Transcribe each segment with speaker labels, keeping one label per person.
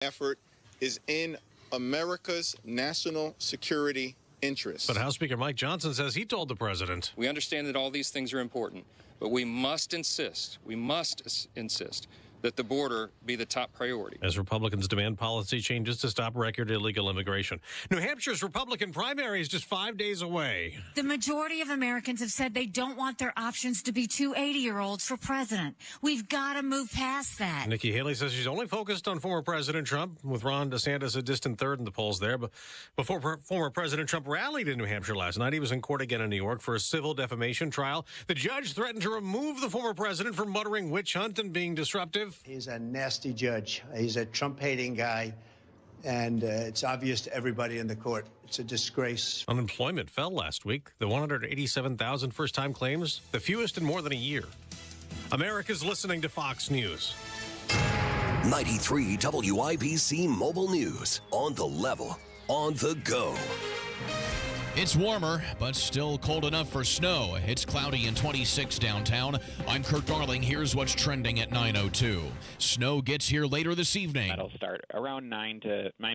Speaker 1: effort is in America's national security interests.
Speaker 2: But House Speaker Mike Johnson says he told the president.
Speaker 3: We understand that all these things are important, but we must insist that the border be the top priority.
Speaker 2: As Republicans demand policy changes to stop record illegal immigration. New Hampshire's Republican primary is just 5 days away.
Speaker 4: The majority of Americans have said they don't want their options to be two 80-year-olds for president. We've got to move past that.
Speaker 2: Nikki Haley says she's only focused on former President Trump, with Ron DeSantis a distant third in the polls there. But before former President Trump rallied in New Hampshire last night, he was in court again in New York for a civil defamation trial. The judge threatened to remove the former president for muttering witch hunt and being disruptive.
Speaker 5: He's a nasty judge. He's a Trump-hating guy, and it's obvious to everybody in the court. It's a disgrace.
Speaker 2: Unemployment fell last week. The 187,000 first-time claims, the fewest in more than a year. America's listening to Fox News.
Speaker 6: 93 WIBC Mobile News. On the level, on the go.
Speaker 7: It's warmer, but still cold enough for snow. It's cloudy and 26 downtown. I'm Kurt Darling. Here's what's trending at 9:02. Snow gets here later this evening.
Speaker 8: That'll start around 9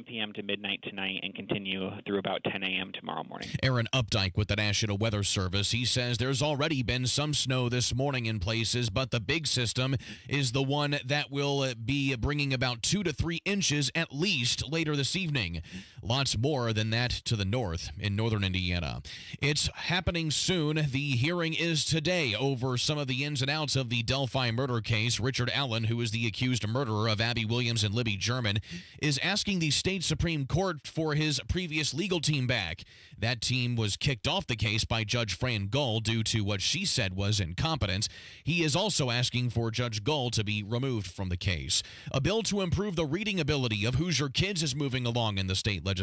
Speaker 8: p.m. to midnight tonight and continue through about 10 a.m. tomorrow morning.
Speaker 7: Aaron Updike with the National Weather Service. He says there's already been some snow this morning in places, but the big system is the one that will be bringing about 2 to 3 inches at least later this evening. Lots more than that to the north in northern Indiana. It's happening soon. The hearing is today over some of the ins and outs of the Delphi murder case. Richard Allen, who is the accused murderer of Abby Williams and Libby German, is asking the state Supreme Court for his previous legal team back. That team was kicked off the case by Judge Fran Gull due to what she said was incompetence. He is also asking for Judge Gull to be removed from the case. A bill to improve the reading ability of Hoosier kids is moving along in the state legislature.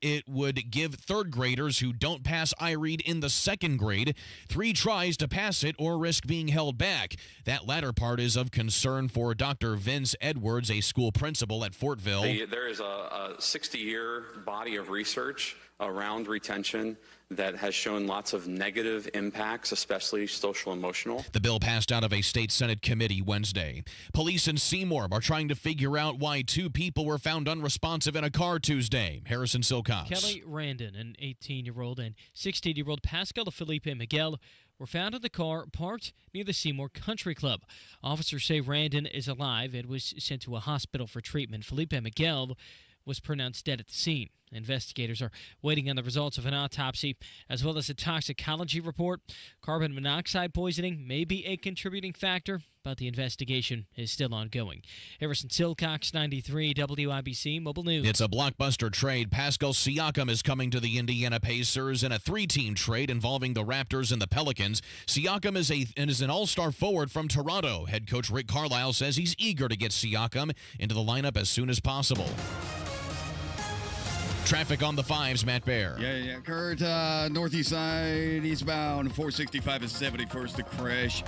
Speaker 7: It would give third graders who don't pass iRead in the second grade 3 tries to pass it or risk being held back. That latter part is of concern for Dr. Vince Edwards, a school principal at Fortville.
Speaker 9: There is a 60-year body of research around retention that has shown lots of negative impacts, especially social emotional.
Speaker 7: The bill passed out of a state Senate committee Wednesday. Police in Seymour are trying to figure out why 2 people were found unresponsive in a car Tuesday. Harrison Silcox.
Speaker 10: Kelly Randon, an 18-year-old, and 16-year-old Pascal Felipe Miguel were found in the car parked near the Seymour Country Club. Officers say Randon is alive and was sent to a hospital for treatment. Felipe Miguel was pronounced dead at the scene. Investigators are waiting on the results of an autopsy as well as a toxicology report. Carbon monoxide poisoning may be a contributing factor, but the investigation is still ongoing. Harrison Silcox, 93 WIBC Mobile News.
Speaker 7: It's a blockbuster trade. Pascal Siakam is coming to the Indiana Pacers in a 3-team trade involving the Raptors and the Pelicans. Siakam is an all-star forward from Toronto. Head coach Rick Carlisle says he's eager to get Siakam into the lineup as soon as possible. Traffic on the 5s, Matt Bear.
Speaker 11: Yeah. Kurt, northeast side, eastbound, 465 is 71st to crash.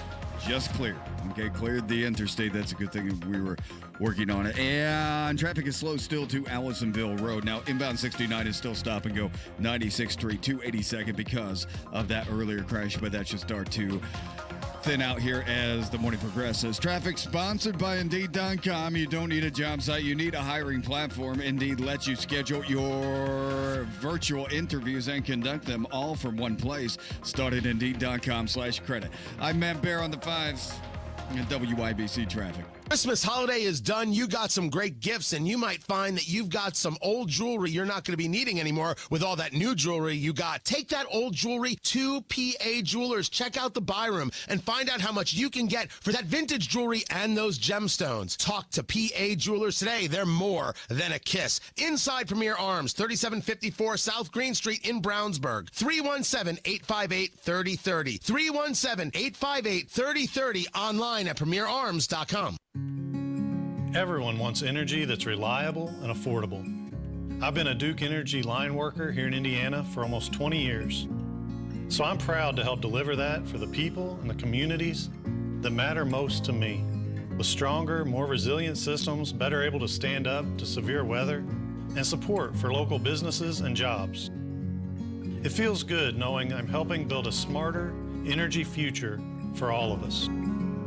Speaker 11: Just cleared. Okay, cleared the interstate. That's a good thing we were working on it. And traffic is slow still to Allisonville Road. Now, inbound 69 is still stop and go 96th Street to 82nd because of that earlier crash, but that should start to thin out here as the morning progresses. Traffic sponsored by Indeed.com. You don't need a job site. You need a hiring platform. Indeed lets you schedule your virtual interviews and conduct them all from one place. Start at Indeed.com/credit. I'm Matt Bear on the 5s and WIBC Traffic.
Speaker 12: Christmas holiday is done. You got some great gifts, and you might find that you've got some old jewelry you're not going to be needing anymore with all that new jewelry you got. Take that old jewelry to PA Jewelers. Check out the buy room and find out how much you can get for that vintage jewelry and those gemstones. Talk to PA Jewelers today. They're more than a kiss. Inside Premier Arms, 3754 South Green Street in Brownsburg. 317-858-3030. 317-858-3030. Online at premierarms.com.
Speaker 13: Everyone wants energy that's reliable and affordable. I've been a Duke Energy line worker here in Indiana for almost 20 years. So I'm proud to help deliver that for the people and the communities that matter most to me. With stronger, more resilient systems, better able to stand up to severe weather, and support for local businesses and jobs. It feels good knowing I'm helping build a smarter energy future for all of us.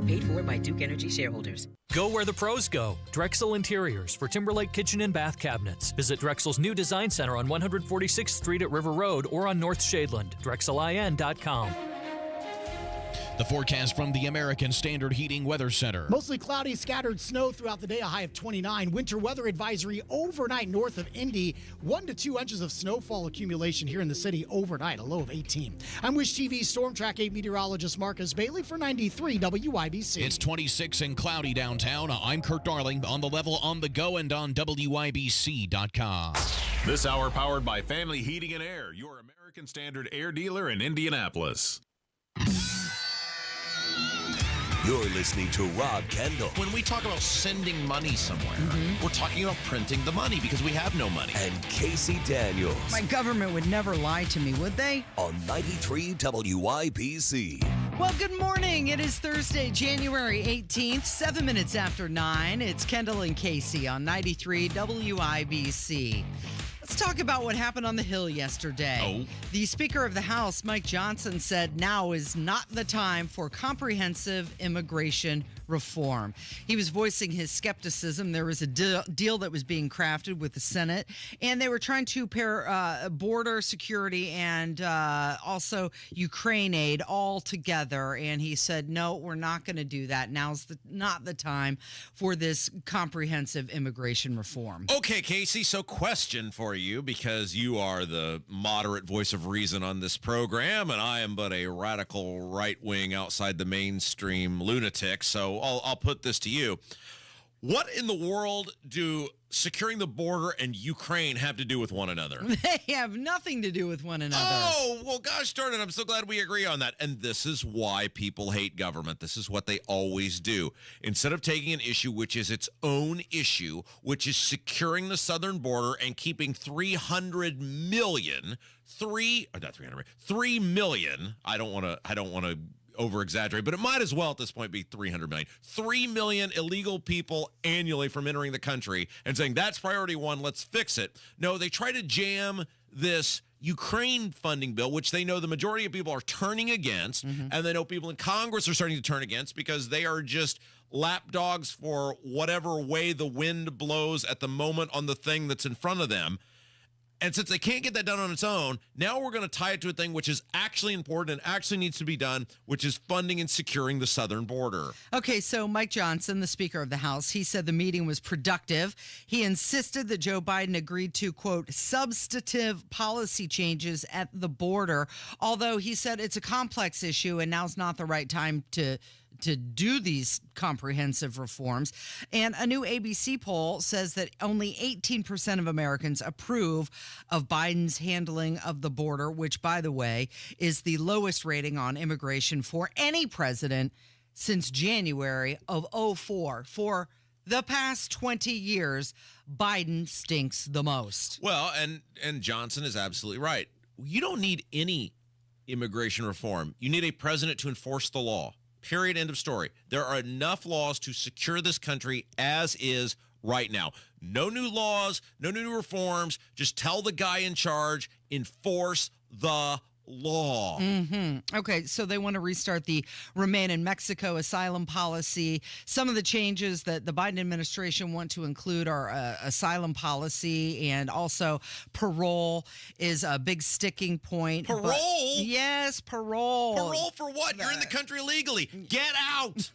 Speaker 14: Paid for by Duke Energy shareholders.
Speaker 15: Go where the pros go. Drexel Interiors for Timberlake kitchen and bath cabinets. Visit Drexel's new design center on 146th Street at River Road or on North Shadeland. DrexelIN.com.
Speaker 7: The forecast from the American Standard Heating Weather Center.
Speaker 16: Mostly cloudy, scattered snow throughout the day, a high of 29. Winter weather advisory overnight north of Indy. 1 to 2 inches of snowfall accumulation here in the city overnight, a low of 18. I'm Wish TV's Storm Track 8 meteorologist Marcus Bailey for 93 WIBC.
Speaker 7: It's 26 and cloudy downtown. I'm Kurt Darling on the level, on the go, and on WIBC.com.
Speaker 17: This hour powered by Family Heating and Air, your American Standard air dealer in Indianapolis.
Speaker 6: You're listening to Rob Kendall.
Speaker 18: When we talk about sending money somewhere, we're talking about printing the money because we have no money.
Speaker 6: And Casey Daniels.
Speaker 19: My government would never lie to me, would they?
Speaker 6: On 93 WIBC.
Speaker 19: Well, good morning. It is Thursday, January 18th, 7 minutes after 9. It's Kendall and Casey on 93 WIBC. Let's talk about what happened on the Hill yesterday. The Speaker of the House, Mike Johnson, said now is not the time for comprehensive immigration reform. He was voicing his skepticism. There was a deal that was being crafted with the Senate, and they were trying to pair border security and also Ukraine aid all together. And he said, no, we're not going to do that. Now's not the time for this comprehensive immigration reform.
Speaker 18: Okay, Casey, so question for you, because you are the moderate voice of reason on this program, and I am but a radical right-wing outside the mainstream lunatic, so I'll put this to you. What in the world do securing the border and Ukraine have to do with one another?
Speaker 19: They have nothing to do with one another.
Speaker 18: Oh, well, gosh darn it. I'm so glad we agree on that. And this is why people hate government. This is what they always do. Instead of taking an issue which is its own issue, which is securing the southern border and keeping 3 million, I don't want to over-exaggerate, but it might as well at this point be 300 million. 3 million illegal people annually from entering the country and saying that's priority one, let's fix it. No, they try to jam this Ukraine funding bill, which they know the majority of people are turning against, and they know people in Congress are starting to turn against because they are just lapdogs for whatever way the wind blows at the moment on the thing that's in front of them. And since they can't get that done on its own, now we're going to tie it to a thing which is actually important and actually needs to be done, which is funding and securing the southern border.
Speaker 19: Okay, so Mike Johnson, the Speaker of the House, he said the meeting was productive. He insisted that Joe Biden agreed to, quote, substantive policy changes at the border, although he said it's a complex issue and now's not the right time to do these comprehensive reforms. And a new ABC poll says that only 18% of Americans approve of Biden's handling of the border, which, by the way, is the lowest rating on immigration for any president since January of 2004. For the past 20 years, Biden stinks the most.
Speaker 18: Well, and Johnson is absolutely right. You don't need any immigration reform. You need a president to enforce the law. Period. End of story. There are enough laws to secure this country as is right now. No new laws, no new reforms. Just tell the guy in charge, enforce the law.
Speaker 19: Okay, so they want to restart the Remain in Mexico asylum policy. Some of the changes that the Biden administration want to include are asylum policy, and also parole is a big sticking point.
Speaker 18: Parole?
Speaker 19: Yes, parole.
Speaker 18: Parole for what? You're in the country illegally. Get out.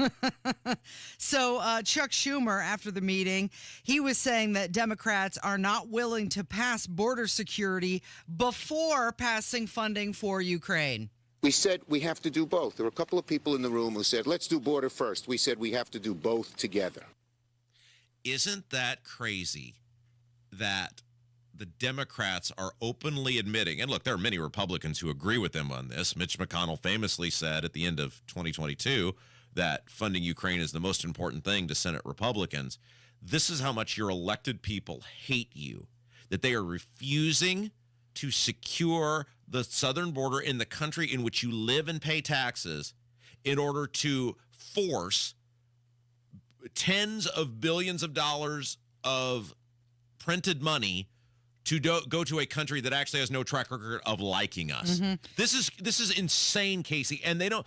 Speaker 19: So Chuck Schumer, after the meeting, he was saying that Democrats are not willing to pass border security before passing funding for Ukraine.
Speaker 20: We said we have to do both. There were a couple of people in the room who said, let's do border first. We said we have to do both together.
Speaker 18: Isn't that crazy that the Democrats are openly admitting, and look, there are many Republicans who agree with them on this. Mitch McConnell famously said at the end of 2022 that funding Ukraine is the most important thing to Senate Republicans. This is how much your elected people hate you, that they are refusing to secure the southern border in the country in which you live and pay taxes in order to force tens of billions of dollars of printed money to go to a country that actually has no track record of liking us. This is insane, Casey. And they don't.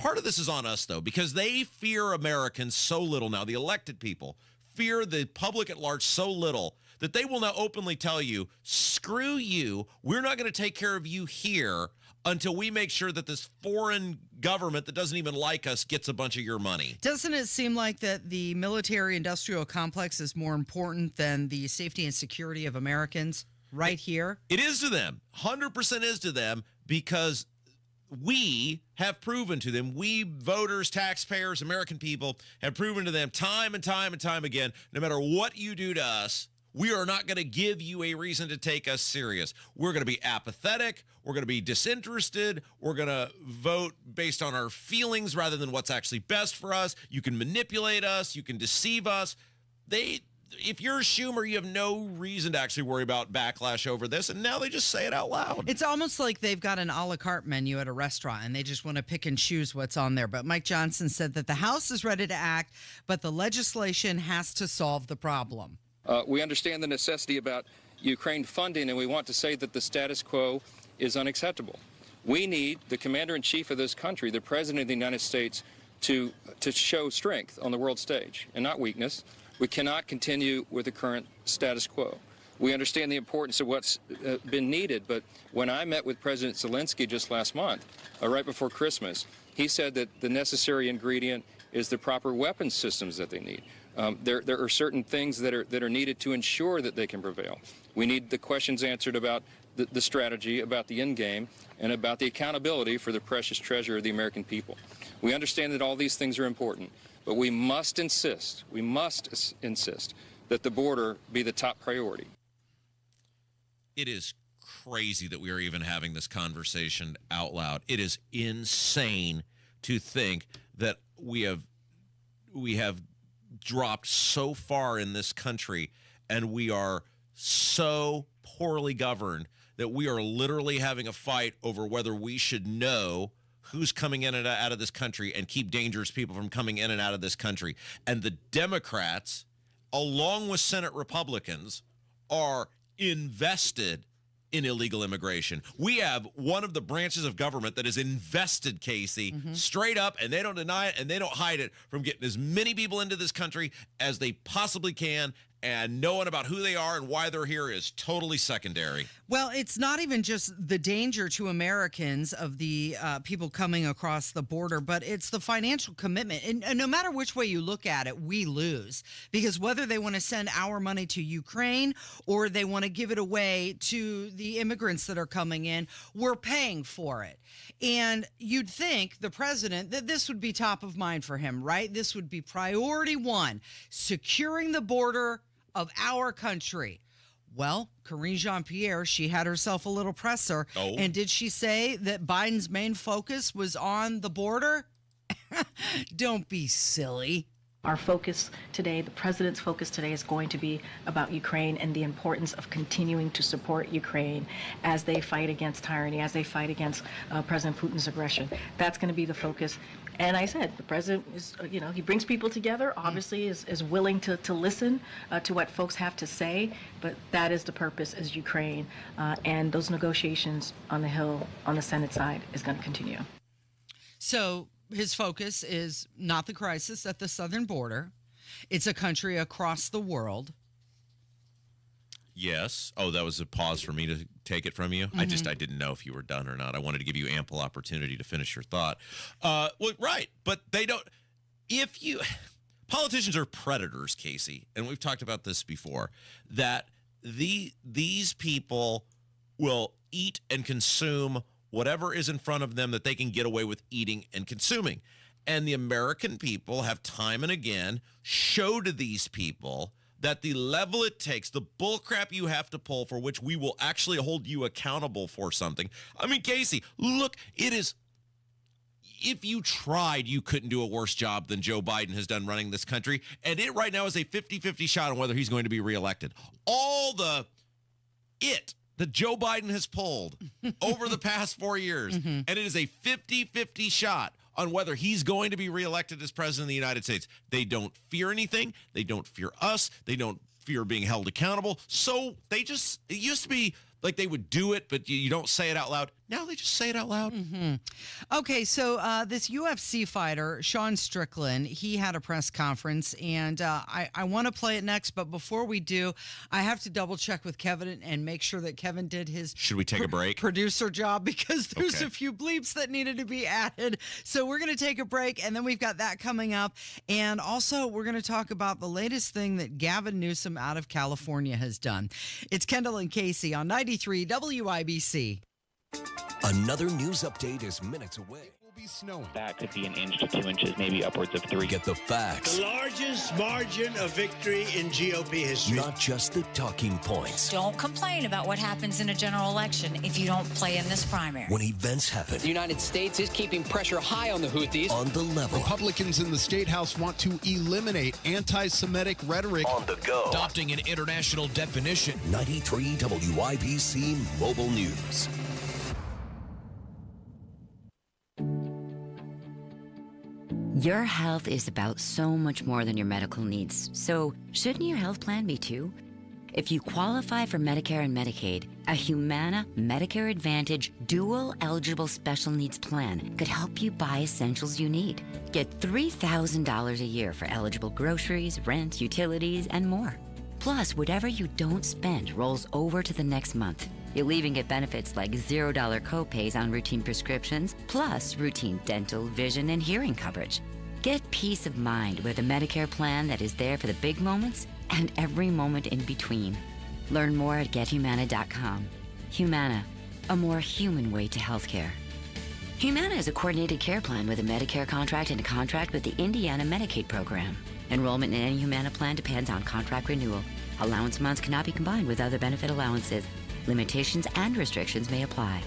Speaker 18: part of this is on us, though, because they fear Americans so little now. The elected people fear the public at large so little that they will now openly tell you, screw you, we're not going to take care of you here until we make sure that this foreign government that doesn't even like us gets a bunch of your money.
Speaker 19: Doesn't it seem like that the military-industrial complex is more important than the safety and security of Americans right here?
Speaker 18: It is to them. 100% is to them, because we have proven to them, we voters, taxpayers, American people have proven to them time and time and time again, no matter what you do to us, we are not going to give you a reason to take us serious. We're going to be apathetic. We're going to be disinterested. We're going to vote based on our feelings rather than what's actually best for us. You can manipulate us. You can deceive us. If you're Schumer, you have no reason to actually worry about backlash over this, and now they just say it out loud.
Speaker 19: It's almost like they've got an a la carte menu at a restaurant, and they just want to pick and choose what's on there. But Mike Johnson said that the House is ready to act, but the legislation has to solve the problem.
Speaker 3: We understand the necessity about Ukraine funding, and we want to say that the status quo is unacceptable. We need the commander-in-chief of this country, the President of the United States, to show strength on the world stage and not weakness. We cannot continue with the current status quo. We understand the importance of what's been needed, but when I met with President Zelensky just last month, right before Christmas, he said that the necessary ingredient is the proper weapons systems that they need. There are certain things that are needed to ensure that they can prevail. We need the questions answered about the strategy, about the end game, and about the accountability for the precious treasure of the American people. We understand that all these things are important, but we must insist that the border be the top priority.
Speaker 18: It is crazy that we are even having this conversation out loud. It is insane to think that we have dropped so far in this country, and we are so poorly governed that we are literally having a fight over whether we should know who's coming in and out of this country and keep dangerous people from coming in and out of this country. And the Democrats, along with Senate Republicans, are invested in illegal immigration. We have one of the branches of government that is invested, Casey, straight up, and they don't deny it and they don't hide it, from getting as many people into this country as they possibly can, and knowing about who they are and why they're here is totally secondary.
Speaker 19: Well, it's not even just the danger to Americans of the people coming across the border, but it's the financial commitment. And no matter which way you look at it, we lose. Because whether they want to send our money to Ukraine or they want to give it away to the immigrants that are coming in, we're paying for it. And you'd think the president, that this would be top of mind for him, right? This would be priority one, securing the border of our country. Well, Karine Jean-Pierre, she had herself a little presser.
Speaker 18: Oh.
Speaker 19: And did she say that Biden's main focus was on the border? Don't be silly.
Speaker 21: Our focus today, the president's focus today, is going to be about Ukraine and the importance of continuing to support Ukraine as they fight against tyranny, as they fight against President Putin's aggression. That's going to be the focus. And I said, the president is, he brings people together, obviously is willing to listen to what folks have to say, but that is the purpose, is Ukraine. And those negotiations on the Hill, on the Senate side, is going to continue.
Speaker 19: So his focus is not the crisis at the southern border. It's a country across the world.
Speaker 18: Yes. Oh, that was a pause for me to take it from you. I didn't know if you were done or not. I wanted to give you ample opportunity to finish your thought. Well, right. But they don't. Politicians are predators, Casey. And we've talked about this before, that these people will eat and consume whatever is in front of them that they can get away with eating and consuming. And the American people have time and again showed these people that the level it takes, the bullcrap you have to pull for which we will actually hold you accountable for something. I mean, Casey, look, it is, if you tried, you couldn't do a worse job than Joe Biden has done running this country. And it right now is a 50-50 shot on whether he's going to be reelected. All that Joe Biden has pulled over the past 4 years, and it is a 50-50 shot on whether he's going to be reelected as president of the United States. They don't fear anything. They don't fear us. They don't fear being held accountable. So it used to be like they would do it, but you don't say it out loud. Now they just say it out loud.
Speaker 19: Mm-hmm. Okay, so this UFC fighter, Sean Strickland, he had a press conference, and I want to play it next, but before we do, I have to double check with Kevin and make sure that Kevin did his
Speaker 18: Should we take a break?
Speaker 19: Producer job, because there's
Speaker 18: Okay.
Speaker 19: a few bleeps that needed to be added. So we're going to take a break, and then we've got that coming up. And also, we're going to talk about the latest thing that Gavin Newsom out of California has done. It's Kendall and Casey on 93 WIBC.
Speaker 6: Another news update is minutes away.
Speaker 12: Be snowing.
Speaker 8: That could be 1 inch to 2 inches, maybe upwards of 3.
Speaker 6: Get the facts,
Speaker 5: The largest margin of victory in GOP history.
Speaker 6: not just the talking points.
Speaker 4: Don't complain about what happens in a general election if you don't play in this primary.
Speaker 6: When events happen
Speaker 1: The United States is keeping pressure high on the Houthis.
Speaker 6: on the level,
Speaker 22: Republicans in the State House want to eliminate anti-Semitic rhetoric.
Speaker 6: on the go.
Speaker 7: Adopting an international definition.
Speaker 6: 93 WIBC Mobile News.
Speaker 23: Your health is about so much more than your medical needs. So, shouldn't your health plan be too? If you qualify for Medicare and Medicaid, a Humana Medicare Advantage dual eligible special needs plan could help you buy essentials you need. Get $3,000 a year for eligible groceries, rent, utilities, and more. Plus, whatever you don't spend rolls over to the next month. You'll even get benefits like $0 copays on routine prescriptions, plus routine dental, vision, and hearing coverage. Get peace of mind with a Medicare plan that is there for the big moments and every moment in between. Learn more at gethumana.com. Humana, a more human way to healthcare. Humana is a coordinated care plan with a Medicare contract and a contract with the Indiana Medicaid program. Enrollment in any Humana plan depends on contract renewal. Allowance amounts cannot be combined with other benefit allowances. Limitations and restrictions may apply.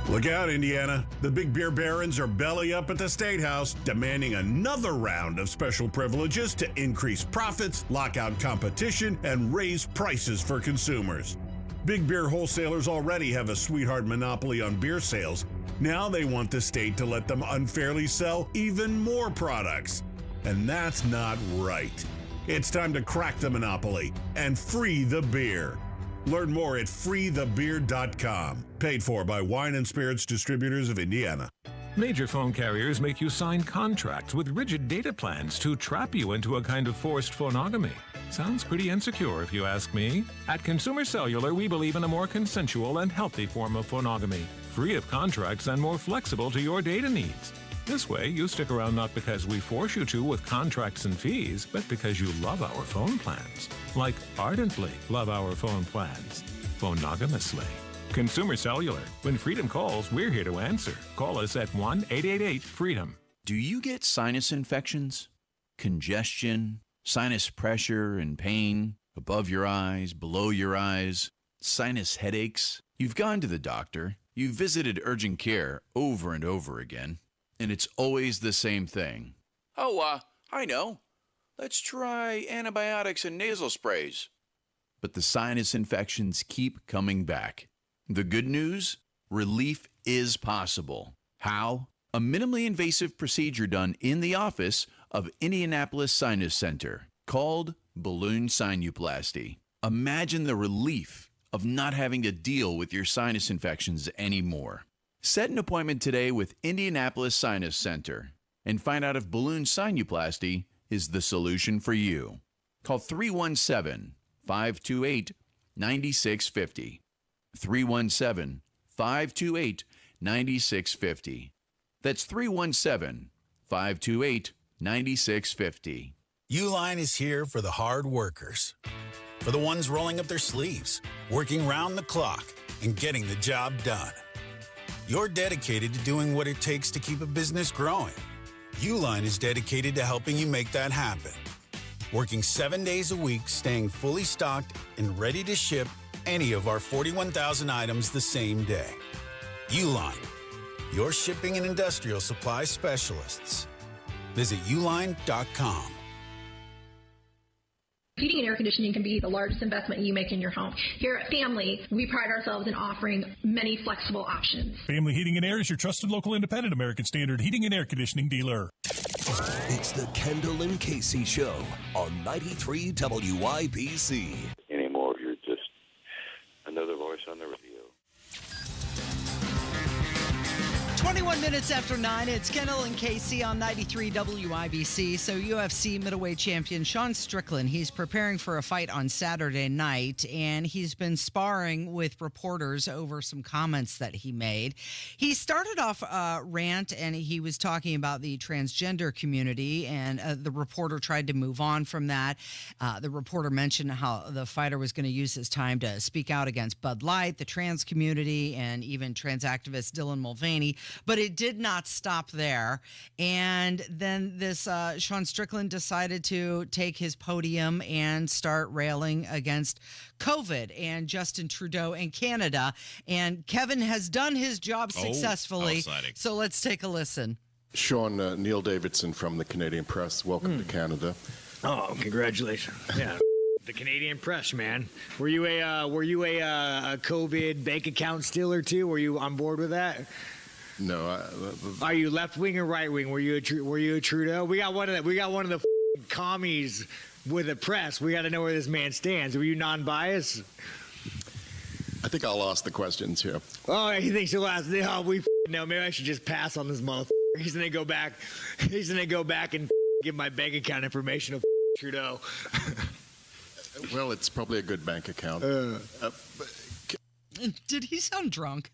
Speaker 24: Look out, Indiana. The big beer barons are belly up at the State House, demanding another round of special privileges to increase profits, lock out competition, and raise prices for consumers. Big beer wholesalers already have a sweetheart monopoly on beer sales. Now they want the state to let them unfairly sell even more products. And that's not right. It's time to crack the monopoly and free the beer. Learn more at freethebeer.com. Paid for by Wine and Spirits Distributors of Indiana.
Speaker 17: Major phone carriers make you sign contracts with rigid data plans to trap you into a kind of forced phonogamy. Sounds pretty insecure if you ask me. At Consumer Cellular, we believe in a more consensual and healthy form of phonogamy, free of contracts and more flexible to your data needs. This way, you stick around not because we force you to with contracts and fees, but because you love our phone plans. Like ardently love our phone plans. Phonogamously. Consumer Cellular. When freedom calls, we're here to answer. Call us at 1-888-FREEDOM.
Speaker 25: Do you get sinus infections? Congestion? Sinus pressure and pain? Above your eyes? Below your eyes? Sinus headaches? You've gone to the doctor. You've visited urgent care over and over again. And it's always the same thing. Oh, I know. Let's try antibiotics and nasal sprays. But the sinus infections keep coming back. The good news? Relief is possible. How? A minimally invasive procedure done in the office of Indianapolis Sinus Center called balloon sinuplasty. Imagine the relief of not having to deal with your sinus infections anymore. Set an appointment today with Indianapolis Sinus Center and find out if balloon sinuplasty is the solution for you. Call 317-528-9650. 317-528-9650. That's 317-528-9650.
Speaker 26: Uline is here for the hard workers, for the ones rolling up their sleeves, working round the clock, and getting the job done. You're dedicated to doing what it takes to keep a business growing. Uline is dedicated to helping you make that happen. Working 7 days a week, staying fully stocked and ready to ship any of our 41,000 items the same day. Uline, your shipping and industrial supply specialists. Visit uline.com.
Speaker 27: Heating and air conditioning can be the largest investment you make in your home. Here at Family, we pride ourselves in offering many flexible options.
Speaker 28: Family Heating and Air is your trusted local independent American Standard heating and air conditioning dealer.
Speaker 6: It's the Kendall and Casey Show on 93 WIBC.
Speaker 2: Anymore, you're just another voice on the radio.
Speaker 19: 21 minutes after 9, it's Kendall and Casey on 93 WIBC. So UFC middleweight champion Sean Strickland, he's preparing for a fight on Saturday night, and he's been sparring with reporters over some comments that he made. He started off a rant, and he was talking about the transgender community, and the reporter tried to move on from that. The reporter mentioned how the fighter was going to use his time to speak out against Bud Light, the trans community, and even trans activist Dylan Mulvaney. But it did not stop there. And then this Sean Strickland decided to take his podium and start railing against COVID and Justin Trudeau in Canada. And Kevin has done his job successfully. So let's take a listen.
Speaker 9: Sean, Neil Davidson from the Canadian Press. Welcome to Canada.
Speaker 10: Oh, congratulations. Yeah. The Canadian Press, man. Were you a COVID bank account stealer too? Were you on board with that?
Speaker 9: No.
Speaker 10: Are you left wing or right wing? Were you a Trudeau? We got one of the commies with a press. We got to know where this man stands. Were you non-biased?
Speaker 9: I think I'll ask the questions here.
Speaker 10: Oh, he thinks he'll ask. Oh, no. Maybe I should just pass on this motherfucker. He's gonna go back. He's gonna go back and give my bank account information to Trudeau.
Speaker 9: Well, it's probably a good bank account.
Speaker 19: Did he sound drunk?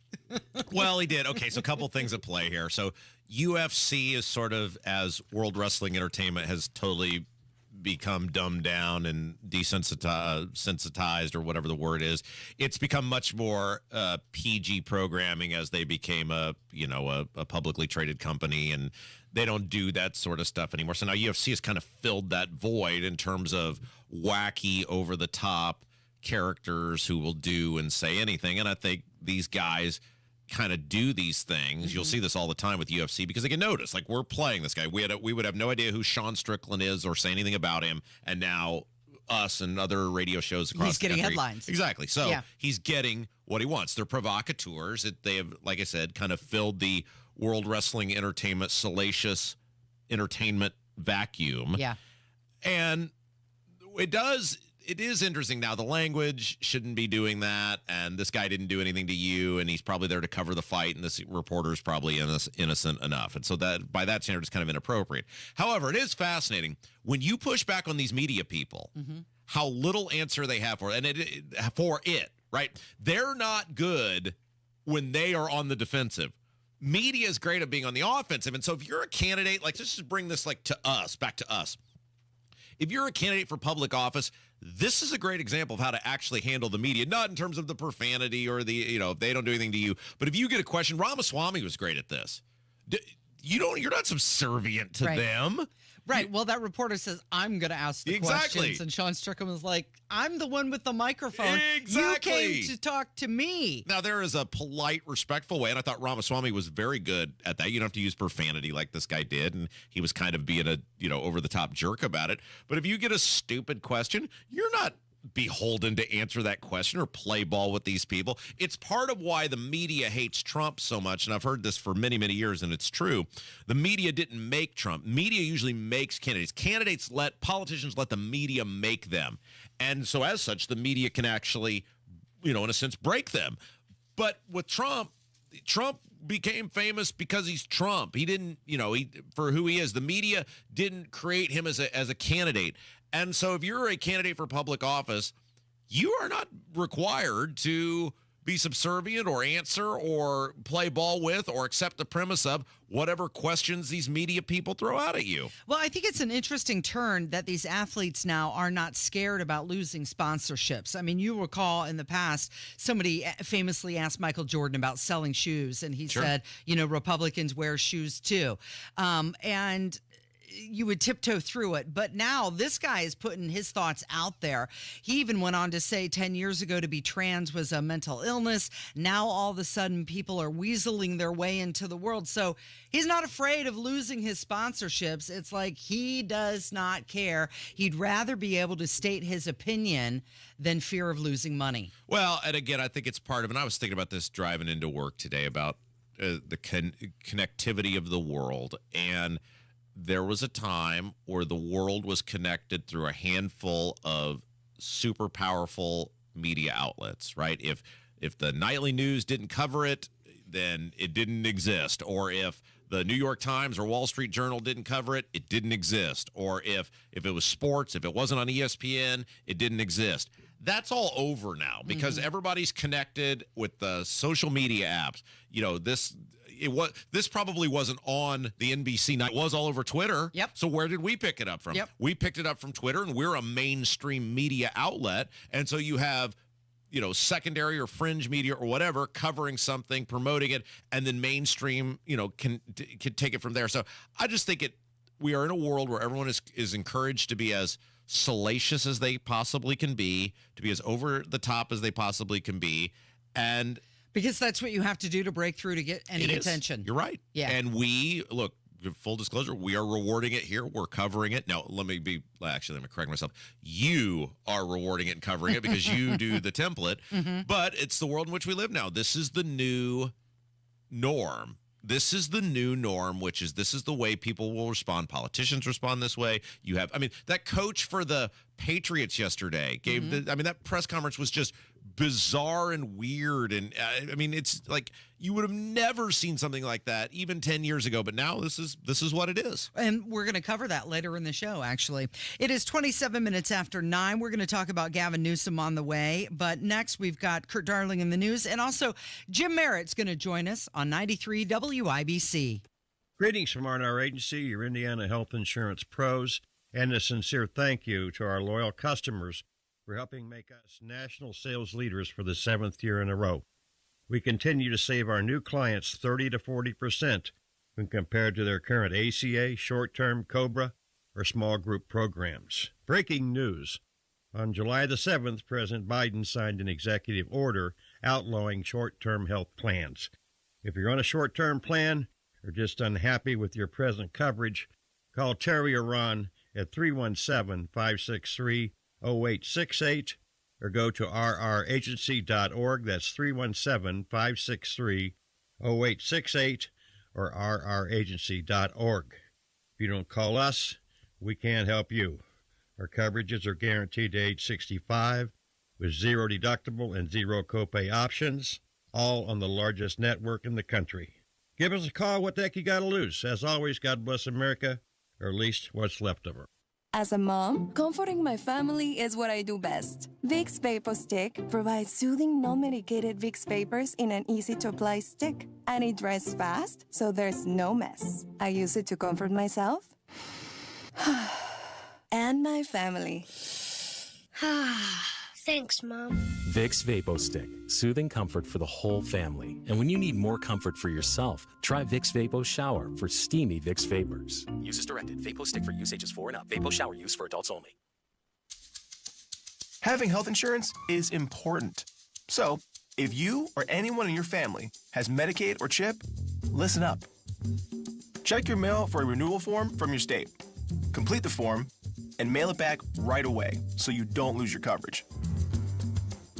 Speaker 18: Well, he did. Okay, so a couple things at play here. So UFC is sort of, as World Wrestling Entertainment has totally become dumbed down and desensitized, or whatever the word is. It's become much more PG programming as they became a publicly traded company, and they don't do that sort of stuff anymore. So now UFC has kind of filled that void in terms of wacky, over the top characters who will do and say anything. And I think these guys kind of do these things. You'll see this all the time with UFC because they can notice, like, we're playing this guy. We would have no idea who Sean Strickland is or say anything about him, and now us and other radio shows across
Speaker 19: he's getting
Speaker 18: the country,
Speaker 19: headlines.
Speaker 18: Exactly. So he's getting what he wants. They're provocateurs. They have, like I said, kind of filled the World Wrestling Entertainment salacious entertainment vacuum.
Speaker 19: Yeah.
Speaker 18: And it is interesting now. The language shouldn't be doing that, and this guy didn't do anything to you, and he's probably there to cover the fight, and this reporter's probably innocent enough. And so that, by that standard, is kind of inappropriate. However, it is fascinating when you push back on these media people, how little answer they have for it, right? They're not good when they are on the defensive. Media is great at being on the offensive. And so if you're a candidate, like, let's just bring this back to us. If you're a candidate for public office, this is a great example of how to actually handle the media, not in terms of the profanity or if they don't do anything to you. But if you get a question, Ramaswamy was great at this. You're not subservient to them.
Speaker 19: Right. Well, that reporter says, I'm going to ask the questions. And Sean Strickland was like, I'm the one with the microphone.
Speaker 18: Exactly.
Speaker 19: You came to talk to me.
Speaker 18: Now, there is a polite, respectful way, and I thought Ramaswamy was very good at that. You don't have to use profanity like this guy did, and he was kind of being a, over-the-top jerk about it. But if you get a stupid question, you're not beholden to answer that question or play ball with these people. It's part of why the media hates Trump so much, and I've heard this for many, many years, and it's true. The media didn't make Trump. Media usually makes candidates. Politicians let the media make them. And so as such, the media can actually, in a sense, break them. But with Trump became famous because he's Trump. He didn't, for who he is. The media didn't create him as a candidate. And so if you're a candidate for public office, you are not required to be subservient or answer or play ball with or accept the premise of whatever questions these media people throw out at you.
Speaker 19: Well, I think it's an interesting turn that these athletes now are not scared about losing sponsorships. I mean, you recall in the past, somebody famously asked Michael Jordan about selling shoes, and he said, Republicans wear shoes too. And you would tiptoe through it. But now this guy is putting his thoughts out there. He even went on to say 10 years ago to be trans was a mental illness. Now all of a sudden people are weaseling their way into the world. So he's not afraid of losing his sponsorships. It's like he does not care. He'd rather be able to state his opinion than fear of losing money.
Speaker 18: Well, and again, I think it's part of, and I was thinking about this driving into work today about the connectivity of the world. And there was a time where the world was connected through a handful of super powerful media outlets, right? If the nightly news didn't cover it, then it didn't exist. Or if the New York Times or Wall Street Journal didn't cover it, it didn't exist. Or if it was sports, if it wasn't on ESPN, it didn't exist. That's all over now because everybody's connected with the social media apps. You know, this probably wasn't on the NBC night. It was all over Twitter.
Speaker 19: Yep.
Speaker 18: So where did we pick it up from?
Speaker 19: Yep.
Speaker 18: We picked it up from Twitter, and we're a mainstream media outlet. And so you have, you know, secondary or fringe media or whatever covering something, promoting it, and then mainstream, you know, can take it from there. So I just think we are in a world where everyone is encouraged to be as salacious as they possibly can be, to be as over the top as they possibly can be, and
Speaker 19: because that's what you have to do to break through to get any attention.
Speaker 18: You're right.
Speaker 19: Yeah.
Speaker 18: And look, full disclosure, we are rewarding it here. We're covering it. Now, let me correct myself. You are rewarding it and covering it because you do the template. But it's the world in which we live now. This is the new norm. This is the new norm, this is the way people will respond. Politicians respond this way. That coach for the Patriots yesterday gave that press conference was just bizarre and weird. And it's like you would have never seen something like that even 10 years ago. But now this is what it is.
Speaker 19: And we're going to cover that later in the show, actually. It is 27 minutes after 9. We're going to talk about Gavin Newsom on the way. But next, we've got Kurt Darling in the news. And also, Jim Merritt's going to join us on 93 WIBC.
Speaker 3: Greetings from R&R Agency, your Indiana health insurance pros, and a sincere thank you to our loyal customers for helping make us national sales leaders for the 7th year in a row. We continue to save our new clients 30 to 40% when compared to their current ACA, short-term, COBRA, or small group programs. Breaking news. On July the 7th, President Biden signed an executive order outlawing short-term health plans. If you're on a short-term plan or just unhappy with your present coverage, call Terry or Ron at 317-563-0868 or go to rragency.org. That's 317-563-0868 or rragency.org. If you don't call us, we can't help you. Our coverages are guaranteed to age 65 with zero deductible and zero copay options, all on the largest network in the country. Give us a call. What the heck you got to lose? As always, God bless America, or at least what's left of her.
Speaker 11: As a mom, comforting my family is what I do best. Vicks Vapor Stick provides soothing, non-medicated Vicks vapors in an easy-to-apply stick. And it dries fast, so there's no mess. I use it to comfort myself and my family.
Speaker 13: Thanks, Mom.
Speaker 14: Vicks Vapor Stick, soothing comfort for the whole family. And when you need more comfort for yourself, try Vicks Vapor Shower for steamy Vicks Vapors.
Speaker 15: Use as directed. Vapor Stick for use ages 4 and up. Vapor Shower use for adults only.
Speaker 16: Having health insurance is important. So, if you or anyone in your family has Medicaid or CHIP, listen up. Check your mail for a renewal form from your state. Complete the form and mail it back right away so you don't lose your coverage.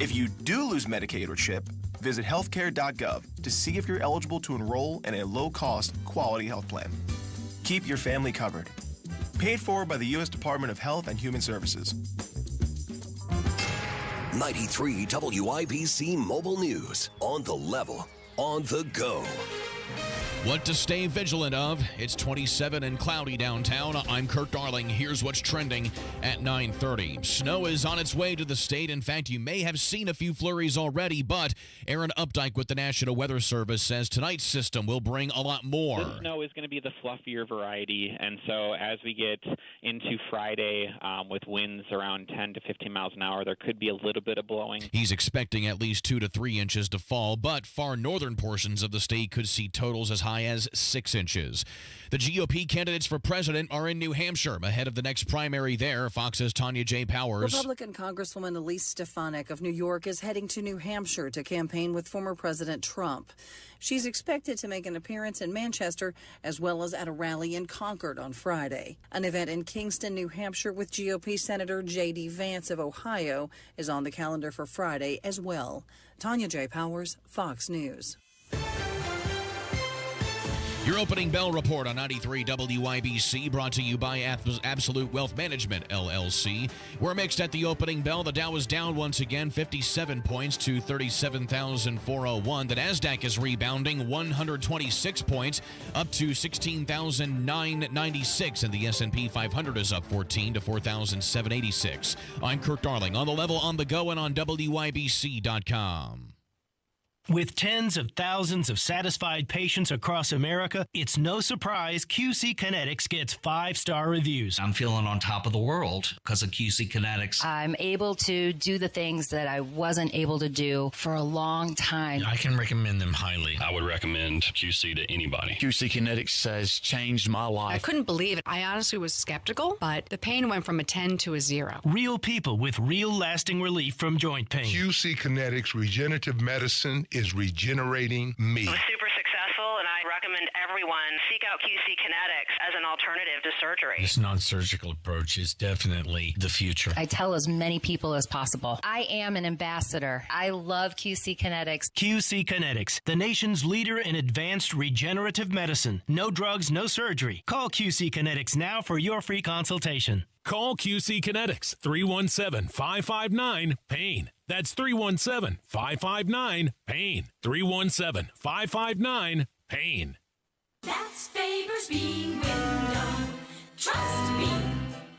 Speaker 16: If you do lose Medicaid or CHIP, visit healthcare.gov to see if you're eligible to enroll in a low-cost, quality health plan. Keep your family covered. Paid for by the U.S. Department of Health and Human Services.
Speaker 6: 93 WIBC Mobile News. On the level, on the go.
Speaker 7: What to stay vigilant of. It's 27 and cloudy downtown. I'm Kurt Darling. Here's what's trending at 9:30. Snow is on its way to the state. In fact, you may have seen a few flurries already, but Aaron Updike with the National Weather Service says tonight's system will bring a lot more.
Speaker 8: The snow is going to be the fluffier variety, and so as we get into Friday with winds around 10 to 15 miles an hour, there could be a little bit of blowing.
Speaker 7: He's expecting at least 2 to 3 inches to fall, but far northern portions of the state could see totals as high as 6 inches. The GOP candidates for president are in New Hampshire ahead of the next primary there. Fox's Tanya J. Powers.
Speaker 20: Republican Congresswoman Elise Stefanik of New York is heading to New Hampshire to campaign with former President Trump. She's expected to make an appearance in Manchester as well as at a rally in Concord on Friday. An event in Kingston, New Hampshire with GOP Senator J.D. Vance of Ohio is on the calendar for Friday as well. Tanya J. Powers, Fox News.
Speaker 7: Your opening bell report on 93 WIBC brought to you by Absolute Wealth Management, LLC. We're mixed at the opening bell. The Dow is down once again, 57 points to 37,401. The NASDAQ is rebounding 126 points up to 16,996. And the S&P 500 is up 14 to 4,786. I'm Kurt Darling on the level, on the go, and on WIBC.com.
Speaker 1: With tens of thousands of satisfied patients across America, it's no surprise QC Kinetics gets 5-star reviews.
Speaker 4: I'm feeling on top of the world because of QC Kinetics.
Speaker 5: I'm able to do the things that I wasn't able to do for a long time.
Speaker 4: I can recommend them highly.
Speaker 12: I would recommend QC to anybody.
Speaker 13: QC Kinetics has changed my life.
Speaker 21: I couldn't believe it. I honestly was skeptical, but the pain went from a 10 to a 0.
Speaker 1: Real people with real lasting relief from joint pain.
Speaker 22: QC Kinetics Regenerative Medicine is regenerating me.
Speaker 28: It was super successful, and I recommend everyone seek out QC Kinetics as an alternative to surgery.
Speaker 4: This non-surgical approach is definitely the future.
Speaker 5: I tell as many people as possible. I am an ambassador. I love QC Kinetics.
Speaker 1: QC Kinetics, the nation's leader in advanced regenerative medicine. No drugs, no surgery. Call QC Kinetics now for your free consultation.
Speaker 17: Call QC Kinetics, 317-559-PAIN. That's 317-559-PAIN. 317-559-PAIN.
Speaker 29: That's Faber's Bean Window. Trust me.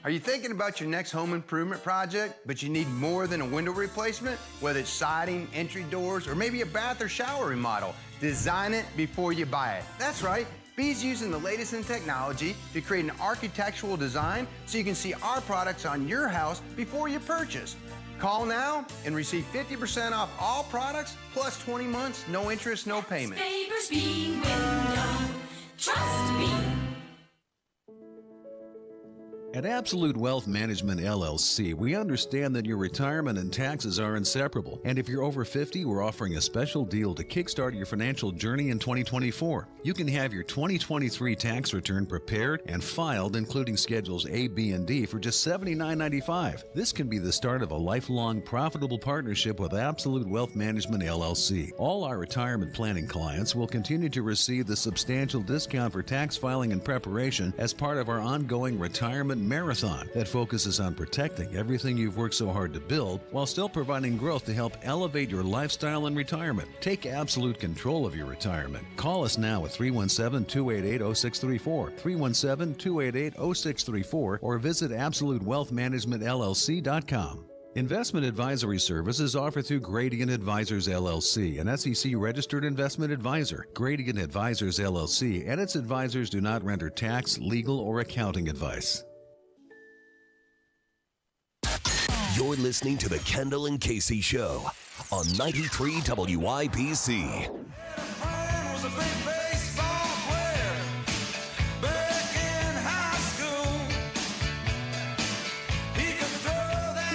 Speaker 30: Are you thinking about your next home improvement project, but you need more than a window replacement? Whether it's siding, entry doors, or maybe a bath or shower remodel, design it before you buy it. That's right. B's using the latest in technology to create an architectural design so you can see our products on your house before you purchase. Call now and receive 50% off all products plus 20 months, no interest, no payment.
Speaker 29: Faber's Bean Window. Trust me.
Speaker 31: At Absolute Wealth Management, LLC, we understand that your retirement and taxes are inseparable. And if you're over 50, we're offering a special deal to kickstart your financial journey in 2024. You can have your 2023 tax return prepared and filed, including Schedules A, B, and D, for just $79.95. This can be the start of a lifelong profitable partnership with Absolute Wealth Management, LLC. All our retirement planning clients will continue to receive the substantial discount for tax filing and preparation as part of our ongoing retirement marathon that focuses on protecting everything you've worked so hard to build while still providing growth to help elevate your lifestyle in retirement. Take absolute control of your retirement. Call us now at 317-288-0634, 317-288-0634, or visit AbsoluteWealthManagementLLC.com. Investment advisory services offered through Gradient Advisors, LLC, an SEC-registered investment advisor. Gradient Advisors, LLC, and its advisors do not render tax, legal, or accounting advice.
Speaker 6: You're listening to the Kendall and Casey Show on 93 WIBC.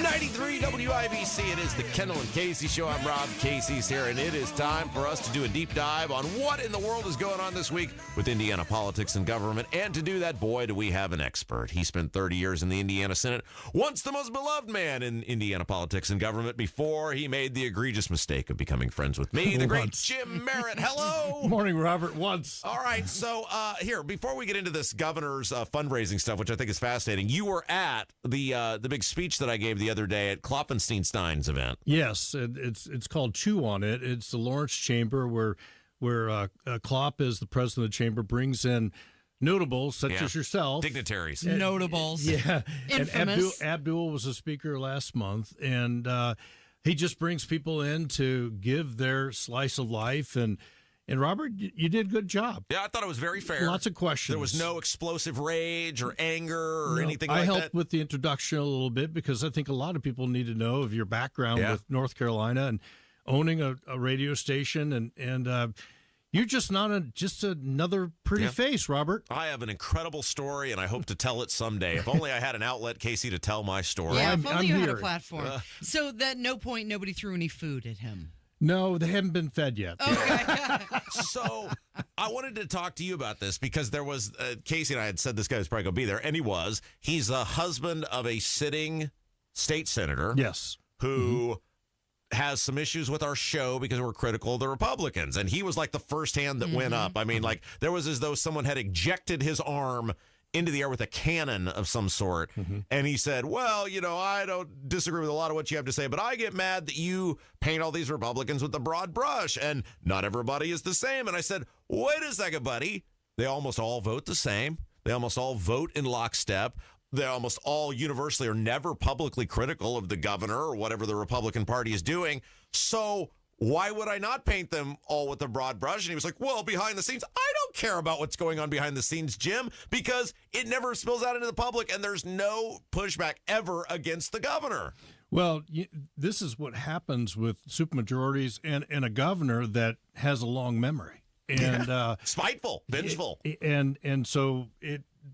Speaker 18: 93 WIBC, it is the Kendall and Casey Show. I'm Rob. Casey's here, and it is time for us to do a deep dive on what in the world is going on this week with Indiana politics and government. And to do that, boy, do we have an expert. He spent 30 years in the Indiana Senate, once the most beloved man in Indiana politics and government before he made the egregious mistake of becoming friends with me, the great Jim Merritt. Hello.
Speaker 32: Morning, Robert. Once.
Speaker 18: All right, so here, before we get into this governor's fundraising stuff, which I think is fascinating, you were at the big speech that I gave the other day at Klopfenstein's event.
Speaker 32: Yes, it's called Chew on It. It's the Lawrence Chamber where Klopp, as the president of the chamber, brings in notables such as yourself.
Speaker 18: Dignitaries.
Speaker 19: Notables.
Speaker 32: Yeah.
Speaker 19: Infamous.
Speaker 32: And Abdul was a speaker last month, and he just brings people in to give their slice of life. And Robert, you did a good job.
Speaker 18: Yeah, I thought it was very fair.
Speaker 32: Lots of questions.
Speaker 18: There was no explosive rage or anger or anything like that.
Speaker 32: I helped with the introduction a little bit because I think a lot of people need to know of your background with North Carolina and owning a radio station. And you're just not just another pretty face, Robert.
Speaker 18: I have an incredible story, and I hope to tell it someday. If only I had an outlet, Casey, to tell my story.
Speaker 19: Yeah, if only you had a platform. So at no point, nobody threw any food at him.
Speaker 32: No, they haven't been fed yet.
Speaker 19: Okay.
Speaker 18: So I wanted to talk to you about this because there was, Casey and I had said this guy was probably going to be there, and he was. He's the husband of a sitting state senator.
Speaker 32: Yes.
Speaker 18: Who has some issues with our show because we're critical of the Republicans. And he was like the first hand that went up. I mean, like, there was as though someone had ejected his arm into the air with a cannon of some sort. And he said, well, you know, I don't disagree with a lot of what you have to say, but I get mad that you paint all these Republicans with the broad brush, and not everybody is the same. And I said, wait a second, buddy. They almost all vote the same. They almost all vote in lockstep. They almost all universally are never publicly critical of the governor or whatever the Republican Party is doing. So why would I not paint them all with a broad brush? And he was like, well, behind the scenes, I don't care about what's going on behind the scenes, Jim, because it never spills out into the public, and there's no pushback ever against the governor.
Speaker 32: Well, this is what happens with supermajorities and a governor that has a long memory. And
Speaker 18: spiteful, vengeful.
Speaker 32: And so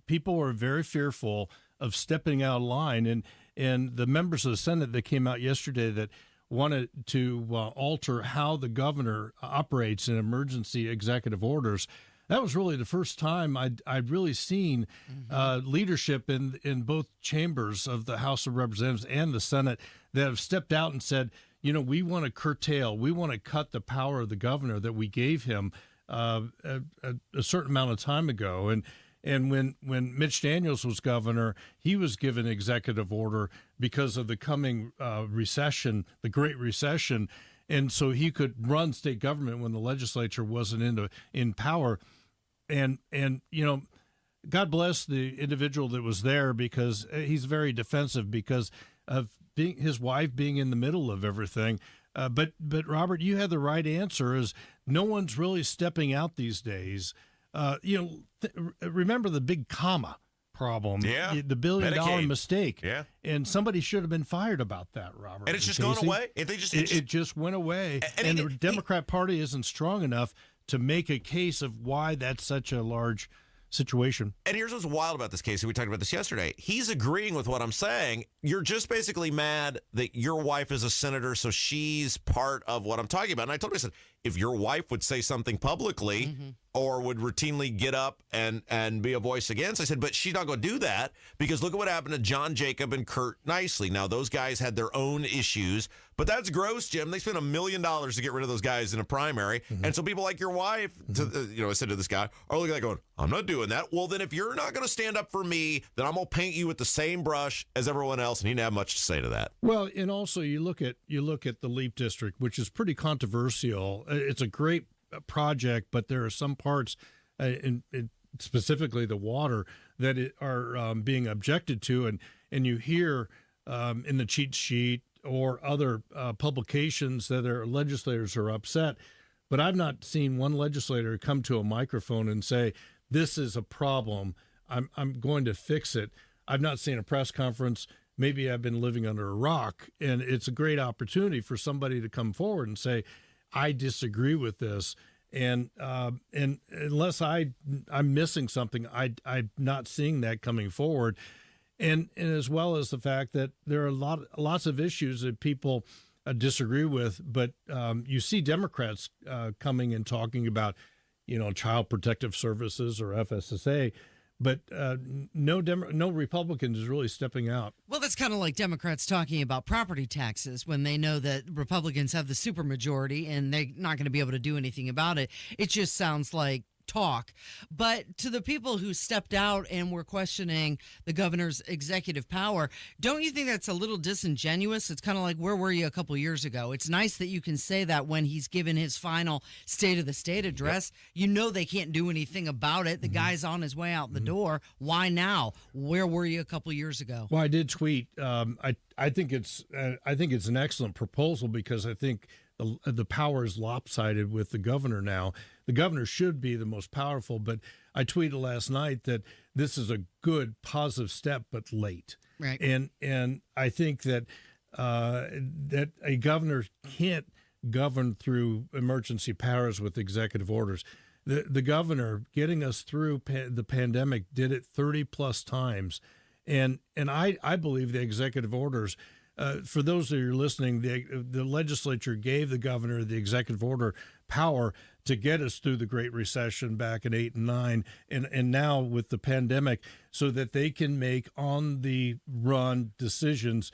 Speaker 32: people are very fearful of stepping out of line. And the members of the Senate that came out yesterday that wanted to alter how the governor operates in emergency executive orders, that was really the first time I'd really seen leadership in both chambers of the House of Representatives and the Senate that have stepped out and said, you know, we want to curtail, we want to cut the power of the governor that we gave him a certain amount of time ago. And when Mitch Daniels was governor, he was given executive order because of the coming recession, the Great Recession, and so he could run state government when the legislature wasn't in power. And you know, God bless the individual that was there, because he's very defensive because of his wife being in the middle of everything. But Robert, you had the right answer. Is no one's really stepping out these days. You know, remember the big comma problem, the $1 billion mistake. And somebody should have been fired about that, Robert.
Speaker 18: And it's just gone away? If they
Speaker 32: it just went away. And the Democrat Party isn't strong enough to make a case of why that's such a large situation.
Speaker 18: And here's what's wild about this, Casey. We talked about this yesterday. He's agreeing with what I'm saying. You're just basically mad that your wife is a senator, so she's part of what I'm talking about. And I told him, I said, if your wife would say something publicly or would routinely get up and be a voice against, I said, but she's not going to do that, because look at what happened to John Jacob and Kurt Nicely. Now, those guys had their own issues, but that's gross, Jim. They spent $1 million to get rid of those guys in a primary. And so people like your wife, I said to this guy, are looking at that going, I'm not doing that. Well, then if you're not going to stand up for me, then I'm going to paint you with the same brush as everyone else. And he didn't have much to say to that.
Speaker 32: Well, and also you look at the LEAP district, which is pretty controversial. It's a great project, but there are some parts, specifically the water, that are being objected to, and you hear in the cheat sheet or other publications that their legislators are upset. But I've not seen one legislator come to a microphone and say, this is a problem, I'm going to fix it. I've not seen a press conference. Maybe I've been living under a rock, and it's a great opportunity for somebody to come forward and say, I disagree with this. And unless I'm missing something, I'm not seeing that coming forward. And as well as the fact that there are lots of issues that people disagree with, but you see Democrats coming and talking about, you know, Child Protective Services or FSSA, but no Republicans is really stepping out.
Speaker 19: Well, that's kind of like Democrats talking about property taxes when they know that Republicans have the supermajority and they're not going to be able to do anything about it. It just sounds like talk. But to the people who stepped out and were questioning the governor's executive power, don't you think that's a little disingenuous? It's kind of like, where were you a couple years ago? It's nice that you can say that when he's given his final State of the State address. You know they can't do anything about it. The guy's on his way out the door. Why now? Where were you a couple years ago?
Speaker 32: Well, I did tweet. I think it's an excellent proposal, because I think the power is lopsided with the governor now. The governor should be the most powerful, but I tweeted last night that this is a good, positive step, but late.
Speaker 19: Right.
Speaker 32: And I think that that a governor can't govern through emergency powers with executive orders. The governor, getting us through the pandemic, did it 30 plus times, and I believe the executive orders. For those of you listening, the legislature gave the governor the executive order power to get us through the Great Recession back in 8 and 9, and now with the pandemic, so that they can make on-the-run decisions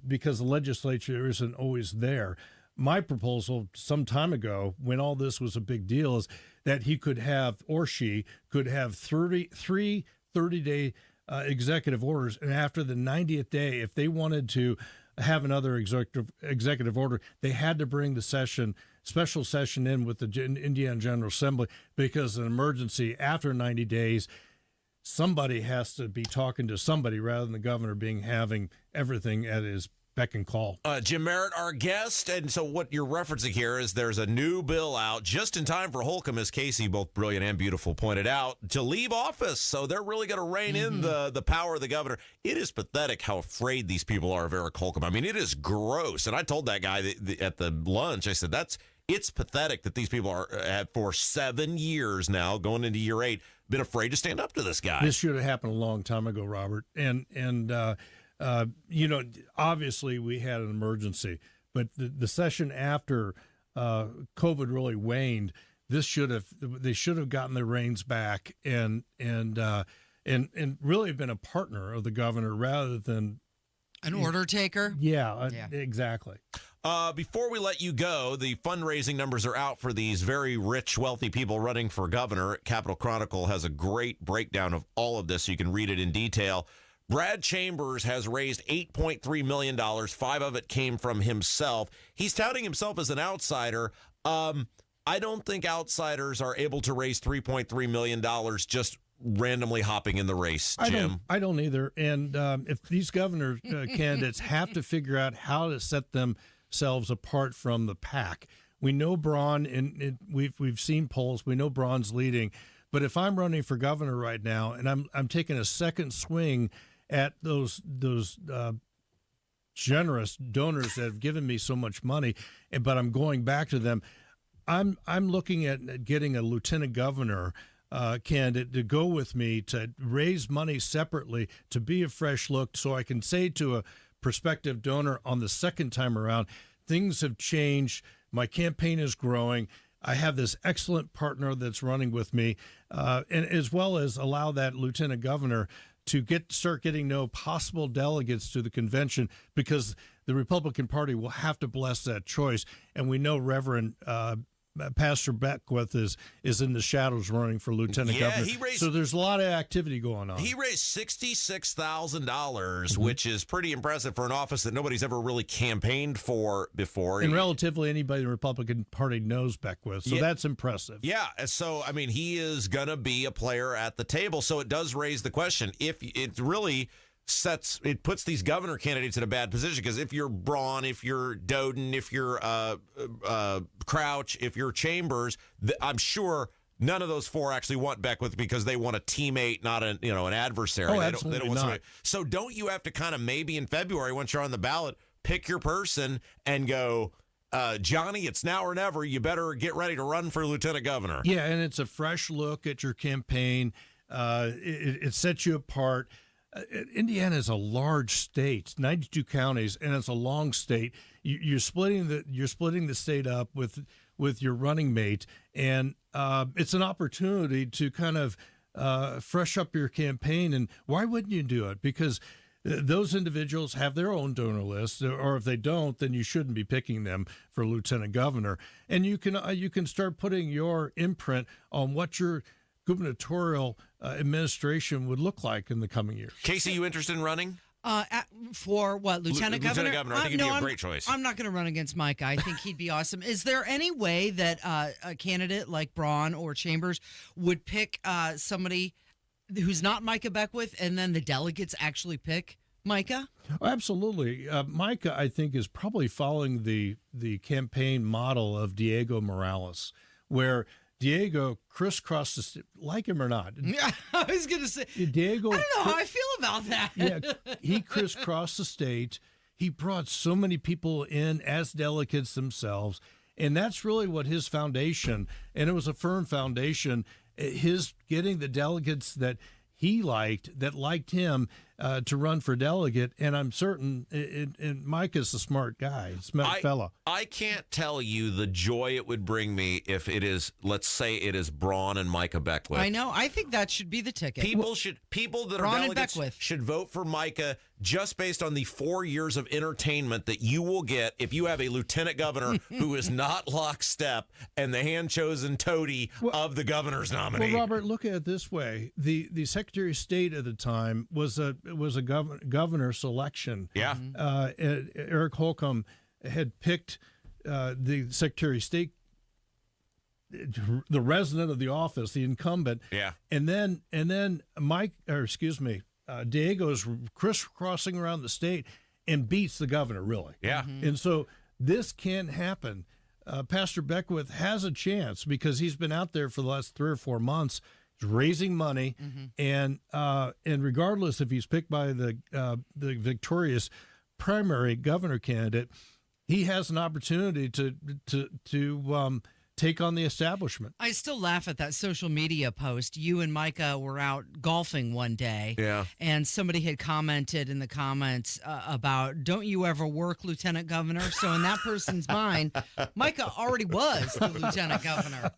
Speaker 32: because the legislature isn't always there. My proposal some time ago, when all this was a big deal, is that he could have, or she could have 30-day executive orders, and after the 90th day, if they wanted to have another executive order, they had to bring the special session in with the Indiana General Assembly, because an emergency after 90 days, somebody has to be talking to somebody rather than the governor having everything at his beck and call.
Speaker 18: Jim Merritt, our guest. And so what you're referencing here is there's a new bill out just in time for Holcomb, as Casey, both brilliant and beautiful, pointed out, to leave office. So they're really going to rein in the power of the governor. It is pathetic how afraid these people are of Eric Holcomb. I mean, it is gross. And I told that guy at the lunch, I said, it's pathetic that these people have for 7 years now, going into year 8, been afraid to stand up to this guy.
Speaker 32: This should have happened a long time ago, Robert. And obviously we had an emergency, but the session after COVID really waned, they should have gotten their reins back and really been a partner of the governor rather than
Speaker 19: an order taker.
Speaker 32: Yeah, exactly.
Speaker 18: Before we let you go, the fundraising numbers are out for these very rich, wealthy people running for governor. Capitol Chronicle has a great breakdown of all of this, so you can read it in detail. Brad Chambers has raised $8.3 million. 5 of it came from himself. He's touting himself as an outsider. I don't think outsiders are able to raise $3.3 million just randomly hopping in the race, Jim.
Speaker 32: I don't either. And if these governor candidates have to figure out how to set themselves apart from the pack. We know Braun, and we've seen polls. We know Braun's leading. But if I'm running for governor right now and I'm taking a second swing at those generous donors that have given me so much money, but I'm going back to them, I'm looking at getting a lieutenant governor candidate to go with me to raise money separately, to be a fresh look, so I can say to a prospective donor on the second time around, things have changed, my campaign is growing, I have this excellent partner that's running with me, and as well as allow that lieutenant governor to start getting no possible delegates to the convention, because the Republican Party will have to bless that choice. And we know Reverend Pastor Beckwith is in the shadows running for lieutenant governor. So there's a lot of activity going on.
Speaker 18: He raised $66,000, which is pretty impressive for an office that nobody's ever really campaigned for before.
Speaker 32: And relatively anybody in the Republican Party knows Beckwith, so that's impressive.
Speaker 18: Yeah, so, I mean, he is going to be a player at the table, so it does raise the question. If it really puts these governor candidates in a bad position, because if you're Braun, if you're Doden, if you're Crouch, if you're Chambers, I'm sure none of those 4 actually want Beckwith because they want a teammate, not an adversary.
Speaker 32: Oh, absolutely
Speaker 18: they don't want
Speaker 32: not.
Speaker 18: somebody. So don't you have to kind of maybe in February, once you're on the ballot, pick your person and go, Johnny, it's now or never. You better get ready to run for lieutenant governor.
Speaker 32: Yeah, and it's a fresh look at your campaign. It sets you apart. Indiana is a large state, 92 counties, and it's a long state. You're splitting the state up with your running mate, and it's an opportunity to kind of fresh up your campaign. And why wouldn't you do it? Because those individuals have their own donor list, or if they don't, then you shouldn't be picking them for lieutenant governor. And you can start putting your imprint on what your gubernatorial administration would look like in the coming years.
Speaker 18: Casey, you interested in running?
Speaker 19: For what, lieutenant governor?
Speaker 18: Lieutenant governor, I think he'd be a great choice.
Speaker 19: I'm not going to run against Micah. I think he'd be awesome. Is there any way that a candidate like Braun or Chambers would pick somebody who's not Micah Beckwith, and then the delegates actually pick Micah?
Speaker 32: Oh, absolutely. Micah, I think, is probably following the campaign model of Diego Morales, where Diego crisscrossed the state, like him or not.
Speaker 19: I was going to say,
Speaker 32: Diego.
Speaker 19: I don't know how I feel about that.
Speaker 32: Yeah, he crisscrossed the state. He brought so many people in as delegates themselves, and that's really what his foundation, and it was a firm foundation, his getting the delegates that he liked, that liked him, to run for delegate, and I'm certain, and Mike is a smart guy, smart fella.
Speaker 18: I can't tell you the joy it would bring me if it is, let's say it is Braun and Micah Beckwith.
Speaker 19: I know. I think that should be the ticket.
Speaker 18: People that
Speaker 19: Braun
Speaker 18: are
Speaker 19: and
Speaker 18: delegates
Speaker 19: Beckwith
Speaker 18: should vote for Micah just based on the 4 years of entertainment that you will get if you have a lieutenant governor who is not lockstep and the hand-chosen toady of the governor's nominee.
Speaker 32: Well, Robert, look at it this way: the Secretary of State at the time was a governor selection.
Speaker 18: Yeah,
Speaker 32: Eric Holcomb had picked the Secretary of State, the resident of the office, the incumbent.
Speaker 18: Yeah,
Speaker 32: and then Diego's crisscrossing around the state and beats the governor, really.
Speaker 18: Yeah.
Speaker 32: And so this can happen. Pastor Beckwith has a chance because he's been out there for the last 3 or 4 months raising money, and regardless if he's picked by the victorious primary governor candidate, he has an opportunity to take on the establishment.
Speaker 19: I still laugh at that social media post. You and Micah were out golfing one day.
Speaker 18: Yeah.
Speaker 19: And somebody had commented in the comments about, don't you ever work, Lieutenant Governor? So in that person's mind, Micah already was the Lieutenant Governor.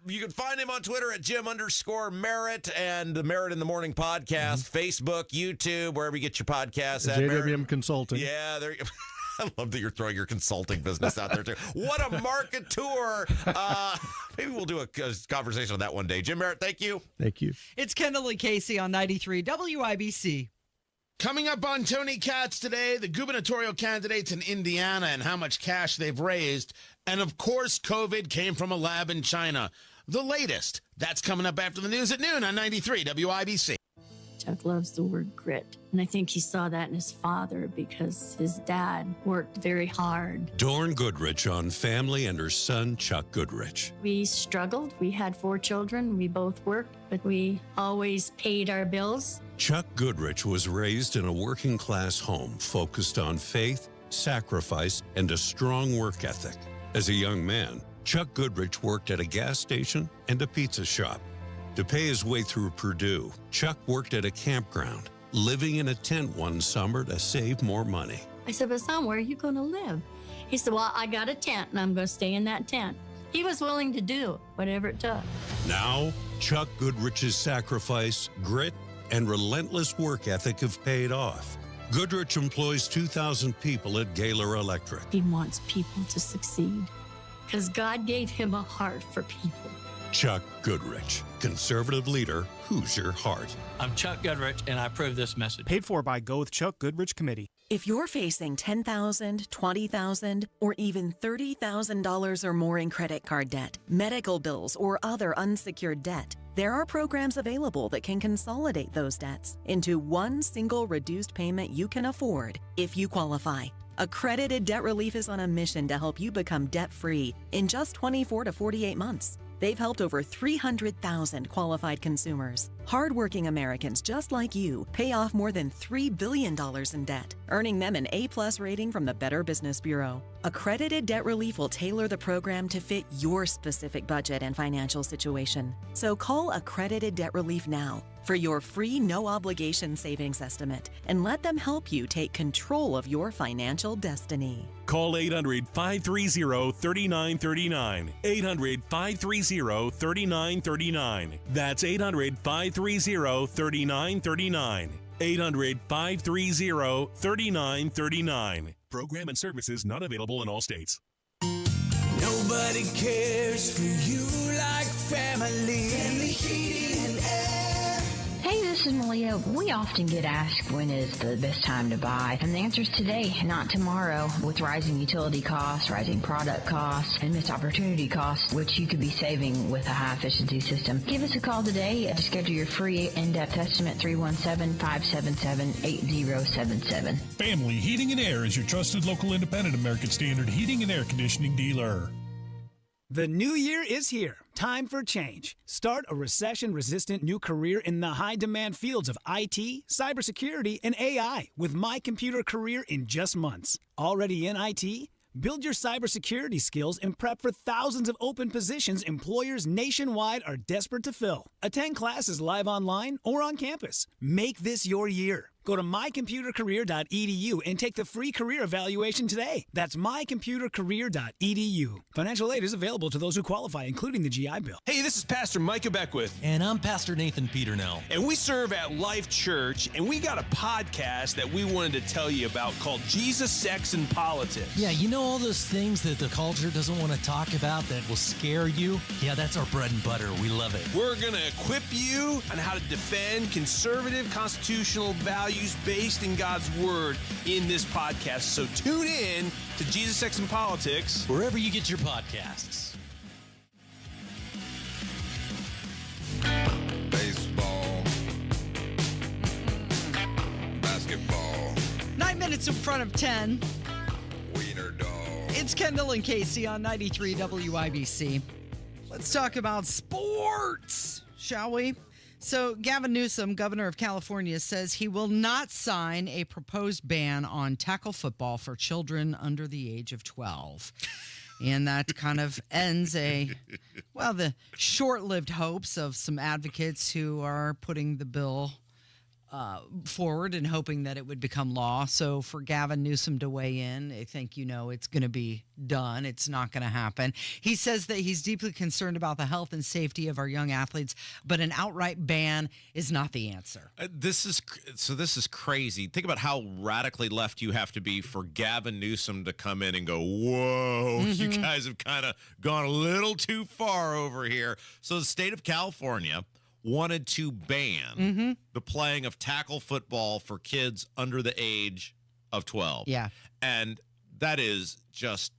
Speaker 18: You can find him on Twitter at Jim_Merritt and the Merritt in the Morning podcast, Facebook, YouTube, wherever you get your podcasts.
Speaker 32: JWM Consulting.
Speaker 18: Yeah, there you go. I love that you're throwing your consulting business out there, too. What a marketeur. Maybe we'll do a conversation on that one day. Jim Merritt, thank you.
Speaker 32: Thank you.
Speaker 19: It's Kendall and Casey on 93 WIBC.
Speaker 2: Coming up on Tony Katz today, the gubernatorial candidates in Indiana and how much cash they've raised. And, of course, COVID came from a lab in China. The latest. That's coming up after the news at noon on 93 WIBC.
Speaker 3: Chuck loves the word grit. And I think he saw that in his father because his dad worked very hard.
Speaker 9: Dorn Goodrich on family and her son, Chuck Goodrich.
Speaker 3: We struggled. We had 4 children. We both worked, but we always paid our bills.
Speaker 9: Chuck Goodrich was raised in a working class home focused on faith, sacrifice, and a strong work ethic. As a young man, Chuck Goodrich worked at a gas station and a pizza shop. To pay his way through Purdue, Chuck worked at a campground, living in a tent one summer to save more money.
Speaker 3: I said, but son, where are you going to live? He said, well, I got a tent and I'm going to stay in that tent. He was willing to do whatever it took.
Speaker 9: Now, Chuck Goodrich's sacrifice, grit, and relentless work ethic have paid off. Goodrich employs 2,000 people at Gaylor Electric.
Speaker 3: He wants people to succeed because God gave him a heart for people.
Speaker 9: Chuck Goodrich, conservative leader, Hoosier Heart.
Speaker 10: I'm Chuck Goodrich, and I approve this message.
Speaker 11: Paid for by Go with Chuck Goodrich Committee.
Speaker 14: If you're facing $10,000, $20,000, or even $30,000 or more in credit card debt, medical bills, or other unsecured debt, there are programs available that can consolidate those debts into one single reduced payment you can afford if you qualify. Accredited Debt Relief is on a mission to help you become debt-free in just 24 to 48 months. They've helped over 300,000 qualified consumers. Hardworking Americans just like you pay off more than $3 billion in debt, earning them an A+ rating from the Better Business Bureau. Accredited Debt Relief will tailor the program to fit your specific budget and financial situation. So call Accredited Debt Relief now for your free no-obligation savings estimate and let them help you take control of your financial destiny.
Speaker 15: Call 800-530-3939. 800-530-3939. That's 800-530-3939. 800-530-3939. Program and services not available in all states.
Speaker 23: Nobody cares for you like family. Family Heating and Air.
Speaker 24: Hey, this is Malia. We often get asked when is the best time to buy, and the answer is today, not tomorrow. With rising utility costs, rising product costs, and missed opportunity costs, which you could be saving with a high-efficiency system. Give us a call today to schedule your free in-depth estimate, 317-577-8077.
Speaker 25: Family Heating and Air is your trusted local independent American Standard heating and air conditioning dealer.
Speaker 26: The new year is here. Time for change. Start a recession-resistant new career in the high-demand fields of IT, cybersecurity, and AI with My Computer Career in just months. Already in IT? Build your cybersecurity skills and prep for thousands of open positions employers nationwide are desperate to fill. Attend classes live online or on campus. Make this your year. Go to mycomputercareer.edu and take the free career evaluation today. That's mycomputercareer.edu. Financial aid is available to those who qualify, including the GI Bill.
Speaker 4: Hey, this is Pastor Micah Beckwith.
Speaker 10: And I'm Pastor Nathan Peternell.
Speaker 4: And we serve at Life Church, and we got a podcast that we wanted to tell you about called Jesus, Sex, and Politics.
Speaker 10: Yeah, you know all those things that the culture doesn't want to talk about that will scare you? Yeah, that's our bread and butter. We love it.
Speaker 4: We're going to equip you on how to defend conservative constitutional values based in God's Word in this podcast. So tune in to Jesus, Sex, and Politics
Speaker 10: wherever you get your podcasts.
Speaker 5: Baseball, basketball.
Speaker 19: 9 minutes in front of 10.
Speaker 5: Wiener dog.
Speaker 19: It's Kendall and Casey on 93 WIBC. Let's talk about sports, shall we? So Gavin Newsom, governor of California, says he will not sign a proposed ban on tackle football for children under the age of 12. And that kind of ends the short-lived hopes of some advocates who are putting the bill forward and hoping that it would become law. So for Gavin Newsom to weigh in, I think it's going to be done. It's not going to happen. He says that he's deeply concerned about the health and safety of our young athletes, but an outright ban is not the answer.
Speaker 18: This is crazy. Think about how radically left you have to be for Gavin Newsom to come in and go, whoa, you guys have kind of gone a little too far over here. So the state of California wanted to ban the playing of tackle football for kids under the age of 12.
Speaker 19: Yeah.
Speaker 18: And that is just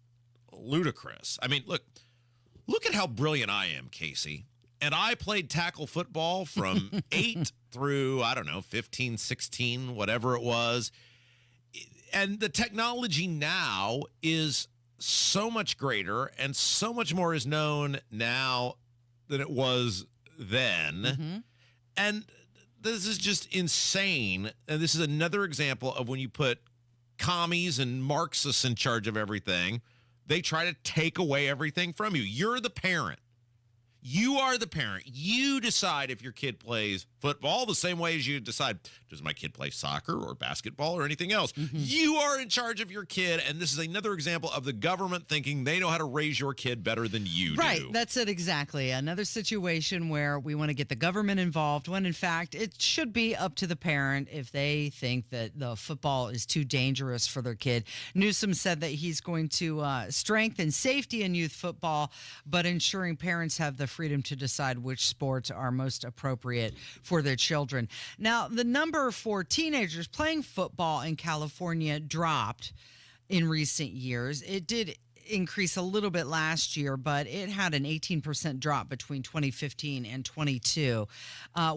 Speaker 18: ludicrous. I mean, look at how brilliant I am, Casey. And I played tackle football from 8 through, 15, 16, whatever it was. And the technology now is so much greater and so much more is known now than it was then. And this is just insane. And this is another example of when you put commies and Marxists in charge of everything, they try to take away everything from you. You're the parent. You are the parent. You decide if your kid plays football the same way as you decide, does my kid play soccer or basketball or anything else? You are in charge of your kid, and this is another example of the government thinking they know how to raise your kid better than you do.
Speaker 19: Right, that's it exactly. Another situation where we want to get the government involved when, in fact, it should be up to the parent if they think that the football is too dangerous for their kid. Newsom said that he's going to strengthen safety in youth football, but ensuring parents have the freedom to decide which sports are most appropriate for their children. Now, the number for teenagers playing football in California dropped in recent years. It did increase a little bit last year, but it had an 18% drop between 2015 and 22,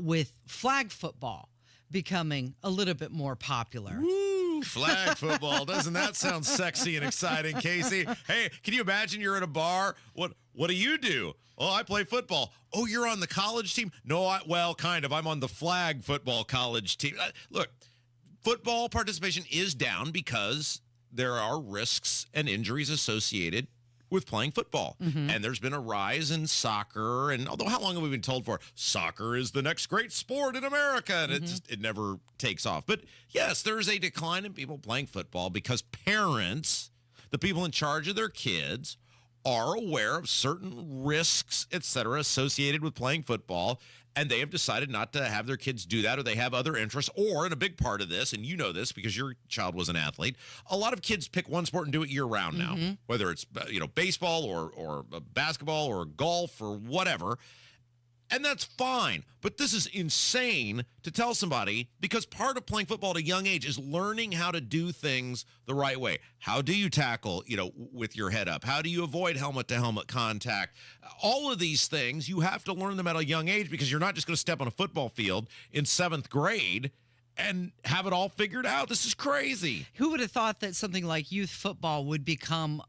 Speaker 19: with flag football becoming a little bit more popular.
Speaker 18: Woo, flag football. Doesn't that sound sexy and exciting, Casey? Hey, can you imagine you're at a bar? What do you do? Oh, I play football. Oh, you're on the college team? No, well, kind of. I'm on the flag football college team. Look, football participation is down because there are risks and injuries associated with playing football. And there's been a rise in soccer. And although how long have we been told for soccer is the next great sport in America? And it never takes off. But yes, there's a decline in people playing football because parents, the people in charge of their kids, are aware of certain risks, et cetera, associated with playing football, and they have decided not to have their kids do that, or they have other interests, or, in a big part of this, and you know this because your child was an athlete, a lot of kids pick one sport and do it year-round now, whether it's baseball or basketball or golf or whatever. And that's fine. But this is insane to tell somebody, because part of playing football at a young age is learning how to do things the right way. How do you tackle, with your head up? How do you avoid helmet-to-helmet contact? All of these things, you have to learn them at a young age, because you're not just going to step on a football field in 7th grade and have it all figured out. This is crazy.
Speaker 19: Who would have thought that something like youth football would become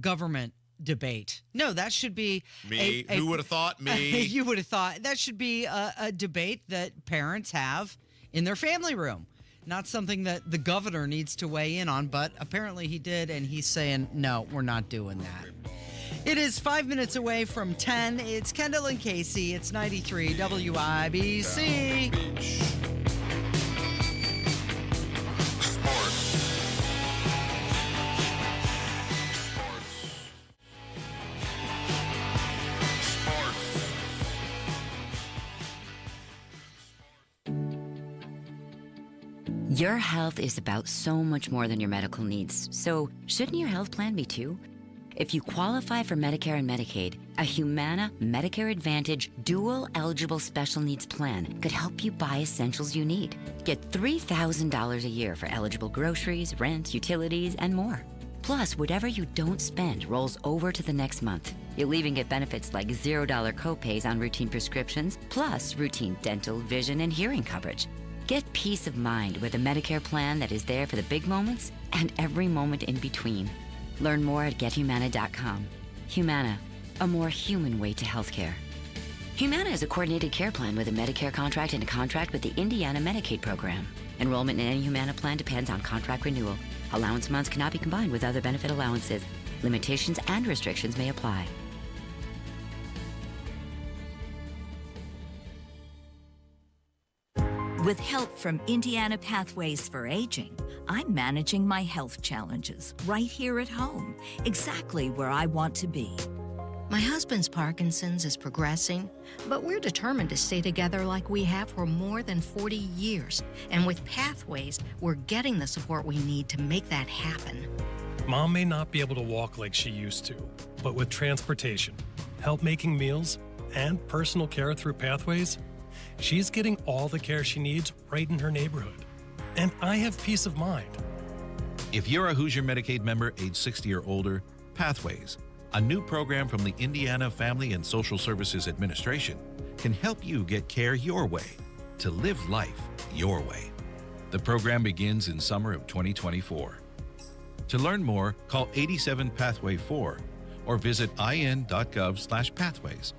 Speaker 19: government debate? No, that should be
Speaker 18: me. Who would have thought? Me.
Speaker 19: You would have thought that should be a debate that parents have in their family room, not something that the governor needs to weigh in on. But apparently he did, and he's saying, no, we're not doing that. It is 5 minutes away from 10. It's Kendall and Casey. It's 93 WIBC.
Speaker 1: Your health is about so much more than your medical needs, so shouldn't your health plan be too? If you qualify for Medicare and Medicaid, a Humana Medicare Advantage dual eligible special needs plan could help you buy essentials you need. Get $3,000 a year for eligible groceries, rent, utilities, and more. Plus, whatever you don't spend rolls over to the next month. You'll even get benefits like $0 copays on routine prescriptions, plus routine dental, vision, and hearing coverage. Get peace of mind with a Medicare plan that is there for the big moments and every moment in between. Learn more at gethumana.com. Humana, a more human way to healthcare. Humana is a coordinated care plan with a Medicare contract and a contract with the Indiana Medicaid program. Enrollment in any Humana plan depends on contract renewal. Allowance amounts cannot be combined with other benefit allowances. Limitations and restrictions may apply.
Speaker 7: With help from Indiana Pathways for Aging, I'm managing my health challenges right here at home, exactly where I want to be.
Speaker 8: My husband's Parkinson's is progressing, but we're determined to stay together like we have for more than 40 years. And with Pathways, we're getting the support we need to make that happen.
Speaker 12: Mom may not be able to walk like she used to, but with transportation, help making meals, and personal care through Pathways, she's getting all the care she needs right in her neighborhood. And I have peace of mind.
Speaker 13: If you're a Hoosier Medicaid member age 60 or older, Pathways, a new program from the Indiana Family and Social Services Administration, can help you get care your way, to live life your way. The program begins in summer of 2024. To learn more, call 87 Pathway 4 or visit in.gov/pathways.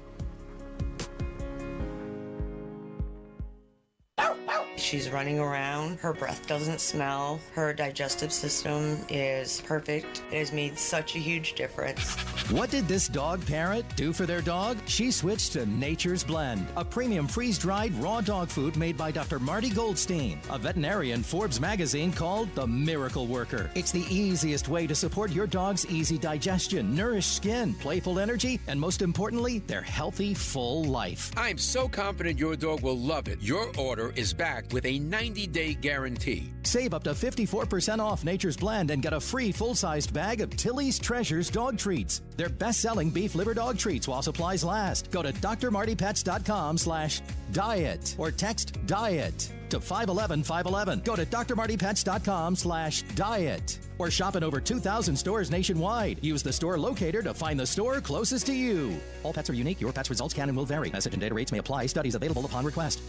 Speaker 16: She's running around. Her breath doesn't smell. Her digestive system is perfect. It has made such a huge difference.
Speaker 17: What did this dog parent do for their dog? She switched to Nature's Blend, a premium freeze-dried raw dog food made by Dr. Marty Goldstein, a veterinarian Forbes magazine called the Miracle Worker. It's the easiest way to support your dog's easy digestion, nourished skin, playful energy, and most importantly, their healthy, full life.
Speaker 20: I'm so confident your dog will love it. Your order is backed with a 90-day guarantee.
Speaker 17: Save up to 54% off Nature's Blend and get a free full-sized bag of Tilly's Treasures dog treats. They're best-selling beef liver dog treats while supplies last. Go to drmartypets.com/diet or text DIET to 511-511. Go to drmartypets.com/diet or shop in over 2,000 stores nationwide. Use the store locator to find the store closest to you. All pets are unique. Your pet's results can and will vary. Message and data rates may apply. Studies available upon request.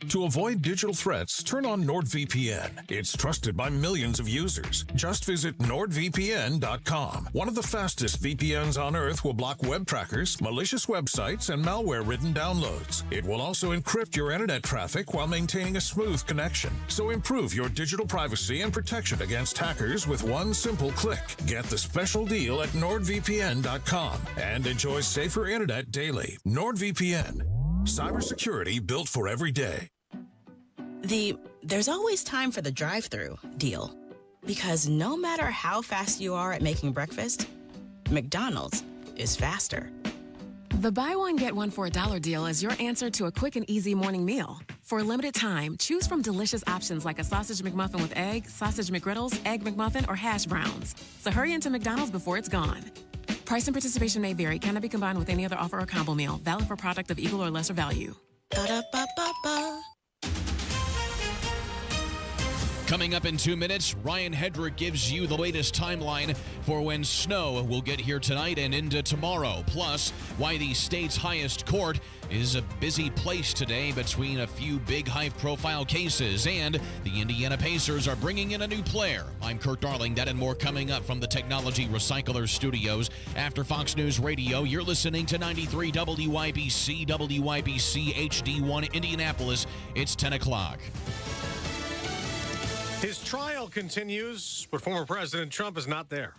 Speaker 25: To avoid digital threats, turn on NordVPN. It's trusted by millions of users. Just visit NordVPN.com. One of the fastest VPNs on Earth will block web trackers, malicious websites, and malware-ridden downloads. It will also encrypt your internet traffic while maintaining a smooth connection. So improve your digital privacy and protection against hackers with one simple click. Get the special deal at NordVPN.com and enjoy safer internet daily. NordVPN. Cybersecurity built for every day.
Speaker 17: There's always time for the drive-thru deal. Because no matter how fast you are at making breakfast, McDonald's is faster.
Speaker 21: The buy one, get one for $1 deal is your answer to a quick and easy morning meal. For a limited time, choose from delicious options like a sausage McMuffin with egg, sausage McGriddles, egg McMuffin, or hash browns. So hurry into McDonald's before it's gone. Price and participation may vary. Cannot be combined with any other offer or combo meal. Valid for product of equal or lesser value.
Speaker 17: Ba-da-ba-ba-ba.
Speaker 22: Coming up in 2 minutes, Ryan Hedrick gives you the latest timeline for when snow will get here tonight and into tomorrow. Plus, why the state's highest court is a busy place today between a few big high-profile cases. And the Indiana Pacers are bringing in a new player. I'm Kurt Darling. That and more coming up from the Technology Recycler Studios. After Fox News Radio, you're listening to 93 WIBC, WIBC HD1 Indianapolis. It's 10 o'clock.
Speaker 27: His trial continues, but former President Trump is not there.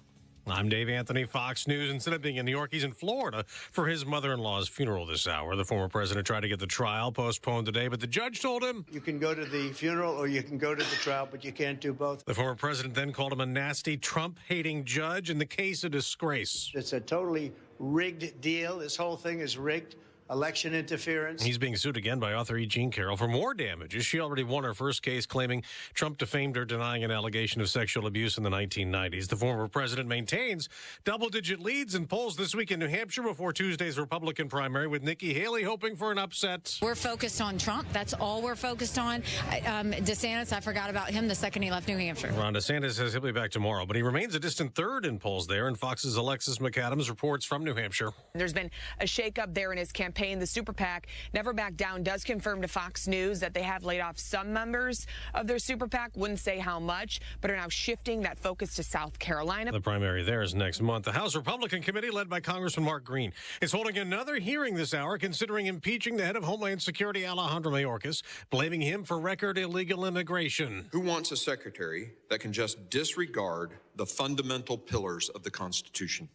Speaker 27: I'm Dave Anthony, Fox News. Instead of being in New York, he's in Florida for his mother-in-law's funeral this hour. The former president tried to get the trial postponed today, but the judge told him
Speaker 28: you can go to the funeral or you can go to the trial, but you can't do both.
Speaker 27: The former president then called him a nasty, Trump-hating judge and the case a disgrace.
Speaker 28: It's a totally rigged deal. This whole thing is rigged. election interference.
Speaker 27: He's being sued again by author E. Jean Carroll for more damages. She already won her first case claiming Trump defamed her, denying an allegation of sexual abuse in the 1990s. The former president maintains double-digit leads in polls this week in New Hampshire before Tuesday's Republican primary, with Nikki Haley hoping for an upset.
Speaker 2: We're focused on Trump. That's all we're focused on. DeSantis, I forgot about him the second he left New Hampshire.
Speaker 27: Ron DeSantis says he'll be back tomorrow, but he remains a distant third in polls there, and Fox's Alexis McAdams reports from New Hampshire.
Speaker 3: There's been a shakeup there in his campaign. The Super PAC Never Back Down does confirm to Fox News that they have laid off some members of their Super PAC, wouldn't say how much, but are now shifting that focus to South Carolina.
Speaker 27: The primary there is next month. The House Republican Committee, led by Congressman Mark Green, is holding another hearing this hour considering impeaching the head of Homeland Security, Alejandro Mayorkas, blaming him for record illegal immigration.
Speaker 6: Who wants a secretary that can just disregard the fundamental pillars of the Constitution?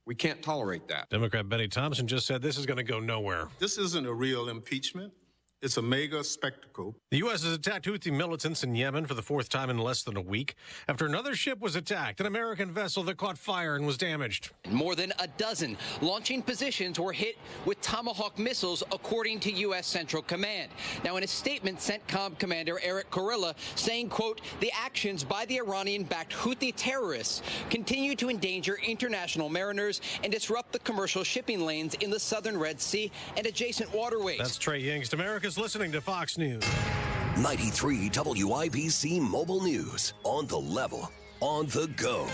Speaker 6: We can't tolerate that.
Speaker 27: Democrat Betty Thompson just said this is going to go nowhere.
Speaker 9: This isn't a real impeachment. It's a mega spectacle.
Speaker 27: The U.S. has attacked Houthi militants in Yemen for the fourth time in less than a week after another ship was attacked, an American vessel that caught fire and was damaged.
Speaker 11: More than a dozen launching positions were hit with Tomahawk missiles, according to U.S. Central Command. Now, in a statement sent Commander Eric Kurilla saying, quote, the actions by the Iranian-backed Houthi terrorists continue to endanger international mariners and disrupt the commercial shipping lanes in the southern Red Sea and adjacent waterways.
Speaker 27: That's Trey Yingst. America's listening to Fox News.
Speaker 14: 93 WIBC Mobile News. On the level, on the go.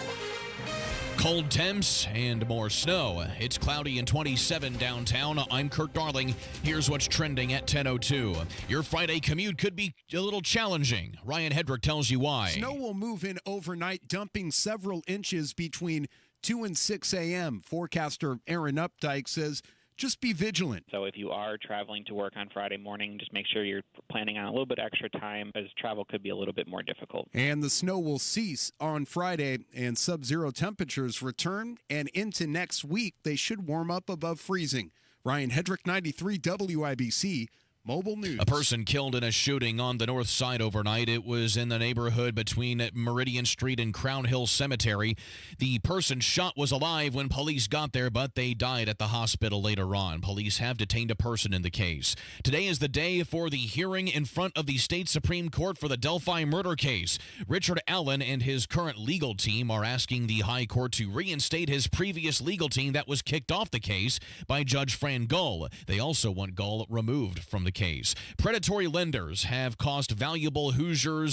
Speaker 22: Cold temps and more snow. It's cloudy and 27 downtown. I'm Kurt Darling. Here's what's trending at 10:02. Your Friday commute could be a little challenging. Ryan Hedrick tells you why.
Speaker 15: Snow will move in overnight, dumping several inches between 2 and 6 a.m. Forecaster Aaron Updike says just be vigilant.
Speaker 23: So if you are traveling to work on Friday morning, just make sure you're planning on a little bit extra time, as travel could be a little bit more difficult.
Speaker 15: And the snow will cease on Friday, and sub-zero temperatures return, and into next week, they should warm up above freezing. Ryan Hedrick, 93 WIBC. Mobile News.
Speaker 22: A person killed in a shooting on the north side overnight. It was in the neighborhood between Meridian Street and Crown Hill Cemetery. The person shot was alive when police got there, but they died at the hospital later on. Police have detained a person in the case. Today is the day for the hearing in front of the state Supreme Court for the Delphi murder case. Richard Allen and his current legal team are asking the High Court to reinstate his previous legal team that was kicked off the case by Judge Fran Gull. They also want Gull removed from the case. Predatory lenders have cost vulnerable Hoosiers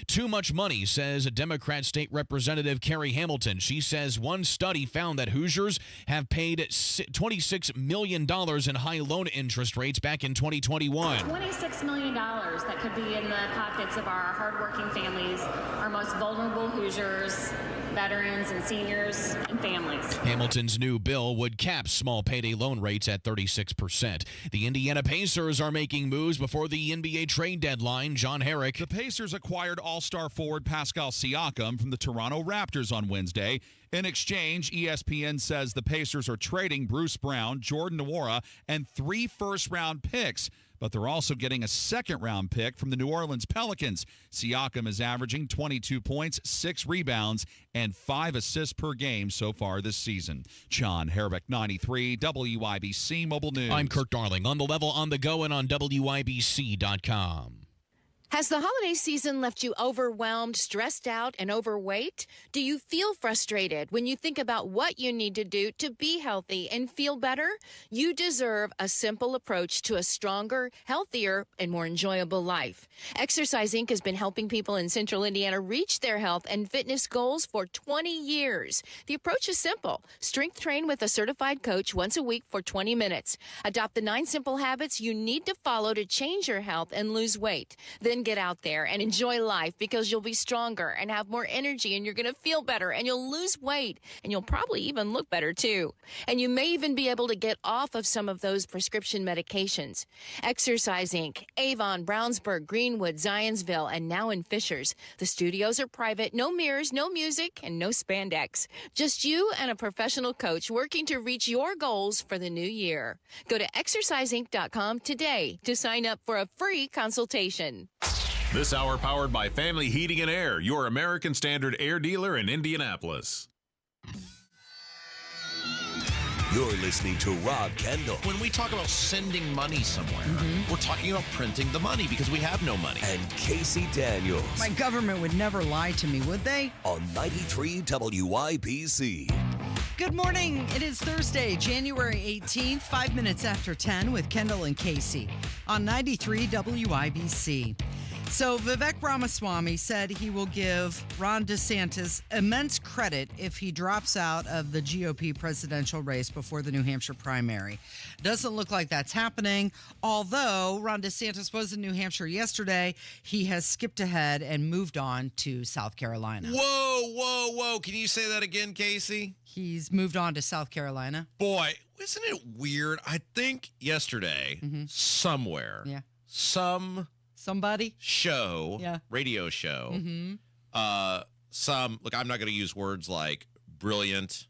Speaker 22: too much money, says Democrat State Representative Carrie Hamilton. She says one study found that Hoosiers have paid $26 million in high loan interest rates back in 2021.
Speaker 29: $26 million that could be in the pockets of our hardworking families, our most vulnerable Hoosiers, veterans and seniors and families.
Speaker 22: Hamilton's new bill would cap small payday loan rates at 36%. The Indiana Pacers are making moves before the NBA trade deadline. John Herrick.
Speaker 30: The Pacers acquired all-star forward Pascal Siakam from the Toronto Raptors on Wednesday. In exchange, ESPN says the Pacers are trading Bruce Brown, Jordan Nwora, and 3 first-round picks. But they're also getting a second-round pick from the New Orleans Pelicans. Siakam is averaging 22 points, 6 rebounds, and 5 assists per game so far this season. John Herbeck, 93 WIBC Mobile News.
Speaker 22: I'm Kirk Darling, on the level, on the go, and on WIBC.com.
Speaker 31: Has the holiday season left you overwhelmed, stressed out, and overweight? Do you feel frustrated when you think about what you need to do to be healthy and feel better? You deserve a simple approach to a stronger, healthier, and more enjoyable life. Exercise Inc. has been helping people in Central Indiana reach their health and fitness goals for 20 years. The approach is simple. Strength train with a certified coach once a week for 20 minutes. Adopt the 9 simple habits you need to follow to change your health and lose weight. Then get out there and enjoy life, because you'll be stronger and have more energy, and you're going to feel better, and you'll lose weight, and you'll probably even look better too. And you may even be able to get off of some of those prescription medications. Exercise Inc., Avon, Brownsburg, Greenwood, Zionsville, and now in Fishers. The studios are private, no mirrors, no music, and no spandex. Just you and a professional coach working to reach your goals for the new year. Go to exerciseinc.com today to sign up for a free consultation.
Speaker 32: This hour powered by Family Heating and Air, your American Standard air dealer in Indianapolis.
Speaker 14: You're listening to Rob Kendall.
Speaker 1: When we talk about sending money somewhere, we're talking about printing the money because we have no money.
Speaker 14: And Casey Daniels.
Speaker 4: My government would never lie to me, would they?
Speaker 14: On 93 WIBC.
Speaker 4: Good morning. It is Thursday, January 18th, 5 minutes after 10 with Kendall and Casey on 93 WIBC. So Vivek Ramaswamy said he will give Ron DeSantis immense credit if he drops out of the GOP presidential race before the New Hampshire primary. Doesn't look like that's happening, although Ron DeSantis was in New Hampshire yesterday. He has skipped ahead and moved on to South Carolina.
Speaker 1: Whoa. Can you say that again, Casey?
Speaker 4: He's moved on to South Carolina.
Speaker 1: Boy, isn't it weird? I think yesterday, somewhere,
Speaker 4: somebody
Speaker 1: show, radio show, look, I'm not going to use words like brilliant,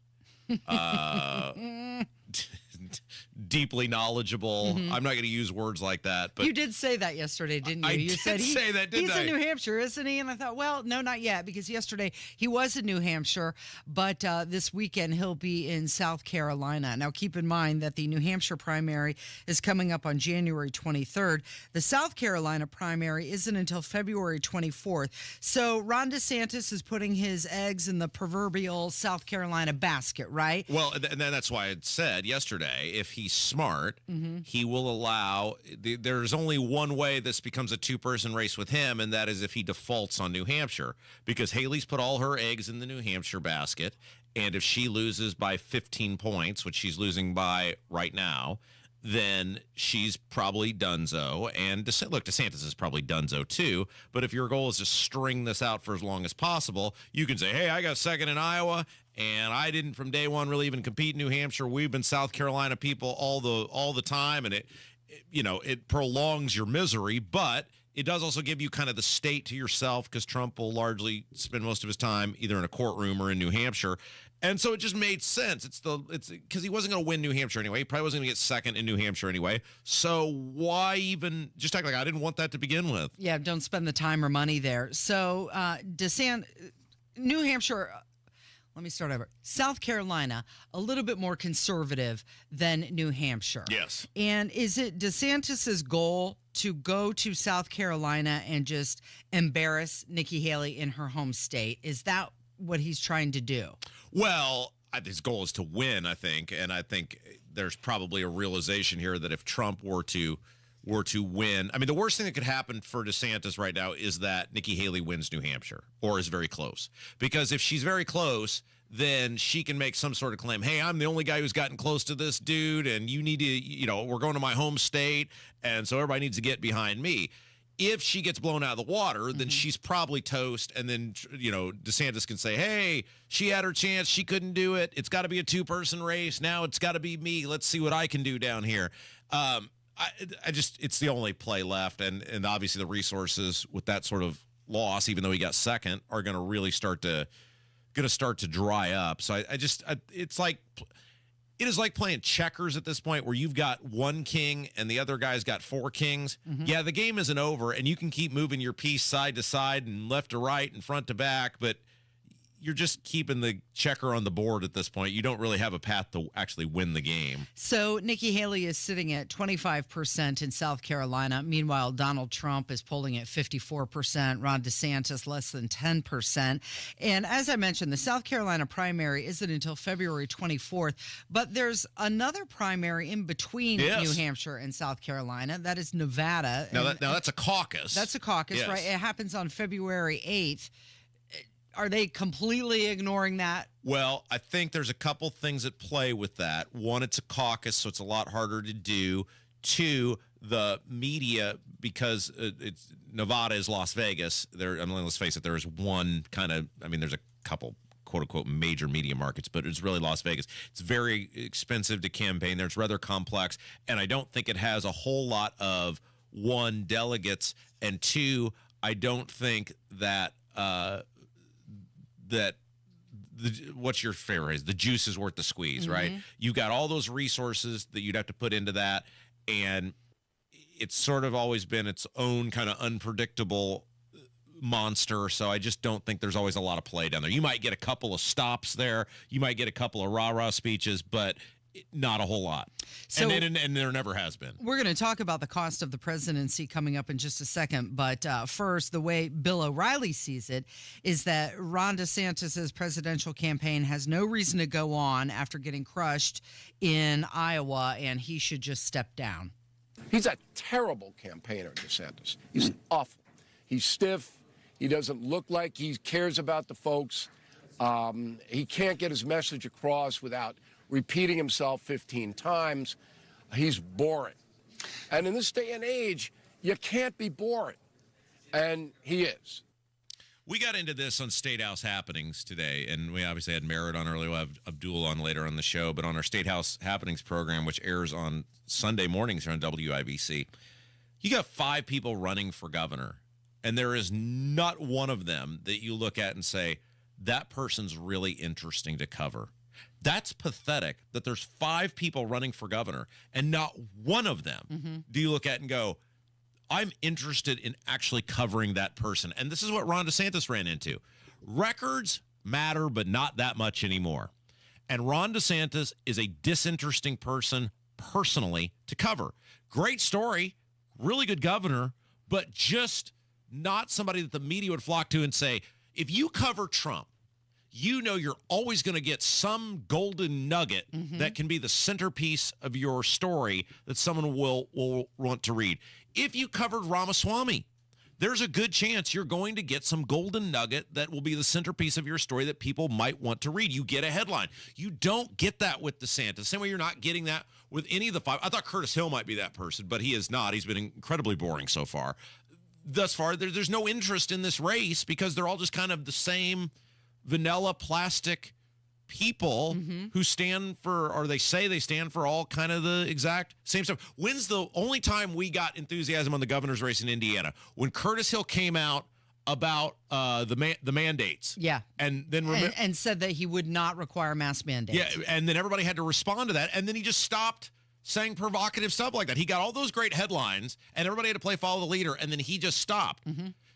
Speaker 1: deeply knowledgeable. I'm not going to use words like that. But
Speaker 4: you did say that yesterday, didn't you?
Speaker 1: You
Speaker 4: said
Speaker 1: say that, didn't
Speaker 4: he's
Speaker 1: I?
Speaker 4: in New Hampshire, isn't he? And I thought, well, no, not yet, because yesterday he was in New Hampshire, but this weekend he'll be in South Carolina. Now, keep in mind that the New Hampshire primary is coming up on January 23rd. The South Carolina primary isn't until February 24th. So Ron DeSantis is putting his eggs in the proverbial South Carolina basket, right?
Speaker 1: Well, and then that's why I said yesterday, if he's smart, he will allow, there's only one way this becomes a two-person race with him, and that is if he defaults on New Hampshire, because Haley's put all her eggs in the New Hampshire basket, and if she loses by 15 points, which she's losing by right now, then she's probably donezo. And look, DeSantis is probably donezo too. But if your goal is to string this out for as long as possible, you can say, hey, I got second in Iowa, and I didn't from day one really even compete in New Hampshire. We've been South Carolina people all the time, and it prolongs your misery, but it does also give you kind of the state to yourself, because Trump will largely spend most of his time either in a courtroom or in New Hampshire. And so it just made sense. It's because he wasn't going to win New Hampshire anyway. He probably wasn't going to get second in New Hampshire anyway. So why even just act like I didn't want that to begin with?
Speaker 4: Yeah, don't spend the time or money there. So New Hampshire, let me start over. South Carolina, a little bit more conservative than New Hampshire.
Speaker 1: Yes.
Speaker 4: And is it DeSantis's goal to go to South Carolina and just embarrass Nikki Haley in her home state? Is that what he's trying to do?
Speaker 1: Well, his goal is to win, I think, and I think there's probably a realization here that if Trump were to win, I mean, the worst thing that could happen for DeSantis right now is that Nikki Haley wins New Hampshire or is very close. Because if she's very close, then she can make some sort of claim, hey, I'm the only guy who's gotten close to this dude, and you need to, we're going to my home state, and so everybody needs to get behind me. If she gets blown out of the water, then she's probably toast. And then, DeSantis can say, hey, she had her chance. She couldn't do it. It's got to be a two-person race. Now it's got to be me. Let's see what I can do down here. It's the only play left. And obviously the resources with that sort of loss, even though he got second, are going to really start to dry up. So it is like playing checkers at this point, where you've got one king and the other guy's got four kings. Yeah, the game isn't over, and you can keep moving your piece side to side and left to right and front to back, but you're just keeping the checker on the board at this point. You don't really have a path to actually win the game.
Speaker 4: So Nikki Haley is sitting at 25% in South Carolina. Meanwhile, Donald Trump is polling at 54%. Ron DeSantis less than 10%. And as I mentioned, the South Carolina primary isn't until February 24th. But there's another primary in between New Hampshire and South Carolina. That is Nevada.
Speaker 1: Now that's a caucus.
Speaker 4: That's a caucus,
Speaker 1: yes.
Speaker 4: Right? It happens on February 8th. Are they completely ignoring that?
Speaker 1: Well, I think there's a couple things at play with that. One, it's a caucus, so it's a lot harder to do. Two, the media, because Nevada is Las Vegas. Let's face it, there's there's a couple quote-unquote major media markets, but it's really Las Vegas. It's very expensive to campaign there. It's rather complex, and I don't think it has a whole lot of, one, delegates, and two, I don't think that what's your favorite phrase? The juice is worth the squeeze, right? You've got all those resources that you'd have to put into that, and it's sort of always been its own kind of unpredictable monster, so I just don't think there's always a lot of play down there. You might get a couple of stops there. You might get a couple of rah-rah speeches, but Not a whole lot.
Speaker 4: So-
Speaker 1: and there never has been.
Speaker 4: We're going to talk about the cost of the presidency coming up in just a second. But first, the way Bill O'Reilly sees it is that Ron DeSantis' presidential campaign has no reason to go on after getting crushed in Iowa, and he should just step down.
Speaker 5: He's a terrible campaigner, DeSantis. He's awful. He's stiff. He doesn't look like he cares about the folks. He can't get his message across without repeating himself 15 times. He's boring. And in this day and age, you can't be boring. And he is.
Speaker 1: We got into this on State House Happenings today, and we obviously had Merritt on earlier. We'll have Abdul on later on the show. But on our State House Happenings program, which airs on Sunday mornings here on WIBC, you got 5 people running for governor, and there is not one of them that you look at and say, that person's really interesting to cover. That's pathetic that there's 5 people running for governor, and not one of them do you look at and go, I'm interested in actually covering that person. And this is what Ron DeSantis ran into. Records matter, but not that much anymore. And Ron DeSantis is a disinteresting person personally to cover. Great story, really good governor, but just not somebody that the media would flock to and say, if you cover Trump, you know you're always going to get some golden nugget that can be the centerpiece of your story that someone will want to read. If you covered Ramaswamy, there's a good chance you're going to get some golden nugget that will be the centerpiece of your story that people might want to read. You get a headline. You don't get that with DeSantis. Same way you're not getting that with any of the 5. I thought Curtis Hill might be that person, but he is not. He's been incredibly boring so far. Thus far, there's no interest in this race because they're all just kind of the same vanilla plastic people who stand for, or they say they stand for, all kind of the exact same stuff. When's the only time we got enthusiasm on the governor's race in Indiana? When Curtis Hill came out about the mandates.
Speaker 4: Yeah.
Speaker 1: And then
Speaker 4: and said that he would not require mask mandates.
Speaker 1: Yeah, and then everybody had to respond to that, and then he just stopped saying provocative stuff like that. He got all those great headlines, and everybody had to play follow the leader, and then he just stopped.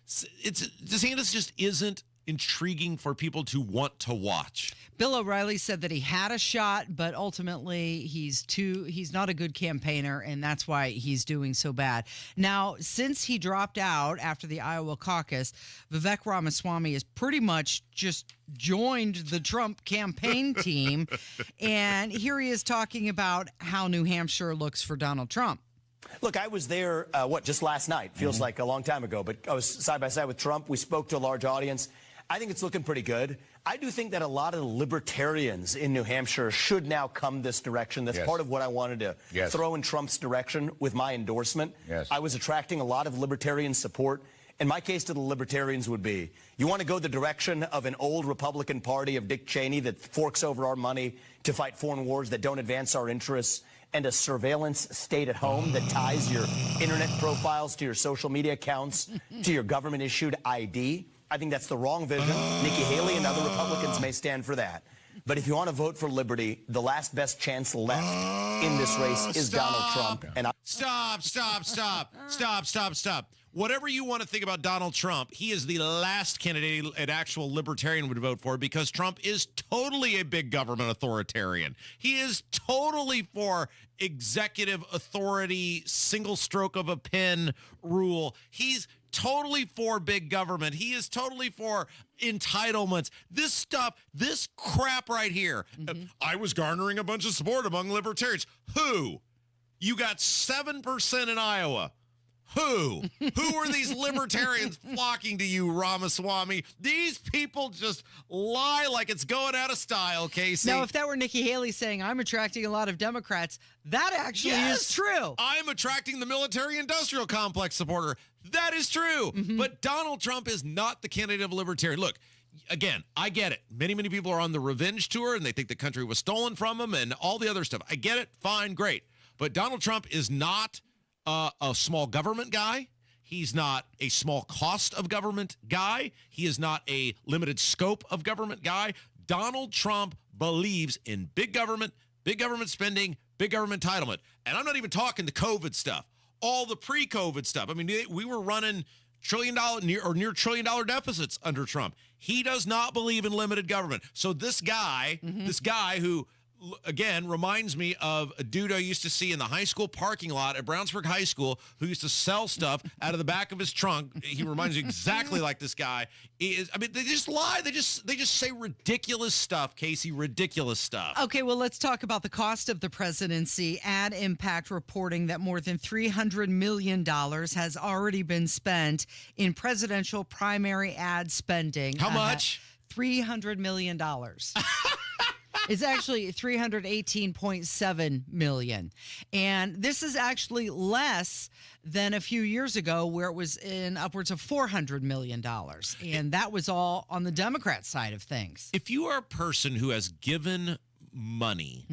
Speaker 1: DeSantis just isn't intriguing for people to want to watch.
Speaker 4: Bill O'Reilly said that he had a shot, but ultimately he's not a good campaigner, and that's why he's doing so bad. Now, since he dropped out after the Iowa caucus, Vivek Ramaswamy has pretty much just joined the Trump campaign team, and here he is talking about how New Hampshire looks for Donald Trump.
Speaker 7: Look, I was there, just last night. Feels like a long time ago, but I was side by side with Trump. We spoke to a large audience. I think it's looking pretty good. I do think that a lot of the libertarians in New Hampshire should now come this direction. That's part of what I wanted to throw in Trump's direction with my endorsement. I was attracting a lot of libertarian support. And my case to the libertarians would be, you want to go the direction of an old Republican Party of Dick Cheney that forks over our money to fight foreign wars that don't advance our interests, and a surveillance state at home that ties your internet profiles to your social media accounts to your government-issued ID. I think that's the wrong vision. Nikki Haley and other Republicans may stand for that. But if you want to vote for liberty, the last best chance left in this race is Donald Trump. And
Speaker 1: Stop. Whatever you want to think about Donald Trump, he is the last candidate an actual libertarian would vote for, because Trump is totally a big government authoritarian. He is totally for executive authority, single stroke of a pen rule. He's totally for big government. He is totally for entitlements. This stuff, this crap right here. I was garnering a bunch of support among libertarians. Who? You got 7% in Iowa. Who? Who are these libertarians flocking to you, Ramaswamy? These people just lie like it's going out of style, Casey.
Speaker 4: Now, if that were Nikki Haley saying, I'm attracting a lot of Democrats, that actually is true.
Speaker 1: I'm attracting the military-industrial complex supporter. That is true. But Donald Trump is not the candidate of libertarian. Look, again, I get it. Many people are on the revenge tour, and they think the country was stolen from them and all the other stuff. I get it. Fine, great. But Donald Trump is not a small government guy. He's not a small cost of government guy. He is not a limited scope of government guy. Donald Trump believes in big government spending, big government entitlement. And I'm not even talking the COVID stuff, all the pre-COVID stuff. I mean, we were running near $1 trillion deficits under Trump. He does not believe in limited government. So this guy who again, reminds me of a dude I used to see in the high school parking lot at Brownsburg High School who used to sell stuff out of the back of his trunk. He reminds me exactly like this guy. They just lie. They just say ridiculous stuff, Casey, ridiculous stuff.
Speaker 4: Okay, well, let's talk about the cost of the presidency. Ad Impact reporting that more than $300 million has already been spent in presidential primary ad spending.
Speaker 1: How much?
Speaker 4: $300 million. It's actually $318.7 million. And this is actually less than a few years ago where it was in upwards of $400 million. And that was all on the Democrat side of things.
Speaker 1: If you are a person who has given money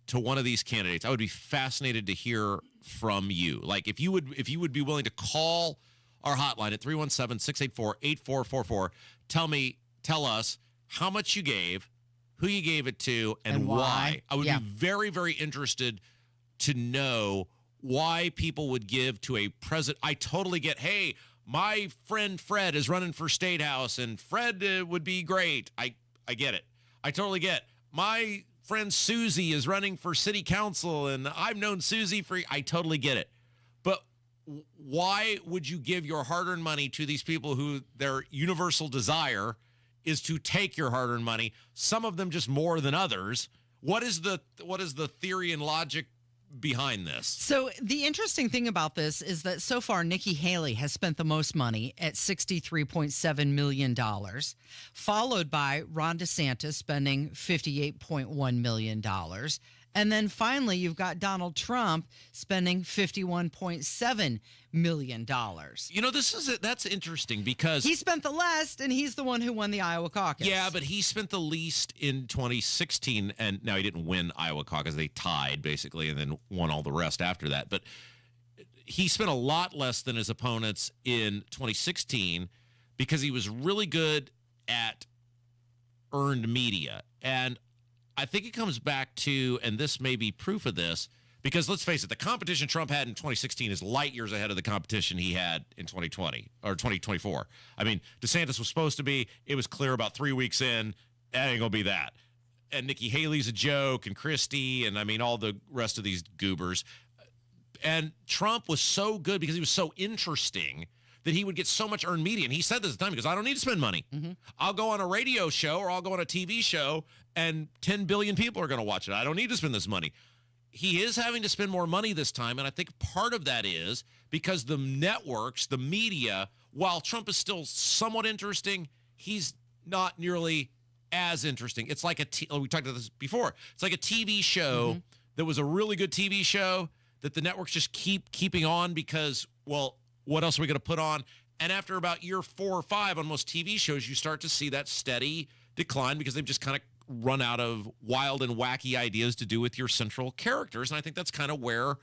Speaker 1: to one of these candidates, I would be fascinated to hear from you. Like if you would be willing to call our hotline at 317-684-8444, tell us how much you gave, who you gave it to, and why. I would be very, very interested to know why people would give to a president. I totally get, hey, my friend Fred is running for State House, and Fred would be great. I get it. I totally get. My friend Susie is running for city council, and I've known Susie for... I totally get it. But why would you give your hard-earned money to these people who their universal desire is to take your hard-earned money, some of them just more than others? What is the theory and logic behind this?
Speaker 4: So the interesting thing about this is that so far Nikki Haley has spent the most money at $63.7 million, followed by Ron DeSantis spending $58.1 million. And then finally, you've got Donald Trump spending $51.7 million.
Speaker 1: You know, that's interesting because
Speaker 4: he spent the least, and he's the one who won the Iowa caucus.
Speaker 1: Yeah, but he spent the least in 2016, and now he didn't win Iowa caucus. They tied, basically, and then won all the rest after that. But he spent a lot less than his opponents in 2016 because he was really good at earned media. And I think it comes back to, and this may be proof of this, because let's face it, the competition Trump had in 2016 is light years ahead of the competition he had in 2020 or 2024. I mean, DeSantis was supposed to be, it was clear about 3 weeks in, that ain't going to be that. And Nikki Haley's a joke, and Christie, and I mean, all the rest of these goobers. And Trump was so good because he was so interesting that he would get so much earned media. And he said this at the time, he goes, I don't need to spend money. I'll go on a radio show or I'll go on a TV show and 10 billion people are going to watch it. I don't need to spend this money. He is having to spend more money this time, and I think part of that is because the networks, the media, while Trump is still somewhat interesting, he's not nearly as interesting. It's like we talked about this before. It's like a TV show that was a really good TV show that the networks just keeping on because, well, what else are we going to put on? And after about year 4 or 5 on most TV shows, you start to see that steady decline because they've just kind of run out of wild and wacky ideas to do with your central characters. And I think that's kind of where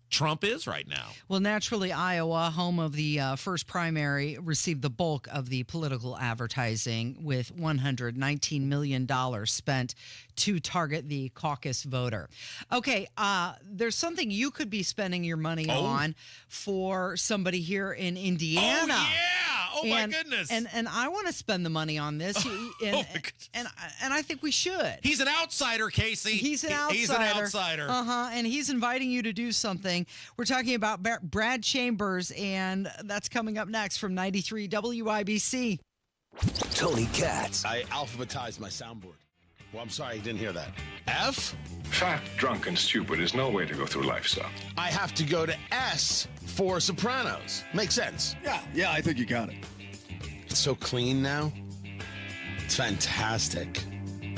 Speaker 1: Trump is right now.
Speaker 4: Well, naturally, Iowa, home of the first primary, received the bulk of the political advertising with $119 million spent to target the caucus voter. Okay, there's something you could be spending your money on for somebody here in Indiana.
Speaker 1: Oh, yeah! Oh, my goodness.
Speaker 4: And I want to spend the money on this. And I think we should.
Speaker 1: He's an outsider, Casey.
Speaker 4: He's an outsider.
Speaker 1: He's an outsider.
Speaker 4: And he's inviting you to do something. We're talking about Brad Chambers, and that's coming up next from 93 WIBC.
Speaker 14: Tony Katz.
Speaker 8: I alphabetized my soundboard. Well, I'm sorry, I didn't hear that. F?
Speaker 10: Fat, drunk, and stupid is no way to go through life, son.
Speaker 8: I have to go to S for Sopranos. Makes sense.
Speaker 10: Yeah, I think you got it.
Speaker 8: It's so clean now. It's fantastic.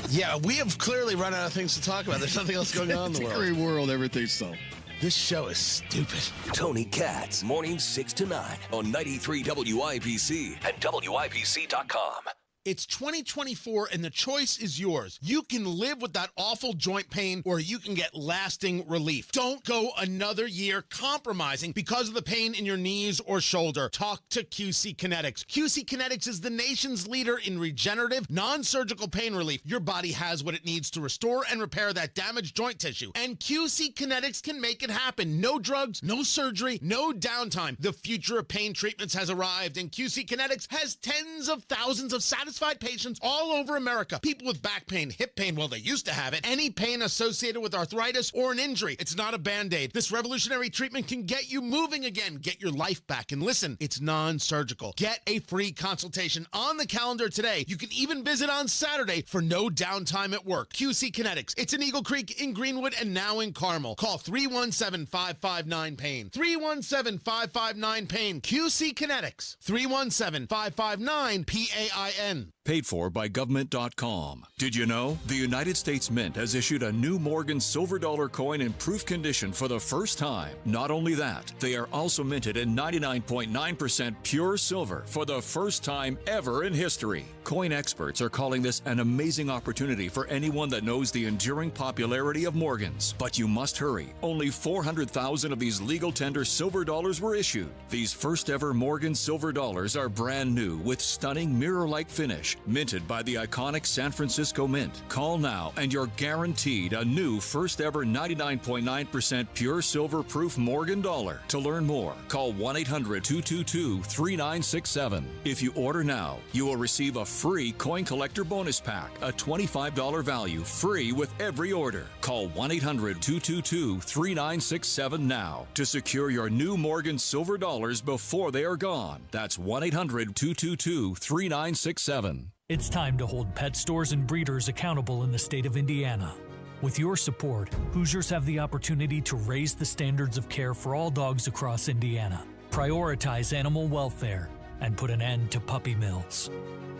Speaker 8: Yeah, we have clearly run out of things to talk about. There's nothing else going on in the world.
Speaker 10: It's a great world, everything's so.
Speaker 8: This show is stupid.
Speaker 14: Tony Katz, mornings 6 to 9 on 93 WIBC and WIBC.com.
Speaker 8: It's 2024 and the choice is yours. You can live with that awful joint pain or you can get lasting relief. Don't go another year compromising because of the pain in your knees or shoulder. Talk to QC Kinetics. QC Kinetics is the nation's leader in regenerative, non-surgical pain relief. Your body has what it needs to restore and repair that damaged joint tissue. And QC Kinetics can make it happen. No drugs, no surgery, no downtime. The future of pain treatments has arrived and QC Kinetics has tens of thousands of satisfied satisfied patients all over America. People with back pain, hip pain, well, they used to have it. Any pain associated with arthritis or an injury. It's not a Band-Aid. This revolutionary treatment can get you moving again, get your life back. And listen, it's non-surgical. Get a free consultation on the calendar today. You can even visit on Saturday for no downtime at work. QC Kinetics. It's in Eagle Creek, in Greenwood, and now in Carmel. Call 317-559-PAIN. 317-559-PAIN. QC Kinetics. 317-559-PAIN.
Speaker 12: Paid for by government.com. Did you know? The United States Mint has issued a new Morgan silver dollar coin in proof condition for the first time. Not only that, they are also minted in 99.9% pure silver for the first time ever in history. Coin experts are calling this an amazing opportunity for anyone that knows the enduring popularity of Morgans. But you must hurry. Only 400,000 of these legal tender silver dollars were issued. These first ever Morgan silver dollars are brand new with stunning mirror-like finish, minted by the iconic San Francisco Mint. Call now and you're guaranteed a new first ever 99.9% pure silver proof Morgan dollar. To learn more, call 1-800-222-3967. If you order now, you will receive a free coin collector bonus pack, a $25 value, free with every order. Call 1-800-222-3967 now to secure your new Morgan silver dollars before they are gone. That's 1-800-222-3967.
Speaker 13: It's time to hold pet stores and breeders accountable in the state of Indiana. With your support, Hoosiers have the opportunity to raise the standards of care for all dogs across Indiana, prioritize animal welfare, and put an end to puppy mills.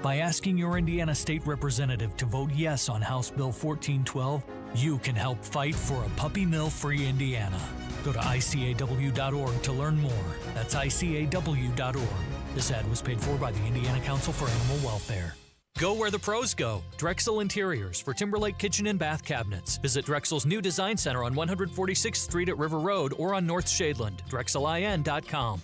Speaker 13: By asking your Indiana state representative to vote yes on House Bill 1412, you can help fight for a puppy mill-free Indiana. Go to ICAW.org to learn more. That's ICAW.org. This ad was paid for by the Indiana Council for Animal Welfare.
Speaker 16: Go where the pros go. Drexel Interiors for Timberlake Kitchen and Bath Cabinets. Visit Drexel's new design center on 146th Street at River Road or on North Shadeland. DrexelIN.com.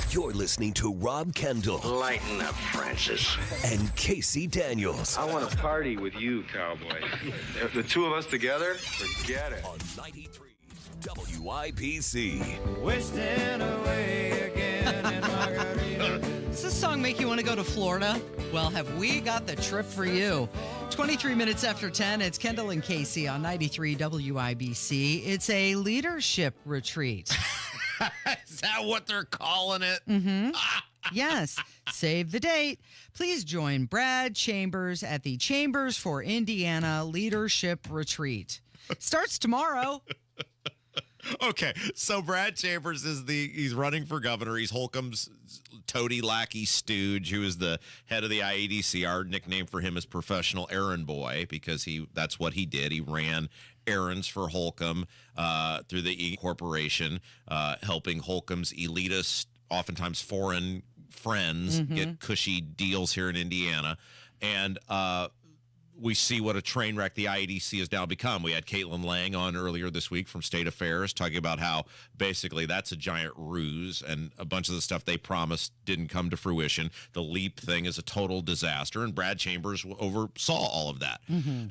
Speaker 14: You're listening to Rob Kendall.
Speaker 17: Lighten up, Francis.
Speaker 14: And Casey Daniels.
Speaker 17: I want to party with you, cowboy. The two of us together, forget it.
Speaker 14: On 93 WIPC.
Speaker 4: Wasting away again in Margarita. Does this song make you want to go to Florida? Well, have we got the trip for you? 23 minutes after 10, it's Kendall and Casey on 93 WIBC. It's a leadership retreat.
Speaker 1: Is that what they're calling it?
Speaker 4: Mm-hmm. Yes. Save the date. Please join Brad Chambers at the Chambers for Indiana Leadership Retreat. Starts tomorrow.
Speaker 1: Okay, so Brad Chambers he's running for governor. He's Holcomb's toady lackey stooge, who is the head of the IEDC. Our nickname for him is Professional Errand Boy, because that's what he did. He ran errands for Holcomb through the E Corporation, helping Holcomb's elitist, oftentimes foreign friends get cushy deals here in Indiana. And we see what a train wreck the IEDC has now become. We had Caitlin Lang on earlier this week from State Affairs talking about how basically that's a giant ruse and a bunch of the stuff they promised didn't come to fruition. The LEAP thing is a total disaster, and Brad Chambers oversaw all of that.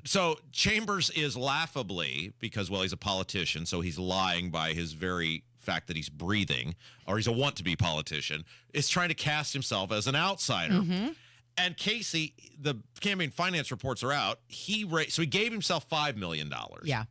Speaker 1: So Chambers is laughably, because, well, he's a politician, so he's lying by his very fact that he's breathing, or he's a want-to-be politician, is trying to cast himself as an outsider. And Casey, the campaign finance reports are out. So he gave himself $5 million.
Speaker 4: Yeah.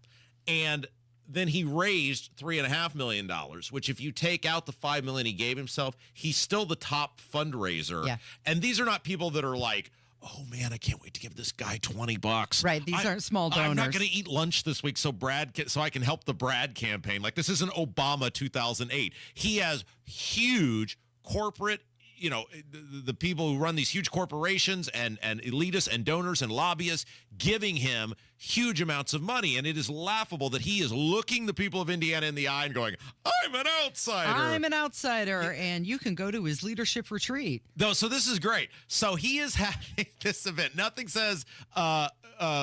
Speaker 1: And then he raised $3.5 million, which if you take out the $5 million he gave himself, he's still the top fundraiser.
Speaker 4: Yeah.
Speaker 1: And these are not people that are like, oh man, I can't wait to give this guy $20.
Speaker 4: Right. These aren't small donors.
Speaker 1: I'm not going to eat lunch this week so I can help the Brad campaign. Like, this isn't Obama 2008. He has huge corporate, the people who run these huge corporations and elitists and donors and lobbyists giving him huge amounts of money. And it is laughable that he is looking the people of Indiana in the eye and going, I'm an outsider.
Speaker 4: I'm an outsider. And you can go to his leadership retreat.
Speaker 1: So this is great. So he is having this event. Nothing says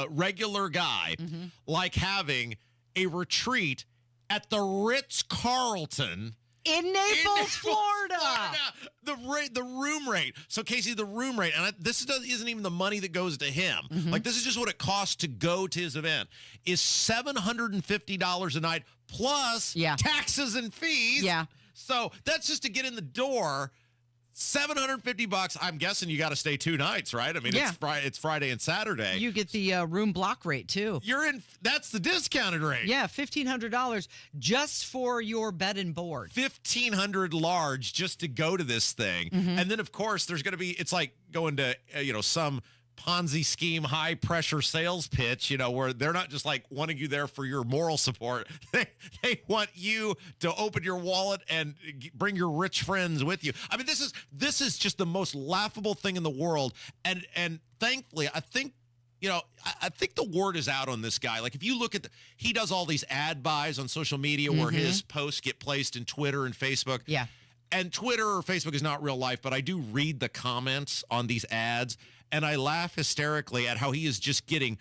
Speaker 1: regular guy like having a retreat at the Ritz-Carlton
Speaker 4: in Naples, Florida.
Speaker 1: The room rate. So, Casey, the room rate, and this isn't even the money that goes to him. Like, this is just what it costs to go to his event, is $750 a night plus taxes and fees.
Speaker 4: Yeah.
Speaker 1: So that's just to get in the door $750. I'm guessing you got to stay 2 nights, right? I mean,
Speaker 4: Yeah.
Speaker 1: it's Friday and Saturday.
Speaker 4: You get the room block rate, too.
Speaker 1: You're in. That's the discounted rate.
Speaker 4: Yeah, $1,500 just for your bed and board.
Speaker 1: $1,500 large just to go to this thing. And then, of course, there's going to be, it's like going to, some Ponzi scheme, high pressure sales pitch, where they're not just like wanting you there for your moral support. They want you to open your wallet and bring your rich friends with you. I mean, this is just the most laughable thing in the world. And thankfully, I think, I think the word is out on this guy. Like, if you look at he does all these ad buys on social media where his posts get placed in Twitter and Facebook.
Speaker 4: Yeah.
Speaker 1: And Twitter or Facebook is not real life, but I do read the comments on these ads, and I laugh hysterically at how he is just getting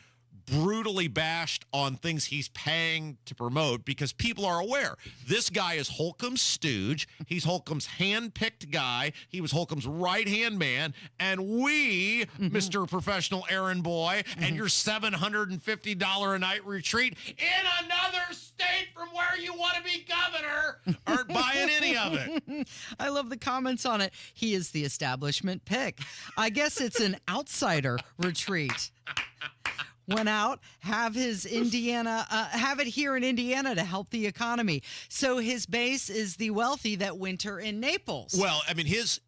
Speaker 1: brutally bashed on things he's paying to promote because people are aware. This guy is Holcomb's stooge. He's Holcomb's hand-picked guy. He was Holcomb's right-hand man. And we, Mr. Professional Errand Boy, and your $750 a night retreat in another state from where you want to be governor aren't buying any of it.
Speaker 4: I love the comments on it. He is the establishment pick. I guess it's an outsider retreat. Went out, have his have it here in Indiana to help the economy. So his base is the wealthy that winter in Naples.
Speaker 1: Well, I mean, his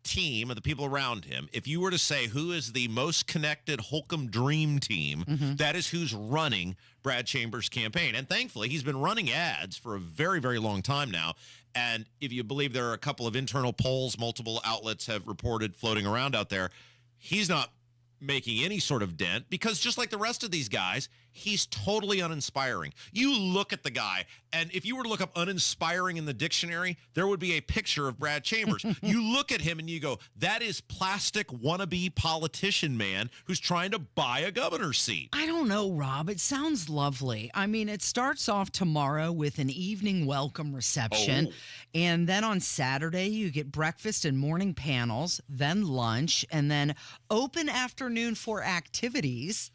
Speaker 1: team and the people around him, if you were to say who is the most connected Holcomb Dream Team, that is who's running Brad Chambers' campaign. And thankfully, he's been running ads for a very, very long time now. And if you believe there are a couple of internal polls, multiple outlets have reported floating around out there, he's not making any sort of dent because just like the rest of these guys, he's totally uninspiring. You look at the guy, and if you were to look up uninspiring in the dictionary, there would be a picture of Brad Chambers. You look at him and you go, that is plastic wannabe politician man who's trying to buy a governor's seat.
Speaker 4: I don't know, Rob. It sounds lovely. I mean, it starts off tomorrow with an evening welcome reception. And then on Saturday, you get breakfast and morning panels, then lunch, and then open afternoon for activities,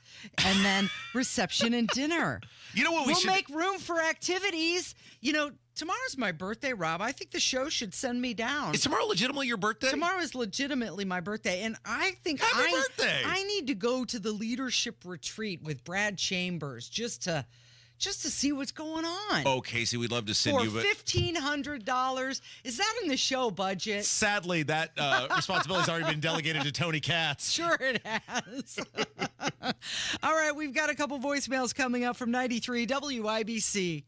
Speaker 4: and then reception and dinner.
Speaker 1: You know what
Speaker 4: we'll make room for activities. Tomorrow's my birthday, Rob. I think the show should send me down.
Speaker 1: Is tomorrow legitimately your birthday?
Speaker 4: Tomorrow is legitimately my birthday, and I think
Speaker 1: Happy birthday!
Speaker 4: I need to go to the leadership retreat with Brad Chambers just to see what's going on.
Speaker 1: Oh, Casey, we'd love to send
Speaker 4: For
Speaker 1: you. But
Speaker 4: $1,500. Is that in the show budget?
Speaker 1: sadly, that responsibility's already been delegated to Tony Katz.
Speaker 4: Sure it has. All right, we've got a couple voicemails coming up from 93 WIBC.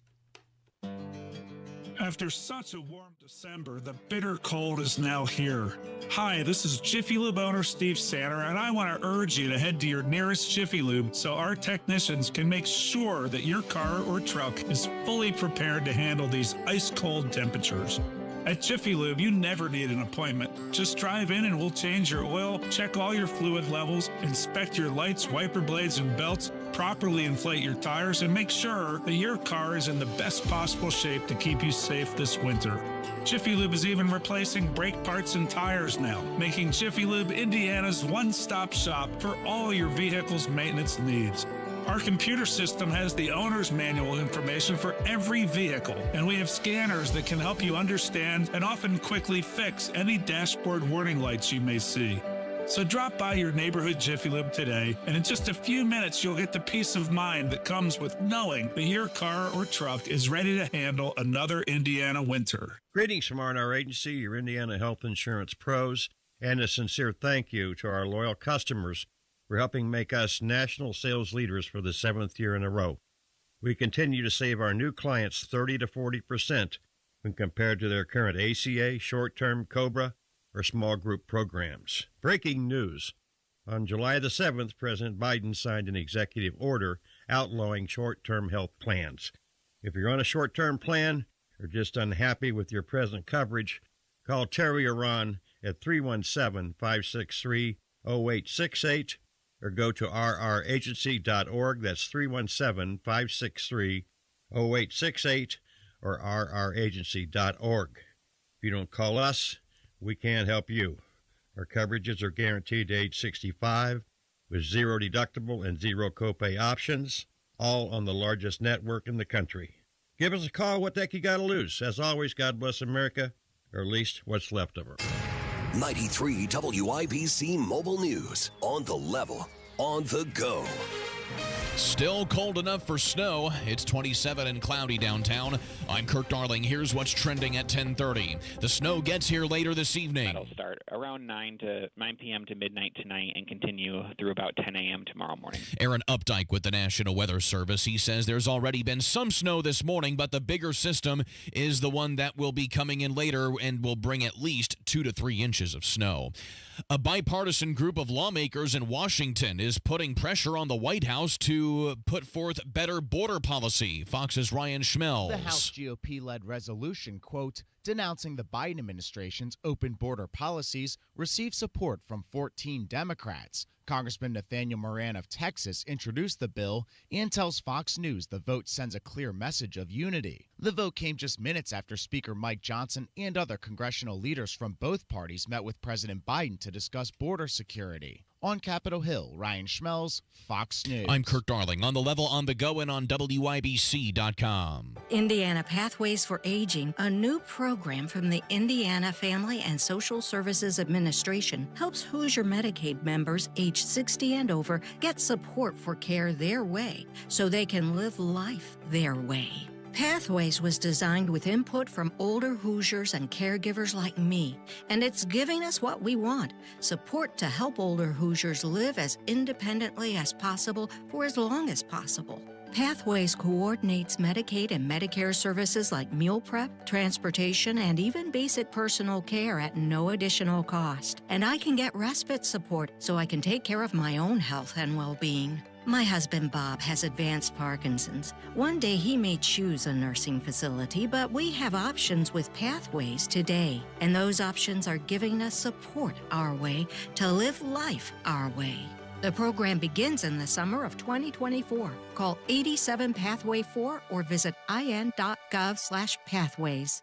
Speaker 2: After such a warm December, the bitter cold is now here. Hi, this is Jiffy Lube owner Steve Sanner, and I want to urge you to head to your nearest Jiffy Lube so our technicians can make sure that your car or truck is fully prepared to handle these ice-cold temperatures. At Jiffy Lube, you never need an appointment. Just drive in and we'll change your oil, check all your fluid levels, inspect your lights, wiper blades, and belts, properly inflate your tires, and make sure that your car is in the best possible shape to keep you safe this winter. Jiffy Lube is even replacing brake parts and tires now, making Jiffy Lube Indiana's one-stop shop for all your vehicle's maintenance needs. Our computer system has the owner's manual information for every vehicle, and we have scanners that can help you understand and often quickly fix any dashboard warning lights you may see. So drop by your neighborhood Jiffy Lube today, and in just a few minutes you'll get the peace of mind that comes with knowing that your car or truck is ready to handle another Indiana winter.
Speaker 3: Greetings from R&R Agency, your Indiana health insurance pros, and a sincere thank you to our loyal customers for helping make us national sales leaders for the 7th year in a row. We continue to save our new clients 30 to 40% when compared to their current ACA, short-term, COBRA, or small group programs. Breaking news. On July the 7th, President Biden signed an executive order outlawing short-term health plans. If you're on a short-term plan or just unhappy with your present coverage, call Terry or Ron at 317-563-0868 or go to rragency.org. That's 317-563-0868 or rragency.org. If you don't call us, we can't help you. Our coverages are guaranteed to age 65 with zero deductible and zero copay options, all on the largest network in the country. Give us a call. What the heck you got to lose? As always, God bless America, or at least what's left of her.
Speaker 14: 93 WIBC Mobile News. On the level, on the go.
Speaker 22: Still cold enough for snow. It's 27 and cloudy downtown. I'm Kirk Darling. Here's what's trending at 10:30. The snow gets here later this evening.
Speaker 23: That'll start around 9 p.m. to midnight tonight and continue through about 10 a.m. tomorrow morning.
Speaker 22: Aaron Updike with the National Weather Service. He says there's already been some snow this morning, but the bigger system is the one that will be coming in later and will bring at least 2 to 3 inches of snow. A bipartisan group of lawmakers in Washington is putting pressure on the White House to put forth better border policy. Fox's Ryan Schmelz.
Speaker 6: The House GOP-led resolution, quote, denouncing the Biden administration's open border policies received support from 14 Democrats. Congressman Nathaniel Moran of Texas introduced the bill and tells Fox News the vote sends a clear message of unity. The vote came just minutes after Speaker Mike Johnson and other congressional leaders from both parties met with President Biden to discuss border security. On Capitol Hill, Ryan Schmelz, Fox News.
Speaker 22: I'm Kirk Darling. On the level, on the go, and on WIBC.com.
Speaker 9: Indiana Pathways for Aging, a new program from the Indiana Family and Social Services Administration, helps Hoosier Medicaid members age 60 and over get support for care their way so they can live life their way. Pathways was designed with input from older Hoosiers and caregivers like me, and it's giving us what we want, support to help older Hoosiers live as independently as possible for as long as possible. Pathways coordinates Medicaid and Medicare services like meal prep, transportation, and even basic personal care at no additional cost. And I can get respite support so I can take care of my own health and well-being. My husband Bob has advanced Parkinson's. One day he may choose a nursing facility, but we have options with Pathways today. And those options are giving us support our way to live life our way. The program begins in the summer of 2024. Call 87-PATHWAY-4 or visit in.gov/pathways.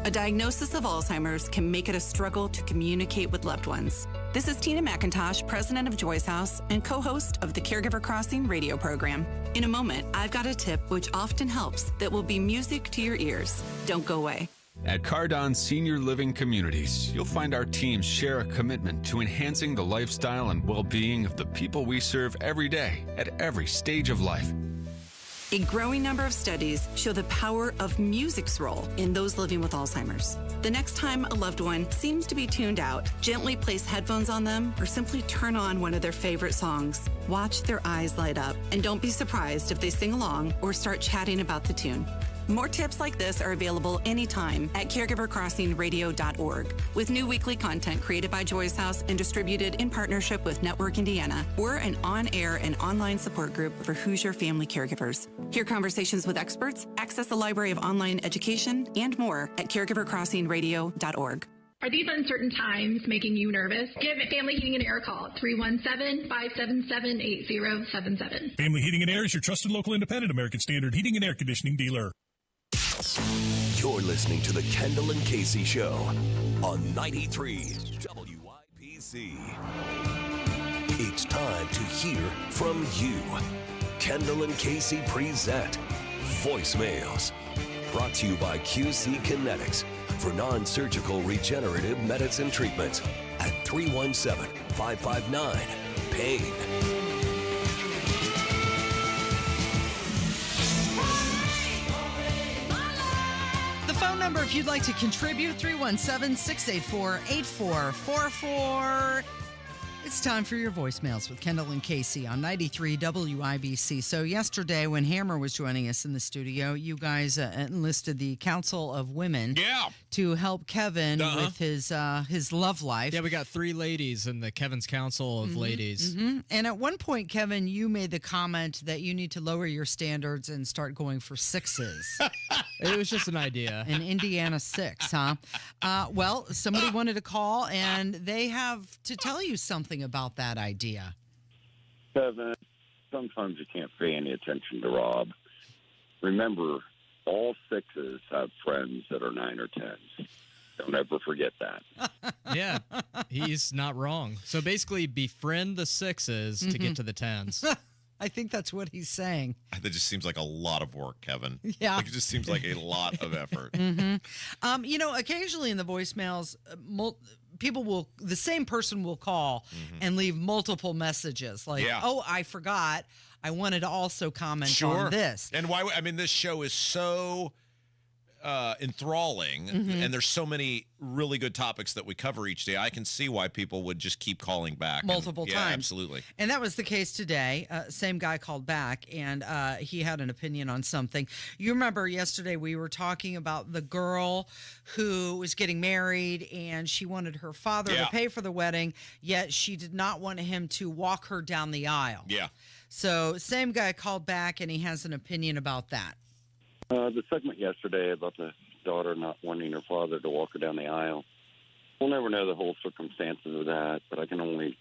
Speaker 11: A diagnosis of Alzheimer's can make it a struggle to communicate with loved ones. This is Tina McIntosh, president of Joyce House and co-host of the Caregiver Crossing radio program. In a moment, I've got a tip which often helps that will be music to your ears. Don't go away.
Speaker 18: At Cardon Senior Living Communities, you'll find our teams share a commitment to enhancing the lifestyle and well-being of the people we serve every day at every stage of life.
Speaker 11: A growing number of studies show the power of music's role in those living with Alzheimer's. The next time a loved one seems to be tuned out, gently place headphones on them or simply turn on one of their favorite songs. Watch their eyes light up, and don't be surprised if they sing along or start chatting about the tune. More tips like this are available anytime at caregivercrossingradio.org. With new weekly content created by Joyce House and distributed in partnership with Network Indiana, we're an on-air and online support group for Hoosier family caregivers. Hear conversations with experts, access a library of online education, and more at caregivercrossingradio.org.
Speaker 19: Are these uncertain times making you nervous? Give Family Heating and Air a call at 317-577-8077.
Speaker 2: Family Heating and Air is your trusted local independent American Standard heating and air conditioning dealer.
Speaker 14: You're listening to the Kendall and Casey Show on 93 WIBC. It's time to hear from you. Kendall and Casey present Voicemails. Brought to you by QC Kinetics for non-surgical regenerative medicine treatments at 317-559-PAIN.
Speaker 4: Phone number if you'd like to contribute, 317-684-8444. It's time for your voicemails with Kendall and Casey on 93 WIBC. So yesterday when Hammer was joining us in the studio, you guys enlisted the Council of Women to help Kevin with his love life.
Speaker 20: Yeah, we got 3 ladies in the Kevin's Council of Ladies.
Speaker 4: Mm-hmm. And at one point, Kevin, you made the comment that you need to lower your standards and start going for 6s.
Speaker 20: It was just an idea.
Speaker 4: An Indiana 6, huh? Well, somebody wanted to call, and they have to tell you something about that idea.
Speaker 21: Kevin, sometimes you can't pay any attention to Rob. Remember, all 6s have friends that are 9 or 10s. Don't ever forget that.
Speaker 20: Yeah, he's not wrong. So basically, befriend the 6s to get to the 10s.
Speaker 4: I think that's what he's saying.
Speaker 1: That just seems like a lot of work, Kevin.
Speaker 4: Yeah.
Speaker 1: Like, it just seems like a lot of effort.
Speaker 4: You know, occasionally in the voicemails, the same person will call and leave multiple messages like, oh, I forgot. I wanted to also comment on this.
Speaker 1: And why? I mean, this show is so enthralling, and there's so many really good topics that we cover each day. I can see why people would just keep calling back
Speaker 4: multiple times.
Speaker 1: Absolutely.
Speaker 4: And that was the case today. Same guy called back, and he had an opinion on something. You remember yesterday we were talking about the girl who was getting married, and she wanted her father to pay for the wedding, yet she did not want him to walk her down the aisle.
Speaker 1: Yeah.
Speaker 4: So same guy called back, and he has an opinion about that.
Speaker 21: The segment yesterday about the daughter not wanting her father to walk her down the aisle. We'll never know the whole circumstances of that, but I can only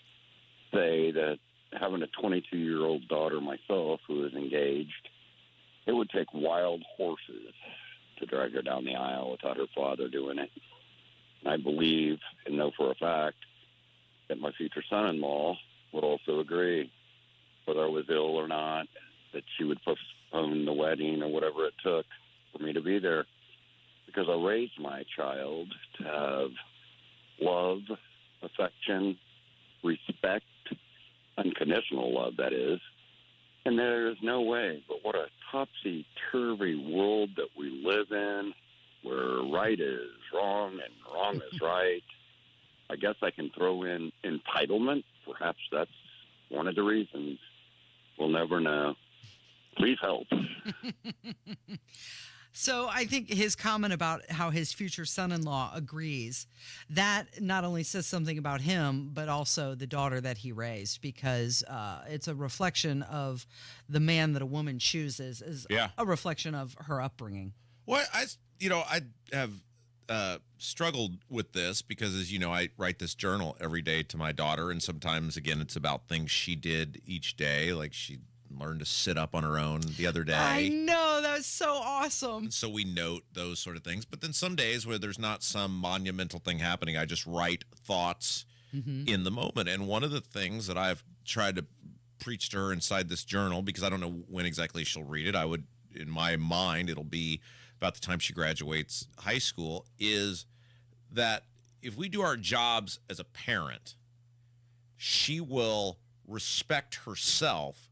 Speaker 21: say that having a 22-year-old daughter myself who is engaged, it would take wild horses to drag her down the aisle without her father doing it. And I believe and know for a fact that my future son-in-law would also agree, whether I was ill or not, that she would postpone the wedding or whatever it took for me to be there, because I raised my child to have love, affection, respect, unconditional love, that is. And there is no way, but what a topsy-turvy world that we live in, where right is wrong and wrong is right. I guess I can throw in entitlement. Perhaps that's one of the reasons. We'll never know. Please help.
Speaker 4: So I think his comment about how his future son-in-law agrees, that not only says something about him, but also the daughter that he raised, because it's a reflection of the man that a woman chooses, is a reflection of her upbringing.
Speaker 1: Well, I have struggled with this because, as you know, I write this journal every day to my daughter, and sometimes, again, it's about things she did each day, like she learned to sit up on her own the other day.
Speaker 4: I know, that was so awesome.
Speaker 1: And so we note those sort of things. But then some days where there's not some monumental thing happening, I just write thoughts in the moment. And one of the things that I've tried to preach to her inside this journal, because I don't know when exactly she'll read it, in my mind, it'll be about the time she graduates high school, is that if we do our jobs as a parent, she will respect herself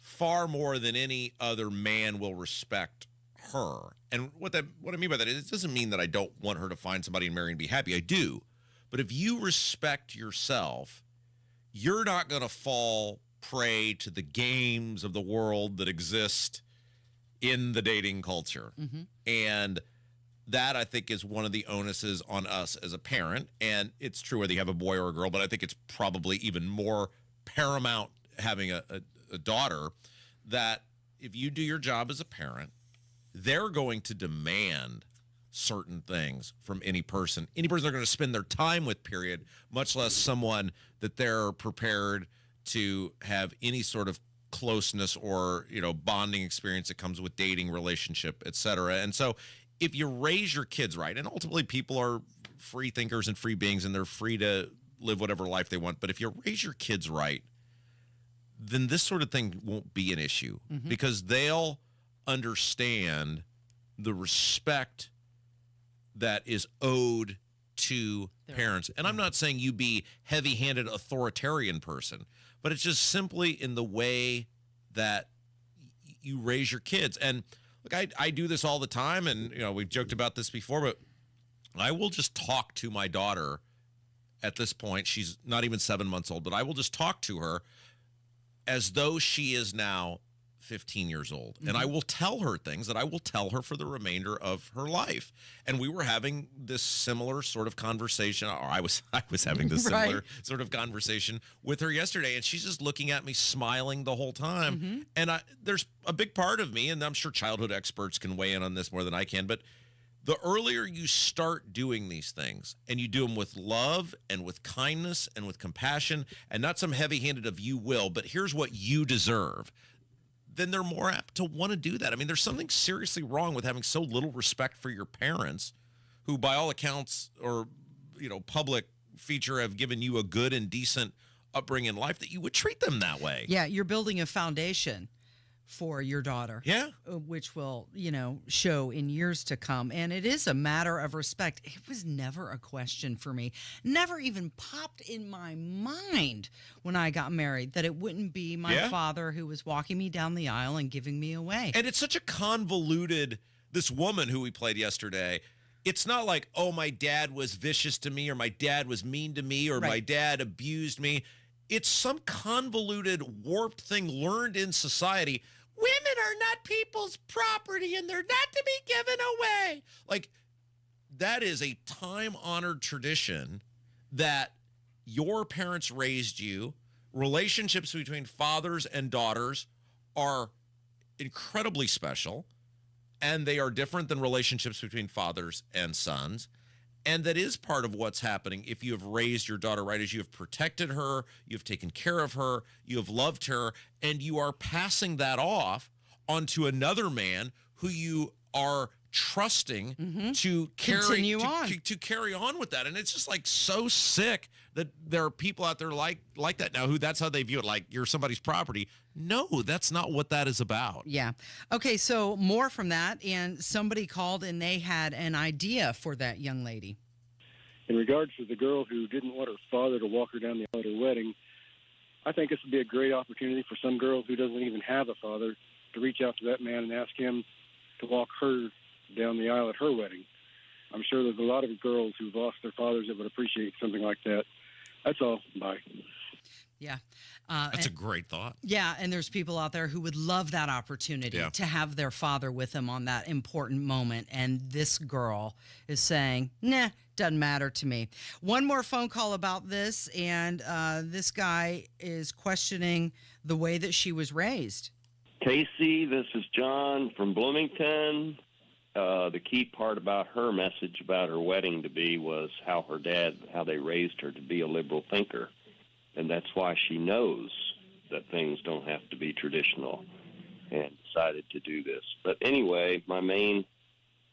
Speaker 1: far more than any other man will respect her. And what I mean by that is, it doesn't mean that I don't want her to find somebody and marry and be happy. I do. But if you respect yourself, you're not going to fall prey to the games of the world that exist in the dating culture. And that, I think, is one of the onuses on us as a parent. And it's true whether you have a boy or a girl, but I think it's probably even more paramount having a daughter, that if you do your job as a parent, they're going to demand certain things from any person they're going to spend their time with, period, much less someone that they're prepared to have any sort of closeness or, bonding experience that comes with dating, relationship, etc. And so if you raise your kids right, and ultimately people are free thinkers and free beings and they're free to live whatever life they want, but if you raise your kids right, then this sort of thing won't be an issue, because they'll understand the respect that is owed to parents. And I'm not saying you be heavy-handed authoritarian person, but it's just simply in the way that you raise your kids. And look, I do this all the time, and we've joked about this before, but I will just talk to my daughter at this point. She's not even 7 months old, but I will just talk to her as though she is now 15 years old. And I will tell her things that I will tell her for the remainder of her life. And we were having this similar sort of conversation, or I was having this similar sort of conversation with her yesterday. And she's just looking at me, smiling the whole time. And there's a big part of me, and I'm sure childhood experts can weigh in on this more than I can, but the earlier you start doing these things, and you do them with love and with kindness and with compassion, and not some heavy-handed of you will, but here's what you deserve, then they're more apt to want to do that. I mean, there's something seriously wrong with having so little respect for your parents, who by all accounts or, public feature have given you a good and decent upbringing in life, that you would treat them that way.
Speaker 4: Yeah, you're building a foundation for your daughter.
Speaker 1: Yeah.
Speaker 4: Which will, show in years to come. And it is a matter of respect. It was never a question for me. Never even popped in my mind when I got married that it wouldn't be my father who was walking me down the aisle and giving me away.
Speaker 1: And it's such a convoluted, this woman who we played yesterday, it's not like, oh, my dad was vicious to me or my dad was mean to me or my dad abused me. It's some convoluted, warped thing learned in society. Women are not people's property and they're not to be given away. Like, that is a time-honored tradition that your parents raised you. Relationships between fathers and daughters are incredibly special, and they are different than relationships between fathers and sons. And that is part of what's happening if you have raised your daughter right, as you have protected her, you've taken care of her, you have loved her, and you are passing that off onto another man who you are trusting to carry on with that. And it's just like so sick that there are people out there like that now who that's how they view it, like you're somebody's property. No, that's not what that is about.
Speaker 4: Yeah. Okay, so more from that, and somebody called and they had an idea for that young lady.
Speaker 5: In regards to the girl who didn't want her father to walk her down the aisle at her wedding, I think this would be a great opportunity for some girl who doesn't even have a father to reach out to that man and ask him to walk her down the aisle at her wedding. I'm sure there's a lot of girls who've lost their fathers that would appreciate something like that. That's all. Bye.
Speaker 4: Yeah.
Speaker 1: That's a great thought.
Speaker 4: Yeah, and there's people out there who would love that opportunity to have their father with them on that important moment. And this girl is saying, nah, doesn't matter to me. One more phone call about this, and this guy is questioning the way that she was raised.
Speaker 7: Casey, this is John from Bloomington. The key part about her message about her wedding to be was how they raised her to be a liberal thinker. And that's why she knows that things don't have to be traditional and decided to do this. But anyway, my main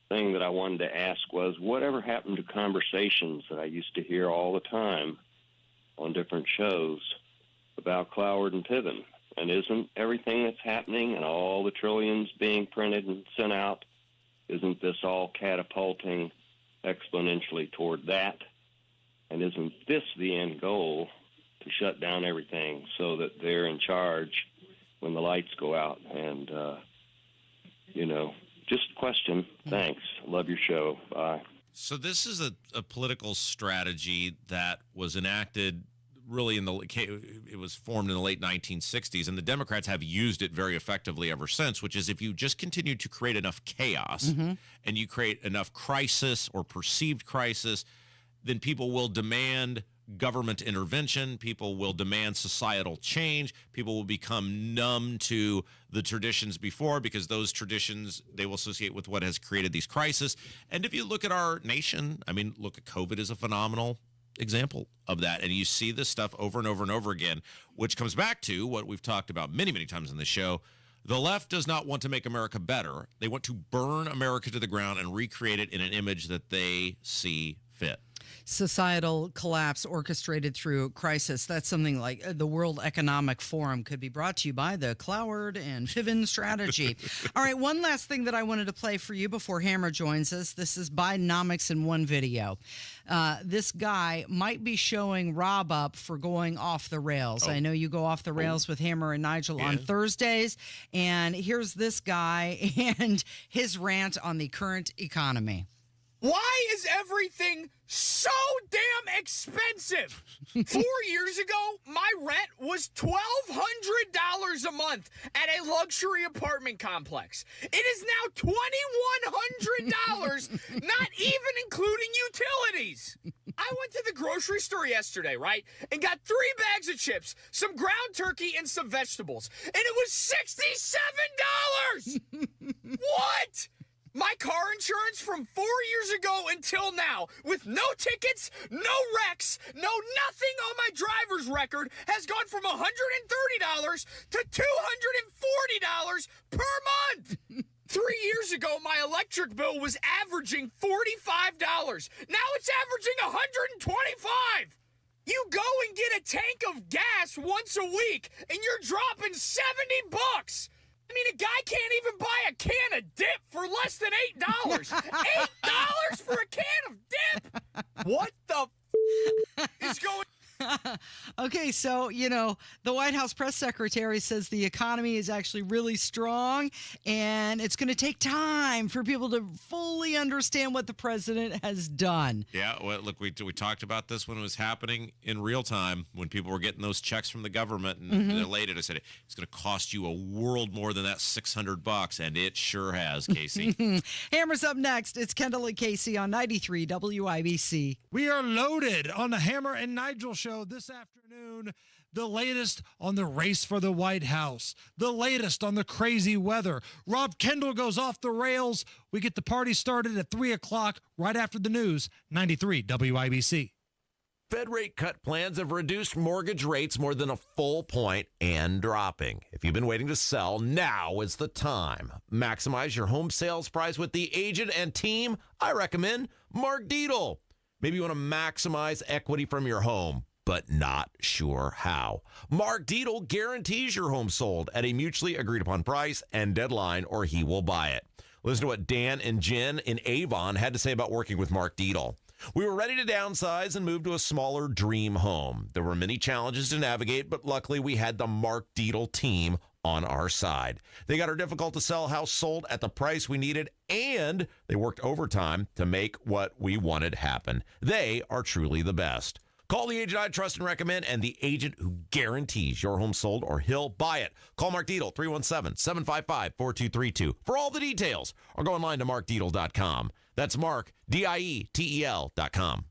Speaker 7: thing that I wanted to ask was, whatever happened to conversations that I used to hear all the time on different shows about Cloward and Piven? And isn't everything that's happening and all the trillions being printed and sent out, isn't this all catapulting exponentially toward that? And isn't this the end goal, to shut down everything so that they're in charge when the lights go out? And, just a question. Thanks. Love your show. Bye.
Speaker 1: So this is a political strategy that was enacted really it was formed in the late 1960s, and the Democrats have used it very effectively ever since, which is if you just continue to create enough chaos and you create enough crisis or perceived crisis, then people will demand government intervention, people will demand societal change, people will become numb to the traditions before because those traditions they will associate with what has created these crises. And if you look at our nation, I mean, look at COVID is a phenomenal example of that. And you see this stuff over and over and over again, which comes back to what we've talked about many, many times on the show. The left does not want to make America better. They want to burn America to the ground and recreate it in an image that they see fit.
Speaker 4: Societal collapse orchestrated through crisis. That's something like the World Economic Forum could be brought to you by the Cloward and Piven strategy. All right, one last thing that I wanted to play for you before Hammer joins us. This is Bidenomics in one video. This guy might be showing Rob up for going off the rails. I know you go off the rails with Hammer and Nigel on Thursdays. And here's this guy and his rant on the current economy.
Speaker 15: Why is everything so damn expensive? 4 years ago, my rent was $1,200 a month at a luxury apartment complex. It is now $2,100, not even including utilities. I went to the grocery store yesterday, right, and got 3 bags of chips, some ground turkey, and some vegetables, and it was $67! What? My car insurance from 4 years ago until now, with no tickets, no wrecks, no nothing on my driver's record, has gone from $130 to $240 per month. 3 years ago, my electric bill was averaging $45. Now it's averaging $125. You go and get a tank of gas once a week, and you're dropping $70. I mean, a guy can't even buy a can of dip for less than $8. $8 for a can of dip? What the is going
Speaker 4: Okay, so, the White House press secretary says the economy is actually really strong, and it's going to take time for people to fully understand what the president has done.
Speaker 1: Yeah, well, look, we talked about this when it was happening in real time, when people were getting those checks from the government, and they elated. I said, it's going to cost you a world more than that $600, and it sure has, Casey.
Speaker 4: Hammer's up next. It's Kendall and Casey on 93 WIBC.
Speaker 8: We are loaded on the Hammer and Nigel show this afternoon. The latest on the race for the White House. The latest on the crazy weather. Rob Kendall goes off the rails. We get the party started at 3 o'clock right after the news. 93 WIBC.
Speaker 10: Fed rate cut plans have reduced mortgage rates more than a full point and dropping. If you've been waiting to sell, now is the time. Maximize your home sales price with the agent and team. I recommend Mark Dietel. Maybe you want to maximize equity from your home, but not sure how. Mark Dietel guarantees your home sold at a mutually agreed upon price and deadline, or he will buy it. Listen to what Dan and Jen in Avon had to say about working with Mark Dietel. We were ready to downsize and move to a smaller dream home. There were many challenges to navigate, but luckily we had the Mark Dietel team on our side. They got our difficult to sell house sold at the price we needed, and they worked overtime to make what we wanted happen. They are truly the best. Call the agent I trust and recommend, and the agent who guarantees your home sold or he'll buy it. Call Mark Dietel, 317-755-4232 for all the details, or go online to markdietel.com. That's Mark, DIETEL.com.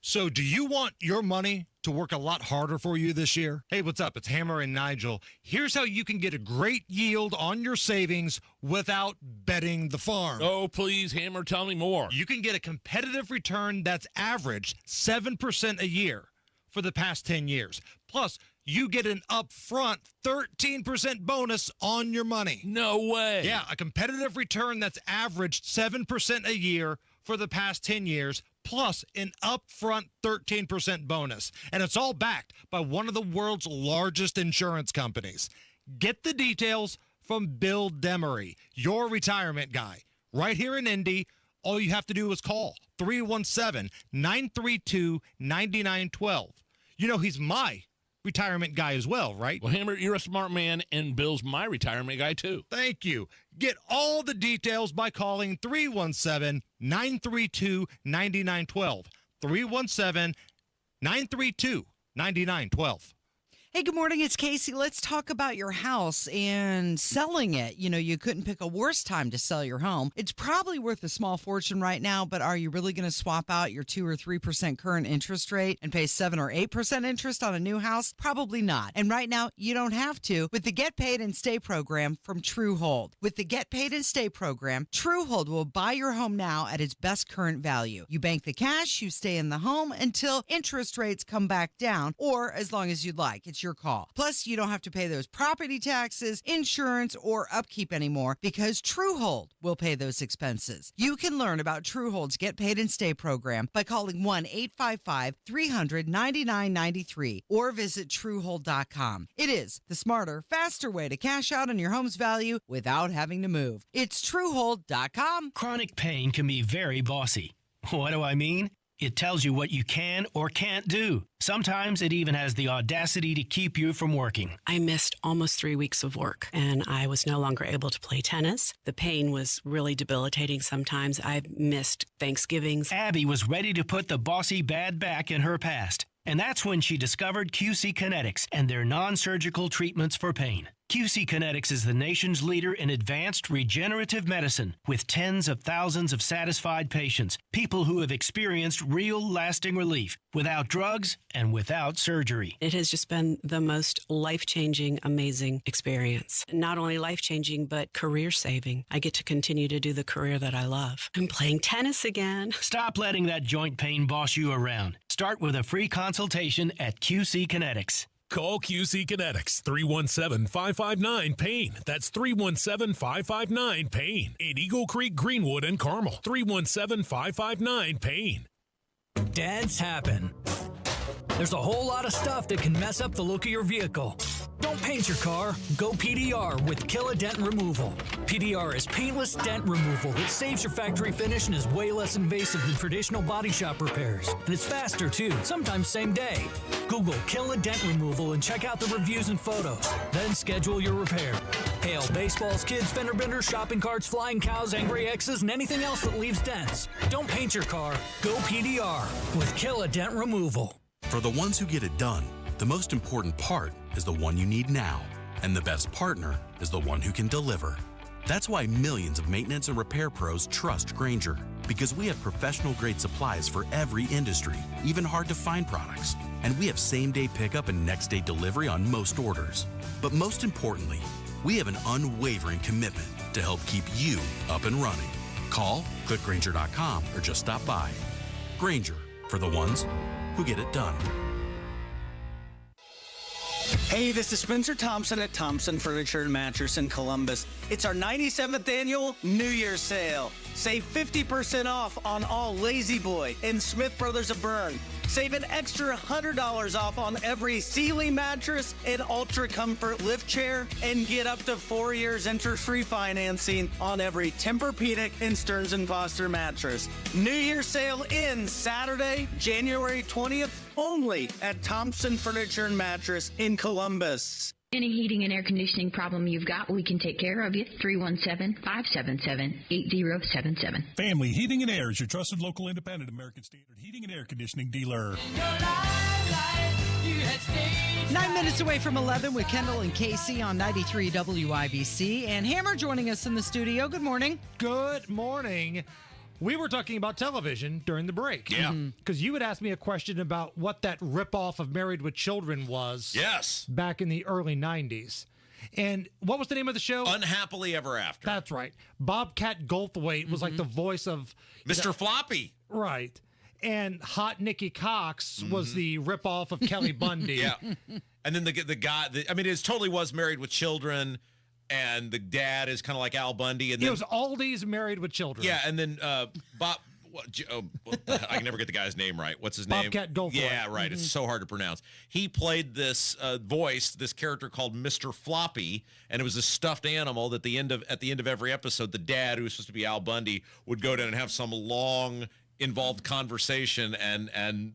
Speaker 8: So do you want your money to work a lot harder for you this year? Hey, what's up? It's Hammer and Nigel. Here's how you can get a great yield on your savings without betting the farm.
Speaker 12: Oh, please, Hammer, tell me more.
Speaker 8: You can get a competitive return that's averaged 7% a year for the past 10 years. Plus, you get an upfront 13% bonus on your money.
Speaker 12: No way.
Speaker 8: Yeah, a competitive return that's averaged 7% a year for the past 10 years, plus an upfront 13% bonus. And it's all backed by one of the world's largest insurance companies. Get the details from Bill Demery, your retirement guy, right here in Indy. All you have to do is call 317-932-9912. You know, he's my retirement guy as well, right?
Speaker 12: Well, Hammer, you're a smart man, and Bill's my retirement guy, too.
Speaker 8: Thank you. Get all the details by calling 317-932-9912. 317-932-9912.
Speaker 4: Hey, good morning. It's Casey. Let's talk about your house and selling it. You couldn't pick a worse time to sell your home. It's probably worth a small fortune right now, but are you really going to swap out your 2 or 3% current interest rate and pay 7 or 8% interest on a new house? Probably not. And right now, you don't have to with the Get Paid and Stay program from Truehold. With the Get Paid and Stay program, Truehold will buy your home now at its best current value. You bank the cash, you stay in the home until interest rates come back down, or as long as you'd like. It's your call. Plus, you don't have to pay those property taxes, insurance, or upkeep anymore because Truehold will pay those expenses. You can learn about Truehold's Get Paid and Stay program by calling 1-855-300-9993 or visit Truehold.com. It is the smarter, faster way to cash out on your home's value without having to move. It's Truehold.com.
Speaker 24: Chronic pain can be very bossy. What do I mean? It tells you what you can or can't do. Sometimes it even has the audacity to keep you from working.
Speaker 25: I missed almost 3 weeks of work, and I was no longer able to play tennis. The pain was really debilitating sometimes. I missed Thanksgivings.
Speaker 24: Abby was ready to put the bossy bad back in her past. And that's when she discovered QC Kinetics and their non-surgical treatments for pain. QC Kinetics is the nation's leader in advanced regenerative medicine with tens of thousands of satisfied patients, people who have experienced real lasting relief without drugs and without surgery.
Speaker 25: It has just been the most life-changing, amazing experience. Not only life-changing, but career-saving. I get to continue to do the career that I love. I'm playing tennis again.
Speaker 24: Stop letting that joint pain boss you around. Start with a free consultation at QC Kinetics.
Speaker 26: Call QC Kinetics, 317-559-PAIN. That's 317-559-PAIN. In Eagle Creek, Greenwood, and Carmel, 317-559-PAIN.
Speaker 13: Dads happen. There's a whole lot of stuff that can mess up the look of your vehicle. Don't paint your car. Go PDR with Kill a Dent Removal. PDR is paintless dent removal that saves your factory finish and is way less invasive than traditional body shop repairs. And it's faster too, sometimes same day. Google Kill a Dent Removal and check out the reviews and photos. Then schedule your repair. Hail baseballs, kids, fender benders, shopping carts, flying cows, angry X's, and anything else that leaves dents. Don't paint your car. Go PDR with Kill a Dent Removal.
Speaker 3: For the ones who get it done, the most important part is the one you need now, and the best partner is the one who can deliver. That's why millions of maintenance and repair pros trust Grainger, because we have professional-grade supplies for every industry, even hard-to-find products. And we have same-day pickup and next-day delivery on most orders. But most importantly, we have an unwavering commitment to help keep you up and running. Call, click Grainger.com, or just stop by. Grainger, for the ones who get it done.
Speaker 6: Hey, this is Spencer Thompson at Thompson Furniture and Mattress in Columbus. It's our 97th annual New Year's sale. Save 50% off on all Lazy Boy and Smith Brothers of Bern. Save an extra $100 off on every Sealy mattress and Ultra Comfort lift chair, and get up to 4 years interest-free financing on every Tempur-Pedic and Stearns & Foster mattress. New Year's sale ends Saturday, January 20th, only at Thompson Furniture and Mattress in Columbus.
Speaker 19: Any heating and air conditioning problem you've got, we can take care of you. 317-577-8077.
Speaker 26: Family Heating and Air is your trusted local independent American Standard heating and air conditioning dealer.
Speaker 4: 9 minutes away from 11 with Kendall and Casey on 93 WIBC. And Hammer joining us in the studio. Good morning.
Speaker 8: Good morning. We were talking about television during the break.
Speaker 1: Yeah.
Speaker 8: Because you had asked me a question about what that ripoff of Married with Children was.
Speaker 1: Yes.
Speaker 8: Back in the early 90s. And what was the name of the show?
Speaker 1: Unhappily Ever After.
Speaker 8: That's right. Bobcat Goldthwait was like the voice of
Speaker 1: Mr. Floppy.
Speaker 8: Right. And Hot Nikki Cox was the ripoff of Kelly Bundy.
Speaker 1: Yeah. And then the guy, it totally was Married with Children. And the dad is kind of like Al Bundy. And then,
Speaker 8: it was Aldi's Married with Children.
Speaker 1: Yeah, and then Bob... I can never get the guy's name right. What's his name?
Speaker 8: Bobcat Goldthwait.
Speaker 1: Yeah, right. It's so hard to pronounce. He played this this character called Mr. Floppy, and it was a stuffed animal that at the end of every episode, the dad, who was supposed to be Al Bundy, would go down and have some long involved conversation, and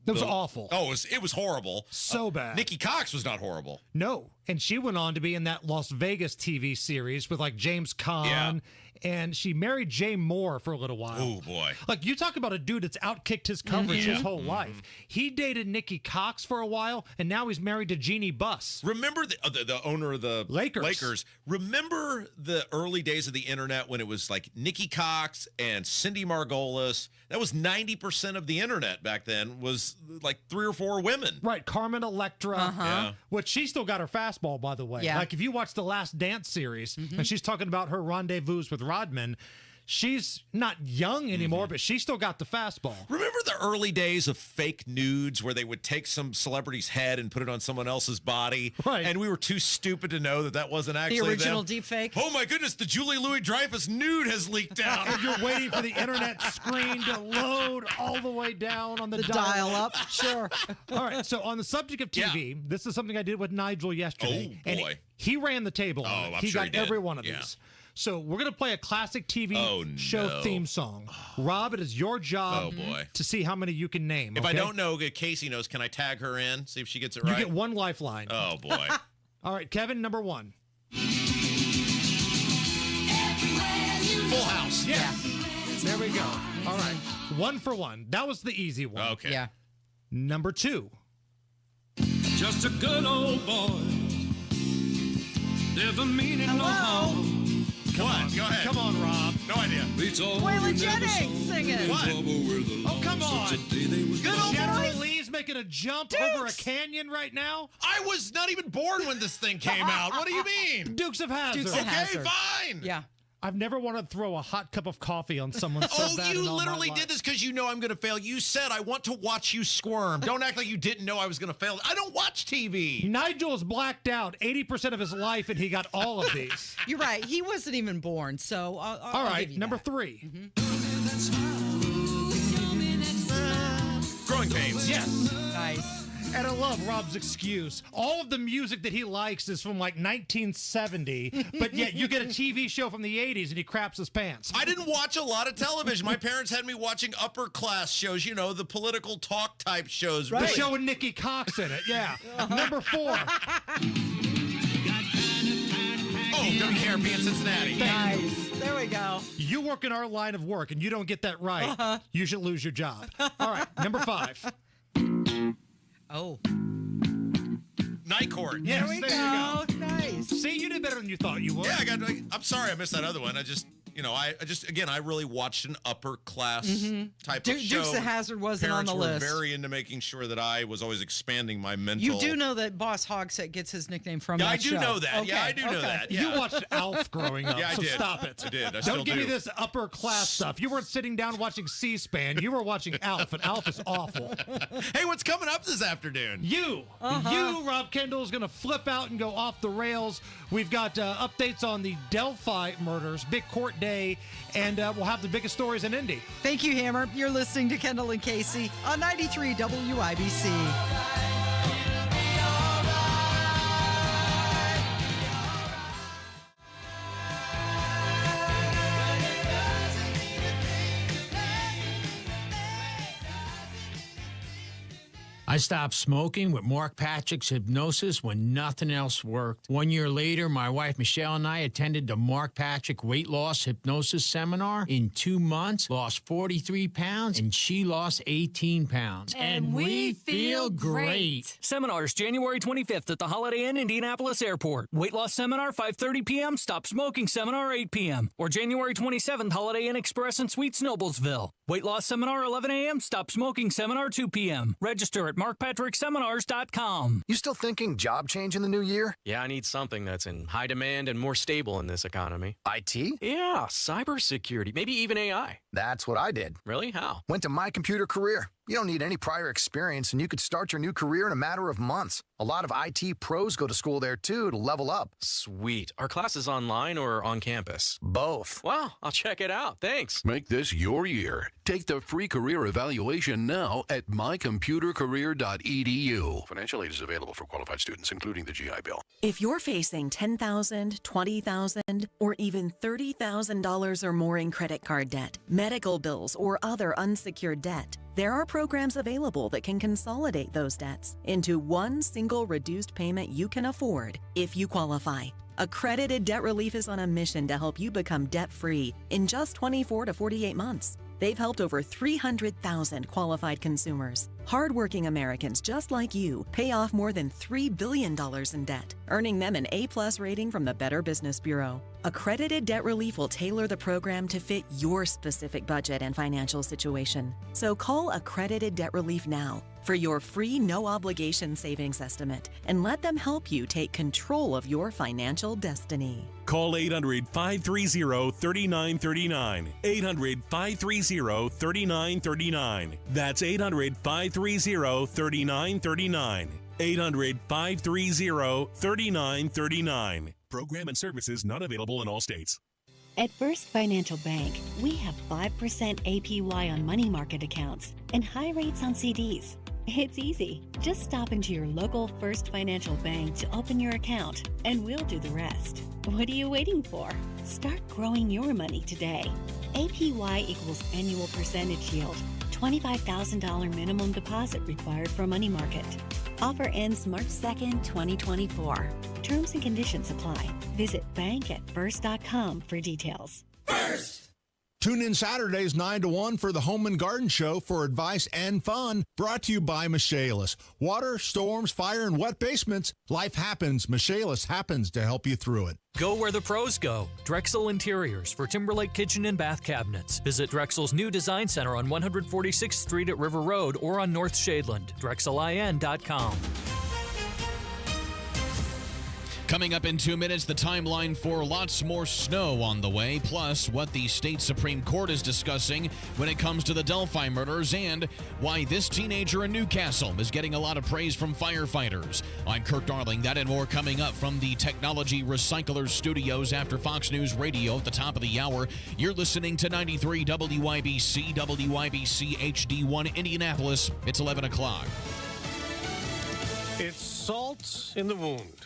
Speaker 8: it was awful.
Speaker 1: Oh, it was horrible.
Speaker 8: So bad.
Speaker 1: Nikki Cox was not horrible.
Speaker 8: No, and she went on to be in that Las Vegas TV series with like James Caan, and she married Jay Moore for a little while.
Speaker 1: Oh boy!
Speaker 8: Like, you talk about a dude that's outkicked his coverage his whole life. He dated Nikki Cox for a while, and now he's married to Jeannie Buss.
Speaker 1: Remember the owner of the Lakers? Remember the early days of the internet when it was like Nikki Cox and Cindy Margolis? That was 90% of the internet back then, was like 3 or 4 women.
Speaker 8: Right, Carmen Electra, which she still got her fastball, by the way.
Speaker 4: Yeah.
Speaker 8: Like, if you watch the Last Dance series, and she's talking about her rendezvous with Rodman, she's not young anymore, but she still got the fastball.
Speaker 1: Remember the early days of fake nudes where they would take some celebrity's head and put it on someone else's body?
Speaker 8: Right.
Speaker 1: And we were too stupid to know that wasn't actually
Speaker 4: The original
Speaker 1: them.
Speaker 4: deepfake.
Speaker 1: Oh my goodness, the Julie Louis-Dreyfus nude has leaked out.
Speaker 8: And you're waiting for the internet screen to load all the way down on the
Speaker 4: dial-up. Sure.
Speaker 8: All right, so on the subject of TV, this is something I did with Nigel yesterday.
Speaker 1: Oh, boy.
Speaker 8: And he ran the table.
Speaker 1: Oh, I'm
Speaker 8: he
Speaker 1: sure
Speaker 8: got
Speaker 1: he did.
Speaker 8: every one of these. So we're going to play a classic TV show theme song. Rob, it is your job to see how many you can name.
Speaker 1: If I don't know, Casey knows, can I tag her in? See if she gets it right?
Speaker 8: You get one lifeline.
Speaker 1: Oh, boy.
Speaker 8: All right, Kevin, number 1.
Speaker 1: Full House.
Speaker 8: Yeah. There we go. All right. 1 for 1. That was the easy one.
Speaker 1: Okay.
Speaker 4: Yeah.
Speaker 8: Number 2.
Speaker 16: Just a good old boy. Never meaning no harm.
Speaker 1: Come on, go ahead.
Speaker 8: Come on, Rob.
Speaker 1: No idea.
Speaker 4: Waylon Jennings singing.
Speaker 1: What?
Speaker 8: Oh, come on.
Speaker 4: Good old
Speaker 8: General
Speaker 4: boys.
Speaker 8: Lee's making a jump
Speaker 4: Dukes.
Speaker 8: over a canyon right now?
Speaker 1: I was not even born when this thing came out. What do you mean?
Speaker 8: Dukes of Hazzard.
Speaker 4: Dukes of
Speaker 1: Okay,
Speaker 4: Hazzard.
Speaker 1: fine.
Speaker 4: Yeah.
Speaker 8: I've never wanted to throw a hot cup of coffee on someone so
Speaker 1: Oh,
Speaker 8: bad
Speaker 1: you
Speaker 8: in all my
Speaker 1: literally
Speaker 8: life.
Speaker 1: did this because you know I'm going to fail. You said, I want to watch you squirm. Don't act like you didn't know I was going to fail. I don't watch TV.
Speaker 8: Nigel is blacked out 80% of his life, and he got all of these.
Speaker 4: You're right. He wasn't even born, so I'll
Speaker 8: All right,
Speaker 4: give you
Speaker 8: number
Speaker 4: that.
Speaker 8: 3.
Speaker 1: Growing Pains.
Speaker 8: Yes.
Speaker 4: Nice.
Speaker 8: And I love Rob's excuse. All of the music that he likes is from like 1970, but yet you get a TV show from the 80s and he craps his pants.
Speaker 1: I didn't watch a lot of television. My parents had me watching upper class shows, you know, the political talk type shows.
Speaker 8: The show with Nikki Cox in it, yeah. Number 4.
Speaker 1: Oh, WKRP in Cincinnati.
Speaker 4: Nice. There we go.
Speaker 8: You work in our line of work and you don't get that right, you should lose your job. All right, number 5.
Speaker 4: Oh.
Speaker 1: Night Court.
Speaker 8: Yes,
Speaker 4: There we
Speaker 8: there
Speaker 4: go.
Speaker 8: you go.
Speaker 4: Nice.
Speaker 8: See, you did better than you thought you would.
Speaker 1: Yeah, I'm sorry I missed that other one. I just, I really watched an upper class type of show.
Speaker 4: Dukes of Hazzard wasn't on the
Speaker 1: Parents
Speaker 4: list.
Speaker 1: were very into making sure that I was always expanding my mental.
Speaker 4: You do know that Boss Hogsett gets his nickname from that show.
Speaker 1: I do know that.
Speaker 4: Okay,
Speaker 1: Yeah, I do know that. Yeah.
Speaker 8: You watched Alf growing up,
Speaker 1: Yeah, I
Speaker 8: so
Speaker 1: did.
Speaker 8: stop it.
Speaker 1: I did. I
Speaker 8: Don't
Speaker 1: still
Speaker 8: give
Speaker 1: do.
Speaker 8: me this upper class stuff. You weren't sitting down watching C-SPAN. You were watching Alf, and Alf is awful.
Speaker 1: Hey, what's coming up this afternoon?
Speaker 8: You, Rob Kendall, is going to flip out and go off the rails. We've got updates on the Delphi murders, big court day, and we'll have the biggest stories in Indy.
Speaker 4: Thank you, Hammer. You're listening to Kendall and Casey on 93 WIBC.
Speaker 9: I stopped smoking with Mark Patrick's hypnosis when nothing else worked. 1 year later, my wife Michelle and I attended the Mark Patrick Weight Loss Hypnosis Seminar. In 2 months, lost 43 pounds, and she lost 18 pounds.
Speaker 11: And we feel great.
Speaker 13: Seminars January 25th at the Holiday Inn Indianapolis Airport. Weight loss seminar 5:30 p.m. Stop smoking seminar 8 p.m. Or January 27th Holiday Inn Express and Suites Noblesville. Weight loss seminar 11 a.m. Stop smoking seminar 2 p.m. Register at markpatrickseminars.com.
Speaker 17: You still thinking job change in the new year?
Speaker 18: Yeah, I need something that's in high demand and more stable in this economy.
Speaker 17: IT?
Speaker 18: Yeah, cybersecurity, maybe even AI.
Speaker 17: That's what I did.
Speaker 18: Really? How?
Speaker 17: Went to My Computer Career. You don't need any prior experience, and you could start your new career in a matter of months. A lot of IT pros go to school there, too, to level up.
Speaker 18: Sweet. Are classes online or on campus?
Speaker 17: Both.
Speaker 18: Wow, I'll check it out. Thanks.
Speaker 22: Make this your year. Take the free career evaluation now at mycomputercareer.edu. Financial aid is available for qualified students, including the GI Bill.
Speaker 23: If you're facing $10,000, $20,000, or even $30,000 or more in credit card debt, medical bills, or other unsecured debt, there are programs available that can consolidate those debts into one single reduced payment you can afford if you qualify. Accredited Debt Relief is on a mission to help you become debt-free in just 24 to 48 months. They've helped over 300,000 qualified consumers. Hardworking Americans just like you pay off more than $3 billion in debt, earning them an A+ rating from the Better Business Bureau. Accredited Debt Relief will tailor the program to fit your specific budget and financial situation. So call Accredited Debt Relief now for your free no-obligation savings estimate and let them help you take control of your financial destiny.
Speaker 27: Call 800-530-3939. 800-530-3939. That's 800-530-3939. 800-530-3939. Program and services not available in all states.
Speaker 28: At First Financial Bank, we have 5% APY on money market accounts and high rates on CDs. It's easy. Just stop into your local First Financial Bank to open your account, and we'll do the rest. What are you waiting for? Start growing your money today. APY equals annual percentage yield. $25,000 minimum deposit required for money market. Offer ends March 2nd, 2024. Terms and conditions apply. Visit bank@first.com for details.
Speaker 29: First! Tune in Saturdays 9 to 1 for the Home and Garden Show for advice and fun. Brought to you by Michaelis. Water, storms, fire, and wet basements. Life happens. Michaelis happens to help you through it.
Speaker 13: Go where the pros go. Drexel Interiors for Timberlake Kitchen and Bath Cabinets. Visit Drexel's new design center on 146th Street at River Road or on North Shadeland. DrexelIN.com.
Speaker 12: Coming up in 2 minutes, the timeline for lots more snow on the way, plus what the state Supreme Court is discussing when it comes to the Delphi murders and why this teenager in Newcastle is getting a lot of praise from firefighters. I'm Kirk Darling. That and more coming up from the Technology Recyclers Studios after Fox News Radio at the top of the hour. You're listening to 93 WIBC, WIBC HD1 Indianapolis. It's 11 o'clock.
Speaker 2: It's salt in the wound.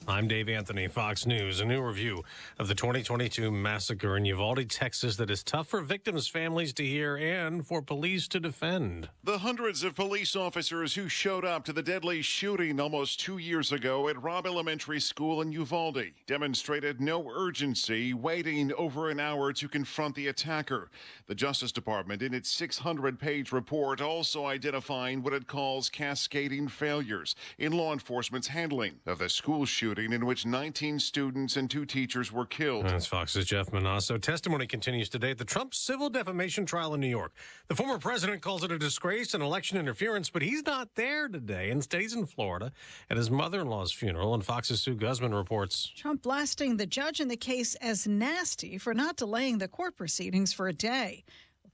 Speaker 2: I'm Dave Anthony, Fox News. A new review of the 2022 massacre in Uvalde, Texas that is tough for victims' families to hear and for police to defend.
Speaker 5: The hundreds of police officers who showed up to the deadly shooting almost 2 years ago at Robb Elementary School in Uvalde demonstrated no urgency, waiting over an hour to confront the attacker. The Justice Department, in its 600-page report, also identifying what it calls cascading failures in law enforcement's handling of the school shooting in which 19 students and 2 teachers were killed.
Speaker 2: That's Fox's Jeff Manasso. Testimony continues today at the Trump civil defamation trial in New York. The former president calls it a disgrace and election interference, but he's not there today. Instead, he's in Florida at his mother-in-law's funeral, and Fox's Sue Guzman reports.
Speaker 7: Trump blasting the judge in the case as nasty for not delaying the court proceedings for a day.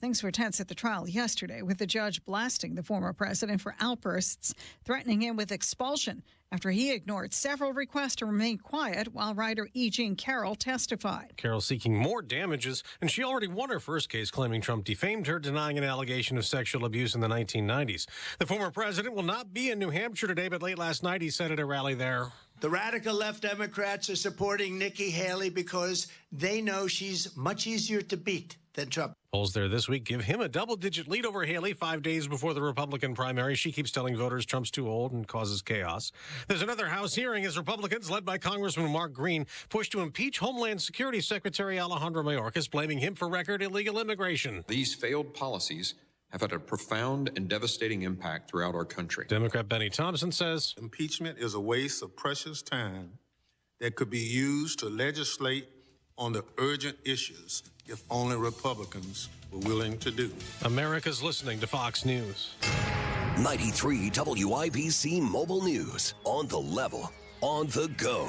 Speaker 7: Things were tense at the trial yesterday, with the judge blasting the former president for outbursts, threatening him with expulsion after he ignored several requests to remain quiet while writer E. Jean Carroll testified.
Speaker 2: Carroll seeking more damages, and she already won her first case claiming Trump defamed her, denying an allegation of sexual abuse in the 1990s. The former president will not be in New Hampshire today, but late last night he said at a rally there.
Speaker 10: The radical left Democrats are supporting Nikki Haley because they know she's much easier to beat than Trump.
Speaker 2: Polls there this week give him a double-digit lead over Haley 5 days before the Republican primary. She keeps telling voters Trump's too old and causes chaos. There's another House hearing as Republicans, led by Congressman Mark Green, push to impeach Homeland Security Secretary Alejandro Mayorkas, blaming him for record illegal immigration.
Speaker 14: These failed policies have had a profound and devastating impact throughout our country.
Speaker 2: Democrat Benny Thompson says
Speaker 15: impeachment is a waste of precious time that could be used to legislate on the urgent issues if only Republicans were willing to do.
Speaker 2: America's listening to Fox News.
Speaker 20: 93 WIBC Mobile News. On the level, on the go.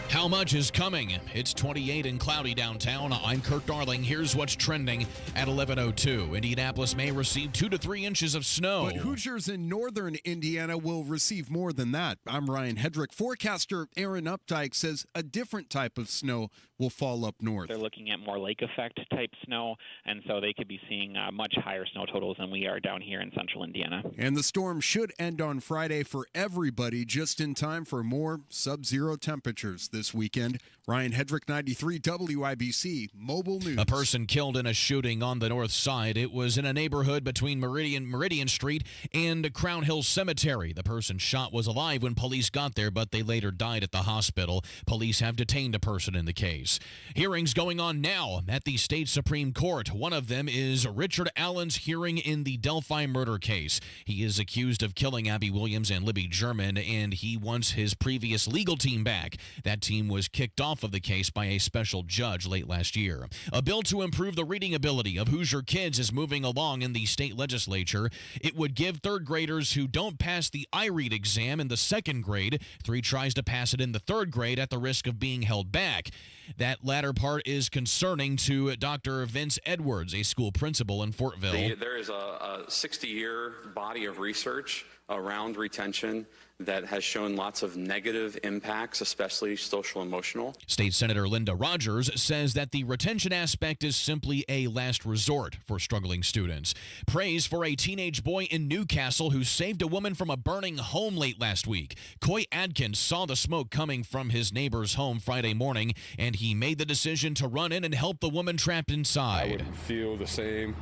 Speaker 12: How much is coming? It's 28 and cloudy downtown. I'm Kurt Darling. Here's what's trending at 11:02. Indianapolis may receive 2 to 3 inches of snow.
Speaker 21: But Hoosiers in northern Indiana will receive more than that. I'm Ryan Hedrick. Forecaster Aaron Updike says a different type of snow will fall up north.
Speaker 25: They're looking at more lake effect type snow, and so they could be seeing much higher snow totals than we are down here in central Indiana.
Speaker 21: And the storm should end on Friday for everybody, just in time for more sub-zero temperatures this weekend. Ryan Hedrick, 93 WIBC Mobile News.
Speaker 12: A person killed in a shooting on the north side. It was in a neighborhood between Meridian Street and Crown Hill Cemetery. The person shot was alive when police got there, but they later died at the hospital. Police have detained a person in the case. Hearings going on now at the state Supreme Court. One of them is Richard Allen's hearing in the Delphi murder case. He is accused of killing Abby Williams and Libby German, and he wants his previous legal team back. That team was kicked off of the case by a special judge late last year. A bill to improve the reading ability of Hoosier kids is moving along in the state legislature. It would give third graders who don't pass the iRead exam in the second grade 3 tries to pass it in the third grade at the risk of being held back. That latter part is concerning to Dr. Vince Edwards, a school principal in Fortville.
Speaker 30: There is a 60-year body of research around retention that has shown lots of negative impacts, especially social emotional.
Speaker 12: State Senator Linda Rogers says that the retention aspect is simply a last resort for struggling students. Praise for a teenage boy in Newcastle who saved a woman from a burning home late last week. Coy Adkins saw the smoke coming from his neighbor's home Friday morning, and he made the decision to run in and help the woman trapped inside.
Speaker 31: I wouldn't feel the same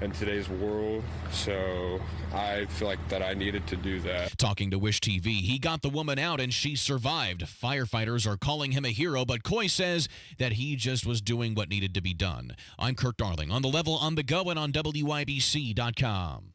Speaker 31: in today's world, so I feel like that I needed to do that.
Speaker 12: Talking to Wish TV, he got the woman out and she survived. Firefighters are calling him a hero, but Coy says that he just was doing what needed to be done. I'm Kurt Darling, on the level, on the go, and on WIBC.com.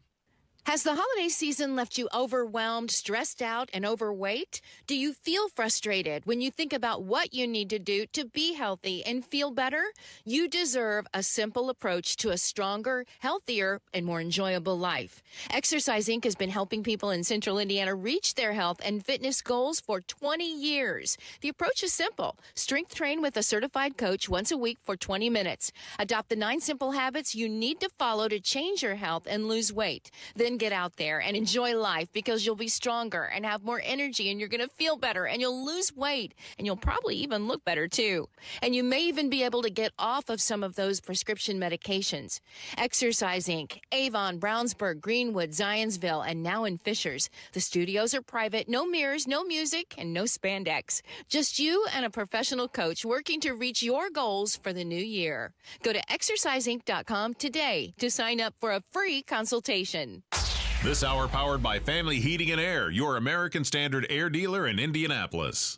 Speaker 32: Has the holiday season left you overwhelmed, stressed out, and overweight? Do you feel frustrated when you think about what you need to do to be healthy and feel better? You deserve a simple approach to a stronger, healthier, and more enjoyable life. Exercise Inc. has been helping people in Central Indiana reach their health and fitness goals for 20 years. The approach is simple. Strength train with a certified coach once a week for 20 minutes. Adopt the 9 simple habits you need to follow to change your health and lose weight. Then and get out there and enjoy life because you'll be stronger and have more energy and you're going to feel better and you'll lose weight and you'll probably even look better too. And you may even be able to get off of some of those prescription medications. Exercise Inc., Avon, Brownsburg, Greenwood, Zionsville, and now in Fishers. The studios are private, no mirrors, no music, and no spandex. Just you and a professional coach working to reach your goals for the new year. Go to exerciseinc.com today to sign up for a free consultation.
Speaker 1: This hour powered by Family Heating and Air, your American Standard air dealer in Indianapolis.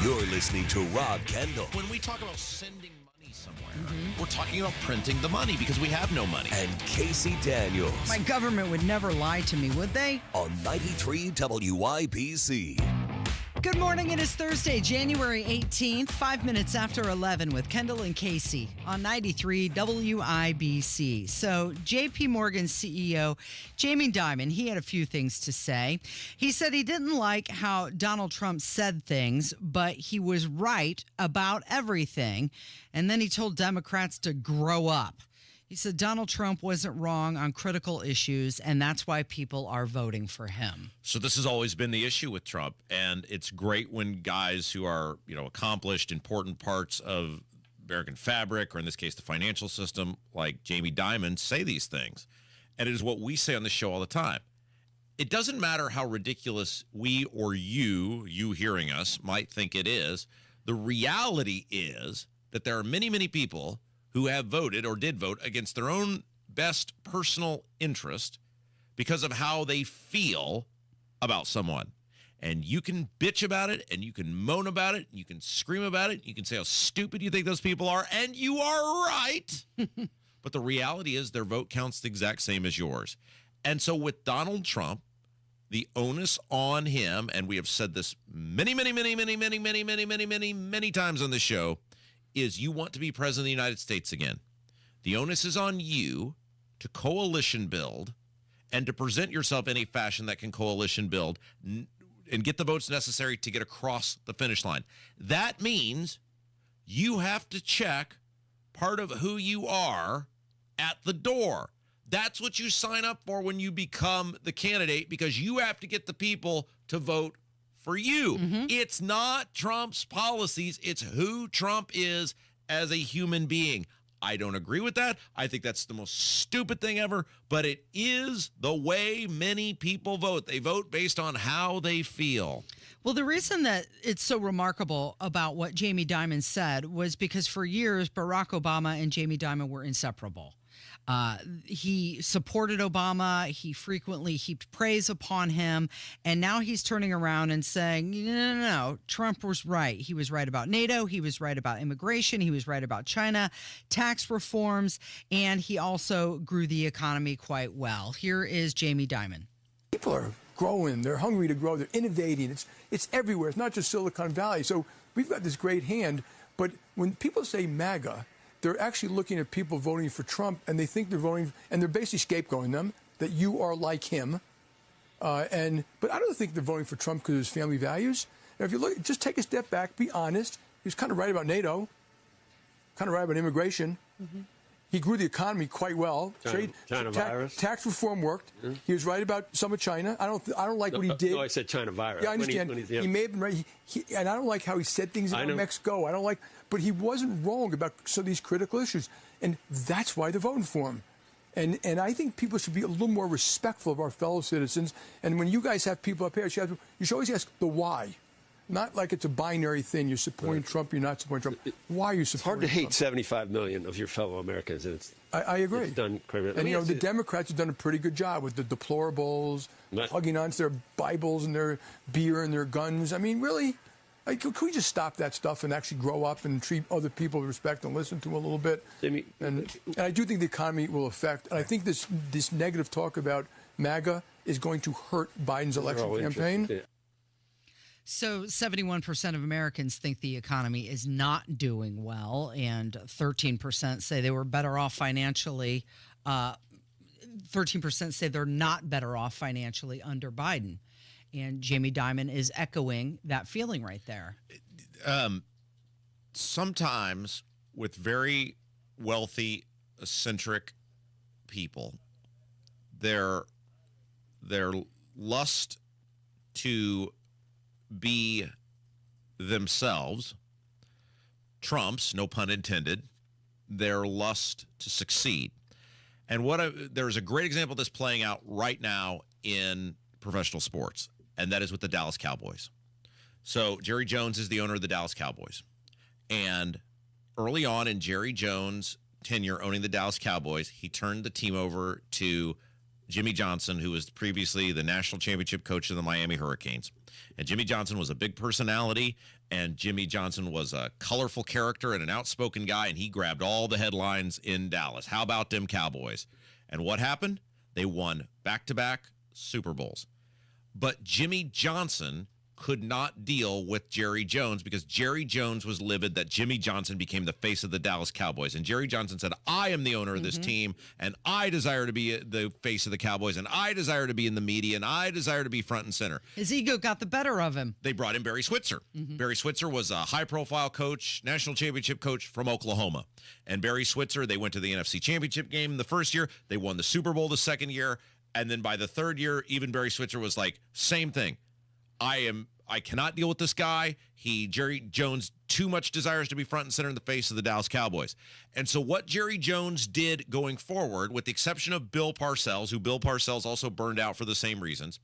Speaker 20: You're listening to Rob Kendall.
Speaker 12: When we talk about sending money somewhere, we're talking about printing the money because we have no money.
Speaker 20: And Casey Daniels.
Speaker 3: My government would never lie to me, would they?
Speaker 20: On 93 WIBC.
Speaker 3: Good morning. It is Thursday, January 18th, 5 minutes after 11 with Kendall and Casey on 93 WIBC. So JP Morgan's CEO, Jamie Dimon, he had a few things to say. He said he didn't like how Donald Trump said things, but he was right about everything. And then he told Democrats to grow up. He said Donald Trump wasn't wrong on critical issues, and that's why people are voting for him.
Speaker 12: So this has always been the issue with Trump, and it's great when guys who are, accomplished, important parts of American fabric, or in this case, the financial system, like Jamie Dimon, say these things. And it is what we say on the show all the time. It doesn't matter how ridiculous we or you hearing us, might think it is. The reality is that there are many, many people who have voted or did vote against their own best personal interest because of how they feel about someone. And you can bitch about it, and you can moan about it, and you can scream about it, you can say how stupid you think those people are, and you are right. But the reality is their vote counts the exact same as yours. And so with Donald Trump, the onus on him, and we have said this many times on the show, is you want to be president of the United States again. The onus is on you to coalition build and to present yourself in a fashion that can coalition build and get the votes necessary to get across the finish line. That means you have to check part of who you are at the door. That's what you sign up for when you become the candidate, because you have to get the people to vote for you. It's not Trump's policies. It's who Trump is as a human being. I don't agree with that. I think that's the most stupid thing ever, but it is the way many people vote. They vote based on how they feel.
Speaker 3: Well, the reason that it's so remarkable about what Jamie Dimon said was because for years, Barack Obama and Jamie Dimon were inseparable. He supported Obama. He frequently heaped praise upon him. And now he's turning around and saying, no, Trump was right. He was right about NATO. He was right about immigration. He was right about China, tax reforms, and he also grew the economy quite well. Here is Jamie Dimon.
Speaker 4: People are growing. They're hungry to grow. They're innovating. It's everywhere. It's not just Silicon Valley. So we've got this great hand. But when people say MAGA, they're actually looking at people voting for Trump, and they think they're voting, and they're basically scapegoating them, that you are like him. But I don't think they're voting for Trump because of his family values. And if you look, just take a step back, be honest. He was kind of right about NATO, kind of right about immigration. He grew the economy quite well.
Speaker 6: China virus.
Speaker 4: Tax reform worked. He was right about some of China. I don't like what he did.
Speaker 6: No, I said China virus.
Speaker 4: Yeah, I understand. He may have been right. And I don't like how he said things about Mexico. I don't like, but he wasn't wrong about some of these critical issues, and that's why they're voting for him. And I think people should be a little more respectful of our fellow citizens. And when you guys have people up here, you should always ask the why. Not like it's a binary thing. You're supporting Trump, you're not supporting Trump. Why are you supporting Trump?
Speaker 6: It's hard to hate 75 million of your fellow Americans. And
Speaker 4: I agree.
Speaker 6: It's done crazy.
Speaker 4: And, the Democrats have done a pretty good job with the deplorables, hugging onto their Bibles and their beer and their guns. I mean, really, can we just stop that stuff and actually grow up and treat other people with respect and listen to them a little bit? And I do think the economy will affect. And I think this negative talk about MAGA is going to hurt Biden's election campaign.
Speaker 3: Yeah. So 71% of Americans think the economy is not doing well, and 13% say they were better off financially. 13% say they're not better off financially under Biden. And Jamie Dimon is echoing that feeling right there.
Speaker 12: Sometimes with very wealthy, eccentric
Speaker 8: people, their lust to be themselves trumps, no pun intended, their lust to succeed. And there's a great example of this playing out right now in professional sports, and that is with the Dallas Cowboys. So Jerry Jones is the owner of the Dallas Cowboys. And early on in Jerry Jones' tenure owning the Dallas Cowboys, he turned the team over to Jimmy Johnson, who was previously the national championship coach of the Miami Hurricanes. And Jimmy Johnson was a big personality, and Jimmy Johnson was a colorful character and an outspoken guy, and he grabbed all the headlines in Dallas. How about them Cowboys? And what happened? They won back-to-back Super Bowls. But Jimmy Johnson could not deal with Jerry Jones because Jerry Jones was livid that Jimmy Johnson became the face of the Dallas Cowboys. And Jerry Johnson said, I am the owner of this team, and I desire to be the face of the Cowboys, and I desire to be in the media, and I desire to be front and center.
Speaker 3: His ego got the better of him.
Speaker 8: They brought in Barry Switzer. Barry Switzer was a high-profile coach, national championship coach from Oklahoma. And Barry Switzer, they went to the NFC Championship game the first year. They won the Super Bowl the second year. And then by the third year, even Barry Switzer was like, same thing. I cannot deal with this guy. Jerry Jones, too much desires to be front and center in the face of the Dallas Cowboys. And so what Jerry Jones did going forward, with the exception of Bill Parcells, who Bill Parcells also burned out for the same reasons,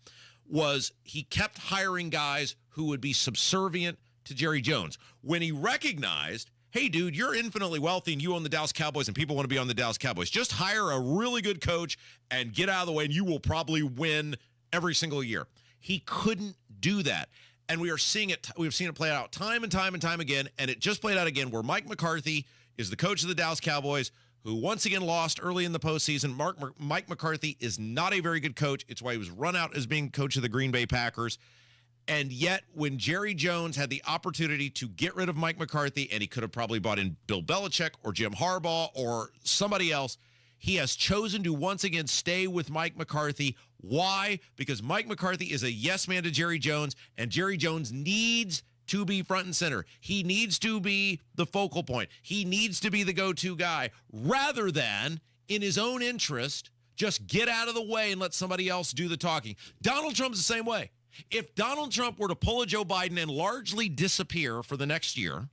Speaker 8: was he kept hiring guys who would be subservient to Jerry Jones. When he recognized, hey, dude, you're infinitely wealthy and you own the Dallas Cowboys and people want to be on the Dallas Cowboys, just hire a really good coach and get out of the way and you will probably win every single year. He couldn't do that. And we are seeing it. We've seen it play out time and time and time again. And it just played out again where Mike McCarthy is the coach of the Dallas Cowboys, who once again lost early in the postseason. Mike McCarthy is not a very good coach. It's why he was run out as being coach of the Green Bay Packers. And yet, when Jerry Jones had the opportunity to get rid of Mike McCarthy, and he could have probably brought in Bill Belichick or Jim Harbaugh or somebody else, he has chosen to once again stay with Mike McCarthy. Why? Because Mike McCarthy is a yes man to Jerry Jones, and Jerry Jones needs to be front and center. He needs to be the focal point. He needs to be the go-to guy, rather than, in his own interest, just get out of the way and let somebody else do the talking. Donald Trump's the same way. If Donald Trump were to pull a Joe Biden and largely disappear for the next year,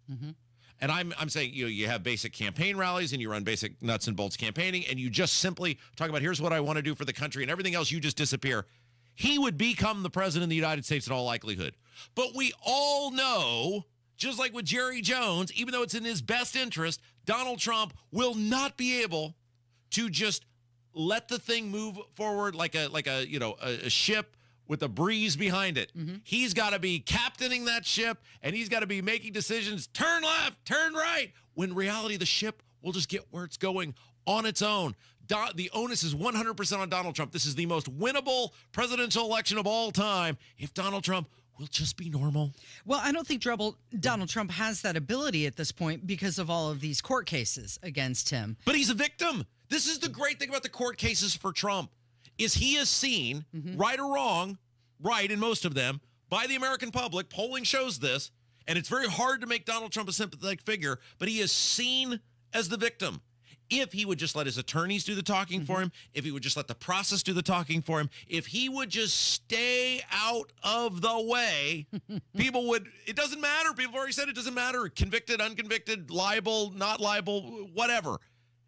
Speaker 8: and I'm saying you have basic campaign rallies and you run basic nuts and bolts campaigning and you just simply talk about here's what I want to do for the country and everything else you just disappear, he would become the president of the United States in all likelihood. But we all know, just like with Jerry Jones, even though it's in his best interest, Donald Trump will not be able to just let the thing move forward like a ship with a breeze behind it. He's got to be captaining that ship, and he's got to be making decisions, turn left, turn right, when reality the ship will just get where it's going on its own. The onus is 100% on Donald Trump. This is the most winnable presidential election of all time if Donald Trump will just be normal.
Speaker 3: Well, I don't think Donald Trump has that ability at this point because of all of these court cases against him.
Speaker 8: But he's a victim. This is the great thing about the court cases for Trump. Is he is seen, right or wrong, right in most of them, by the American public. Polling shows this, and it's very hard to make Donald Trump a sympathetic figure, but he is seen as the victim. If he would just let his attorneys do the talking for him, if he would just let the process do the talking for him, if he would just stay out of the way, people would, it doesn't matter. People have already said it doesn't matter. Convicted, unconvicted, liable, not liable, whatever.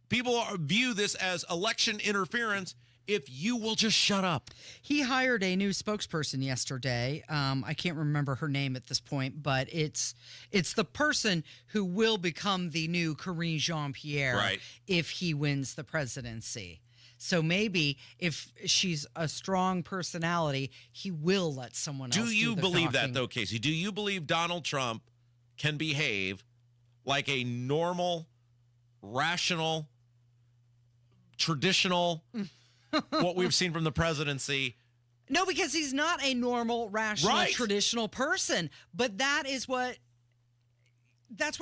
Speaker 8: People view this as election interference if you will just shut up.
Speaker 3: He hired a new spokesperson yesterday. I can't remember her name at this point, but it's the person who will become the new Karine Jean-Pierre if he wins the presidency. So maybe if she's a strong personality, he will let someone else do the talking.
Speaker 8: Do you believe that, though, Casey? Do you believe Donald Trump can behave like a normal, rational, traditional what we've seen from the presidency?
Speaker 3: No, because he's not a normal, rational, traditional person. But that's why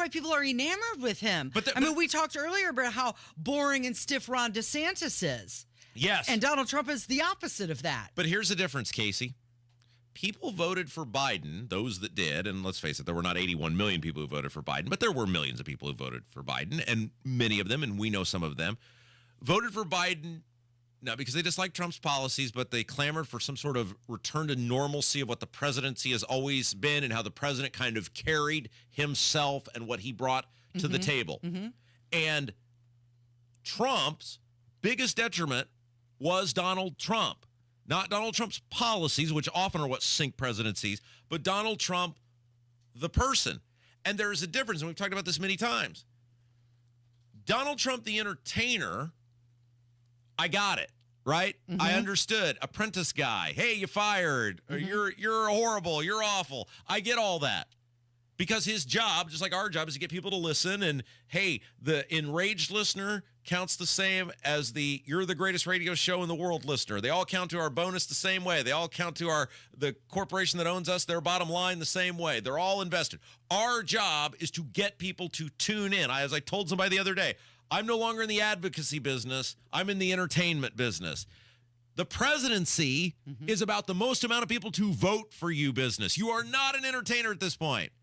Speaker 3: people are enamored with him. We talked earlier about how boring and stiff Ron DeSantis is.
Speaker 8: Yes.
Speaker 3: And Donald Trump is the opposite of that.
Speaker 8: But here's the difference, Casey. People voted for Biden, those that did, and let's face it, there were not 81 million people who voted for Biden, but there were millions of people who voted for Biden, and many of them, and we know some of them, voted for Biden No, because they dislike Trump's policies, but they clamored for some sort of return to normalcy of what the presidency has always been and how the president kind of carried himself and what he brought to the table. And Trump's biggest detriment was Donald Trump. Not Donald Trump's policies, which often are what sink presidencies, but Donald Trump, the person. And there's a difference, and we've talked about this many times. Donald Trump, the entertainer, I got it, right? I understood. Apprentice guy. Hey, you fired. Or you're horrible. You're awful. I get all that. Because his job, just like our job, is to get people to listen. And, hey, the enraged listener counts the same as the you're the greatest radio show in the world listener. They all count to our bonus the same way. They all count to the corporation that owns us, their bottom line the same way. They're all invested. Our job is to get people to tune in. As I told somebody the other day, I'm no longer in the advocacy business. I'm in the entertainment business. The presidency is about the most amount of people to vote for you business. You are not an entertainer at this point.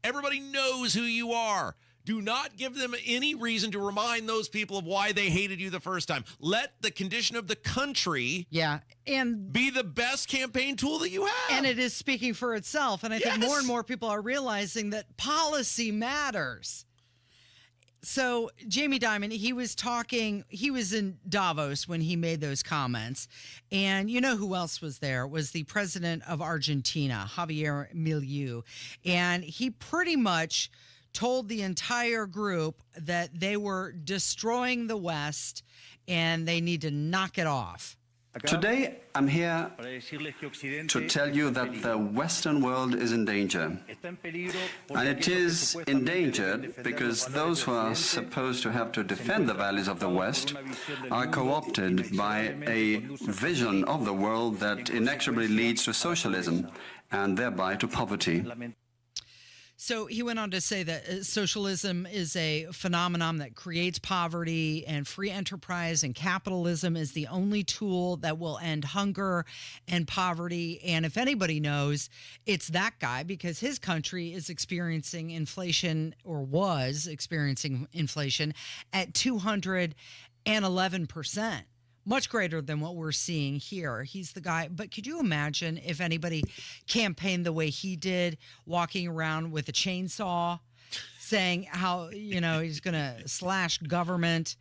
Speaker 8: Everybody knows who you are. Do not give them any reason to remind those people of why they hated you the first time. Let the condition of the country
Speaker 3: and
Speaker 8: be the best campaign tool that you have.
Speaker 3: And it is speaking for itself. And I think more and more people are realizing that policy matters. So Jamie Dimon, he was in Davos when he made those comments. And you know who else was there? Was the president of Argentina, Javier Milei. And he pretty much told the entire group that they were destroying the West and they need to knock it off.
Speaker 9: Today, I'm here to tell you that the Western world is in danger. And it is endangered because those who are supposed to have to defend the values of the West are co-opted by a vision of the world that inexorably leads to socialism and thereby to poverty.
Speaker 3: So he went on to say that socialism is a phenomenon that creates poverty, and free enterprise and capitalism is the only tool that will end hunger and poverty. And if anybody knows, it's that guy, because his country is experiencing inflation, or was experiencing inflation, at 211%. Much greater than what we're seeing here. He's the guy. But could you imagine if anybody campaigned the way he did, walking around with a chainsaw, saying how, he's going to slash government?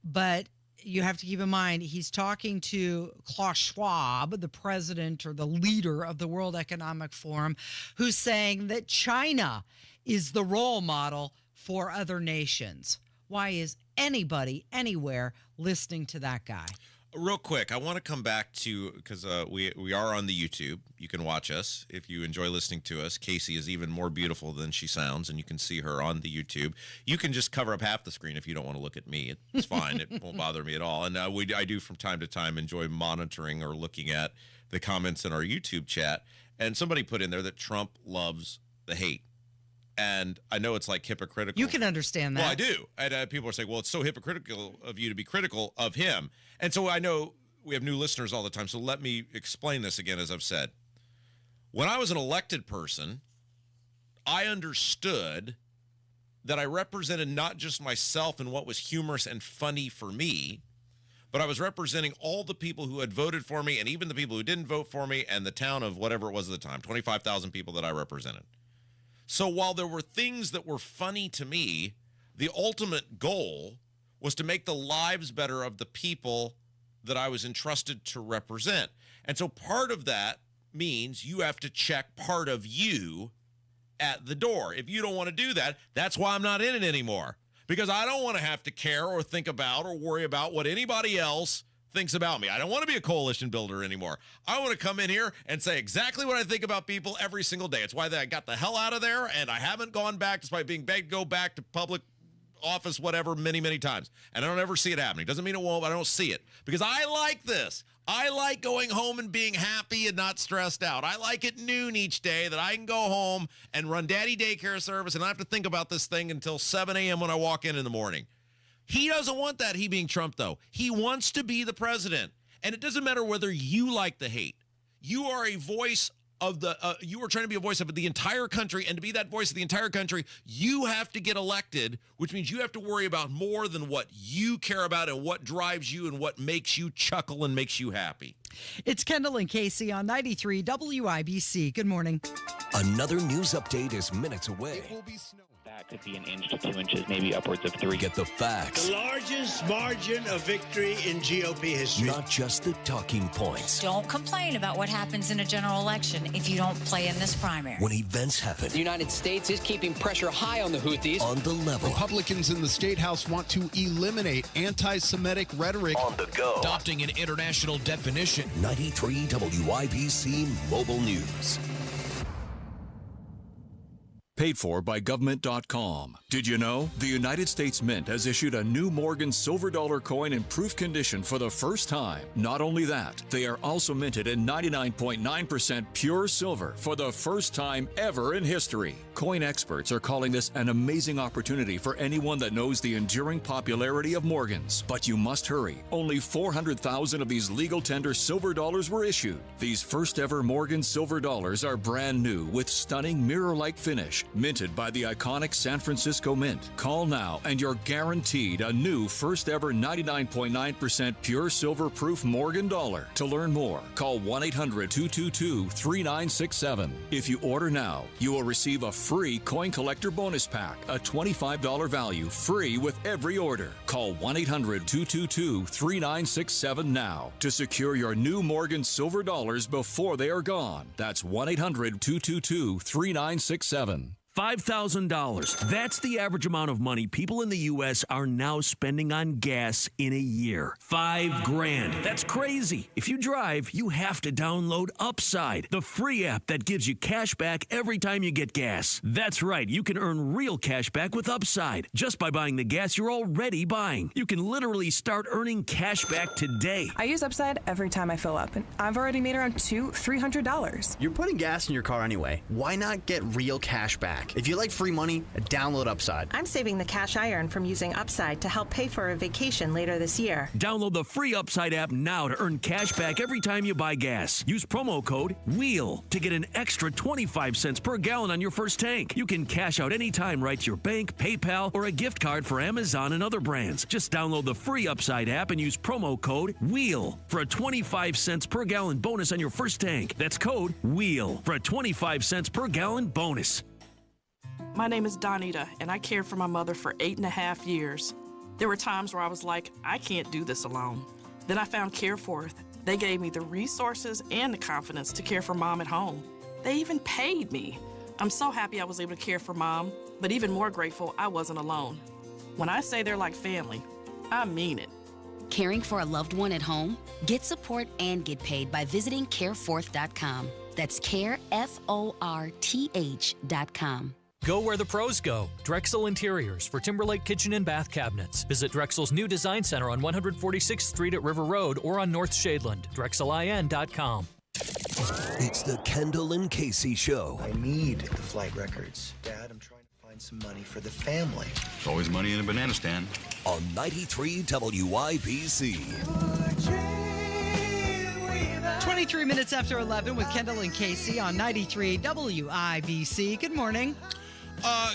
Speaker 3: But you have to keep in mind, he's talking to Klaus Schwab, the president or the leader of the World Economic Forum, who's saying that China is the role model for other nations. Why is anybody anywhere listening to that guy?
Speaker 8: Real quick, I want to come back to, because we are on the YouTube. You can watch us if you enjoy listening to us. Casey is even more beautiful than she sounds, and you can see her on the YouTube. You can just cover up half the screen if you don't want to look at me. It's fine. It won't bother me at all. And I do from time to time enjoy monitoring or looking at the comments in our YouTube chat. And somebody put in there that Trump loves the hate. And I know it's like hypocritical.
Speaker 3: You can understand that.
Speaker 8: Well, I do. And people are saying, well, it's so hypocritical of you to be critical of him. And so I know we have new listeners all the time, so let me explain this again, as I've said. When I was an elected person, I understood that I represented not just myself and what was humorous and funny for me, but I was representing all the people who had voted for me and even the people who didn't vote for me and the town of whatever it was at the time, 25,000 people that I represented. So while there were things that were funny to me, the ultimate goal was to make the lives better of the people that I was entrusted to represent. And so part of that means you have to check part of you at the door. If you don't want to do that, that's why I'm not in it anymore. Because I don't want to have to care or think about or worry about what anybody else thinks about me. I don't want to be a coalition builder anymore. I want to come in here and say exactly what I think about people every single day. It's why I got the hell out of there, and I haven't gone back, despite being begged to go back to public office, whatever, many, many times. And I don't ever see it happening. Doesn't mean it won't, but I don't see it. Because I like this. I like going home and being happy and not stressed out. I like at noon each day that I can go home and run daddy daycare service, and I have to think about this thing until 7 a.m. when I walk in the morning. He doesn't want that, he being Trump, though. He wants to be the president. And it doesn't matter whether you like the hate. You are a voice of you are trying to be a voice of the entire country, and to be that voice of the entire country, you have to get elected, which means you have to worry about more than what you care about and what drives you and what makes you chuckle and makes you happy.
Speaker 3: It's Kendall and Casey on 93 WIBC. Good morning.
Speaker 20: Another news update is minutes away.
Speaker 21: It will be snowing.
Speaker 25: That could be 1 inch to 2 inches, maybe upwards of 3.
Speaker 20: Get the facts.
Speaker 10: The largest margin of victory in GOP history.
Speaker 20: Not just the talking points.
Speaker 11: Don't complain about what happens in a general election if you don't play in this primary.
Speaker 20: When events happen.
Speaker 16: The United States is keeping pressure high on the Houthis.
Speaker 20: On the level.
Speaker 21: Republicans in the State House want to eliminate anti-Semitic rhetoric.
Speaker 20: On the go.
Speaker 12: Adopting an international definition.
Speaker 20: 93 WIBC Mobile News.
Speaker 17: Paid for by government.com. Did you know? The United States Mint has issued a new Morgan silver dollar coin in proof condition for the first time. Not only that, they are also minted in 99.9% pure silver for the first time ever in history. Coin experts are calling this an amazing opportunity for anyone that knows the enduring popularity of Morgans. But you must hurry. Only 400,000 of these legal tender silver dollars were issued. These first ever Morgan silver dollars are brand new with stunning mirror-like finish. Minted by the iconic San Francisco Mint. Call now and you're guaranteed a new first ever 99.9% pure silver proof Morgan dollar. To learn more, call 1-800-222-3967. If you order now, you will receive a free coin collector bonus pack, a $25 value, free with every order. Call 1-800-222-3967 now to secure your new Morgan silver dollars before they are gone. That's 1-800-222-3967.
Speaker 18: $5,000. That's the average amount of money people in the U.S. are now spending on gas in a year. $5,000. That's crazy. If you drive, you have to download Upside, the free app that gives you cash back every time you get gas. That's right. You can earn real cash back with Upside just by buying the gas you're already buying. You can literally start earning cash back today.
Speaker 19: I use Upside every time I fill up, and I've already made around $300.
Speaker 22: You're putting gas in your car anyway. Why not get real cash back? If you like free money, download Upside.
Speaker 23: I'm saving the cash I earn from using Upside to help pay for a vacation later this year.
Speaker 18: Download the free Upside app now to earn cash back every time you buy gas. Use promo code WHEEL to get an extra 25 cents per gallon on your first tank. You can cash out anytime right to your bank, PayPal, or a gift card for Amazon and other brands. Just download the free Upside app and use promo code WHEEL for a 25 cents per gallon bonus on your first tank. That's code WHEEL for a 25 cents per gallon bonus.
Speaker 24: My name is Donita, and I cared for my mother for 8.5 years. There were times where I was like, I can't do this alone. Then I found CareForth. They gave me the resources and the confidence to care for Mom at home. They even paid me. I'm so happy I was able to care for Mom, but even more grateful I wasn't alone. When I say they're like family, I mean it.
Speaker 26: Caring for a loved one at home? Get support and get paid by visiting careforth.com. That's careforth.com.
Speaker 13: Go where the pros go. Drexel Interiors for Timberlake kitchen and bath cabinets. Visit Drexel's new design center on 146th Street at River Road or on North Shadeland. DrexelIN.com.
Speaker 20: It's the Kendall and Casey Show.
Speaker 27: I need the flight records. Dad, I'm trying to find some money for the family.
Speaker 28: There's always money in a banana stand.
Speaker 20: On 93 WIBC.
Speaker 3: 23 minutes after 11 with Kendall and Casey on 93 WIBC. Good morning.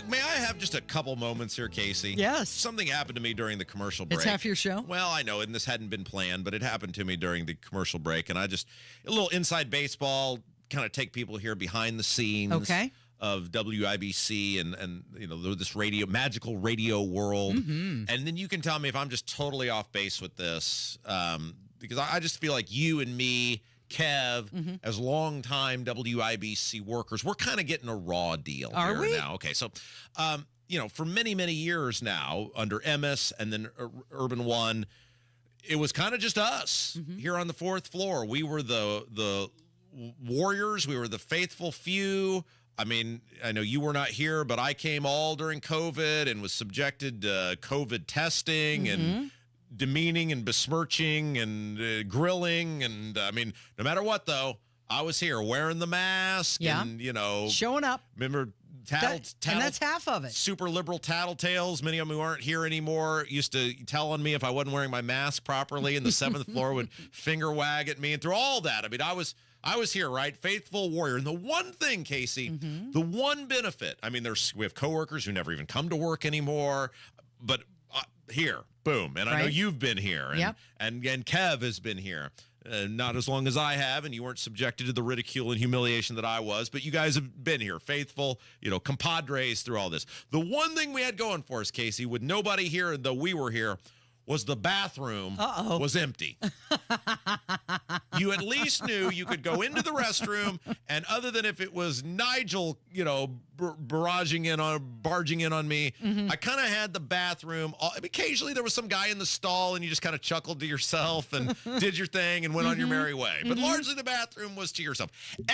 Speaker 8: May I have just a couple moments here, Casey?
Speaker 3: Yes.
Speaker 8: Something happened to me during the commercial break.
Speaker 3: It's half your show?
Speaker 8: Well, I know, and this hadn't been planned, but it happened to me during the commercial break, and a little inside baseball, kind of take people here behind the scenes.
Speaker 3: Okay.
Speaker 8: Of WIBC and this magical radio world.
Speaker 3: Mm-hmm.
Speaker 8: And then you can tell me if I'm just totally off base with this, because I just feel like you and me, Kev, as longtime WIBC workers, we're kind of getting a raw deal
Speaker 3: Are we?
Speaker 8: now. Okay, so, for many, many years now, under Emmis and then Urban One, it was kind of just us here on the fourth floor. We were the warriors. We were the faithful few. I mean, I know you were not here, but I came all during COVID and was subjected to COVID testing and demeaning and besmirching and grilling. And I mean, no matter what, though, I was here wearing the mask and,
Speaker 3: showing up.
Speaker 8: Remember,
Speaker 3: and that's half of it.
Speaker 8: Super liberal tattletales, many of them who aren't here anymore, used to tell on me if I wasn't wearing my mask properly, and the seventh floor would finger wag at me. And through all that, I mean, I was I was here, right? Faithful warrior. And the one thing, Casey, the one benefit, I mean, we have coworkers who never even come to work anymore, but here, boom. And I know you've been here, and Kev has been here. Not as long as I have, and you weren't subjected to the ridicule and humiliation that I was, but you guys have been here, faithful, compadres through all this. The one thing we had going for us, Casey, with nobody here, though we were here, was the bathroom was empty. You at least knew you could go into the restroom, and other than if it was Nigel, barging in on me, I kind of had the bathroom. Occasionally there was some guy in the stall, and you just kind of chuckled to yourself and did your thing and went on your merry way. But largely the bathroom was to yourself.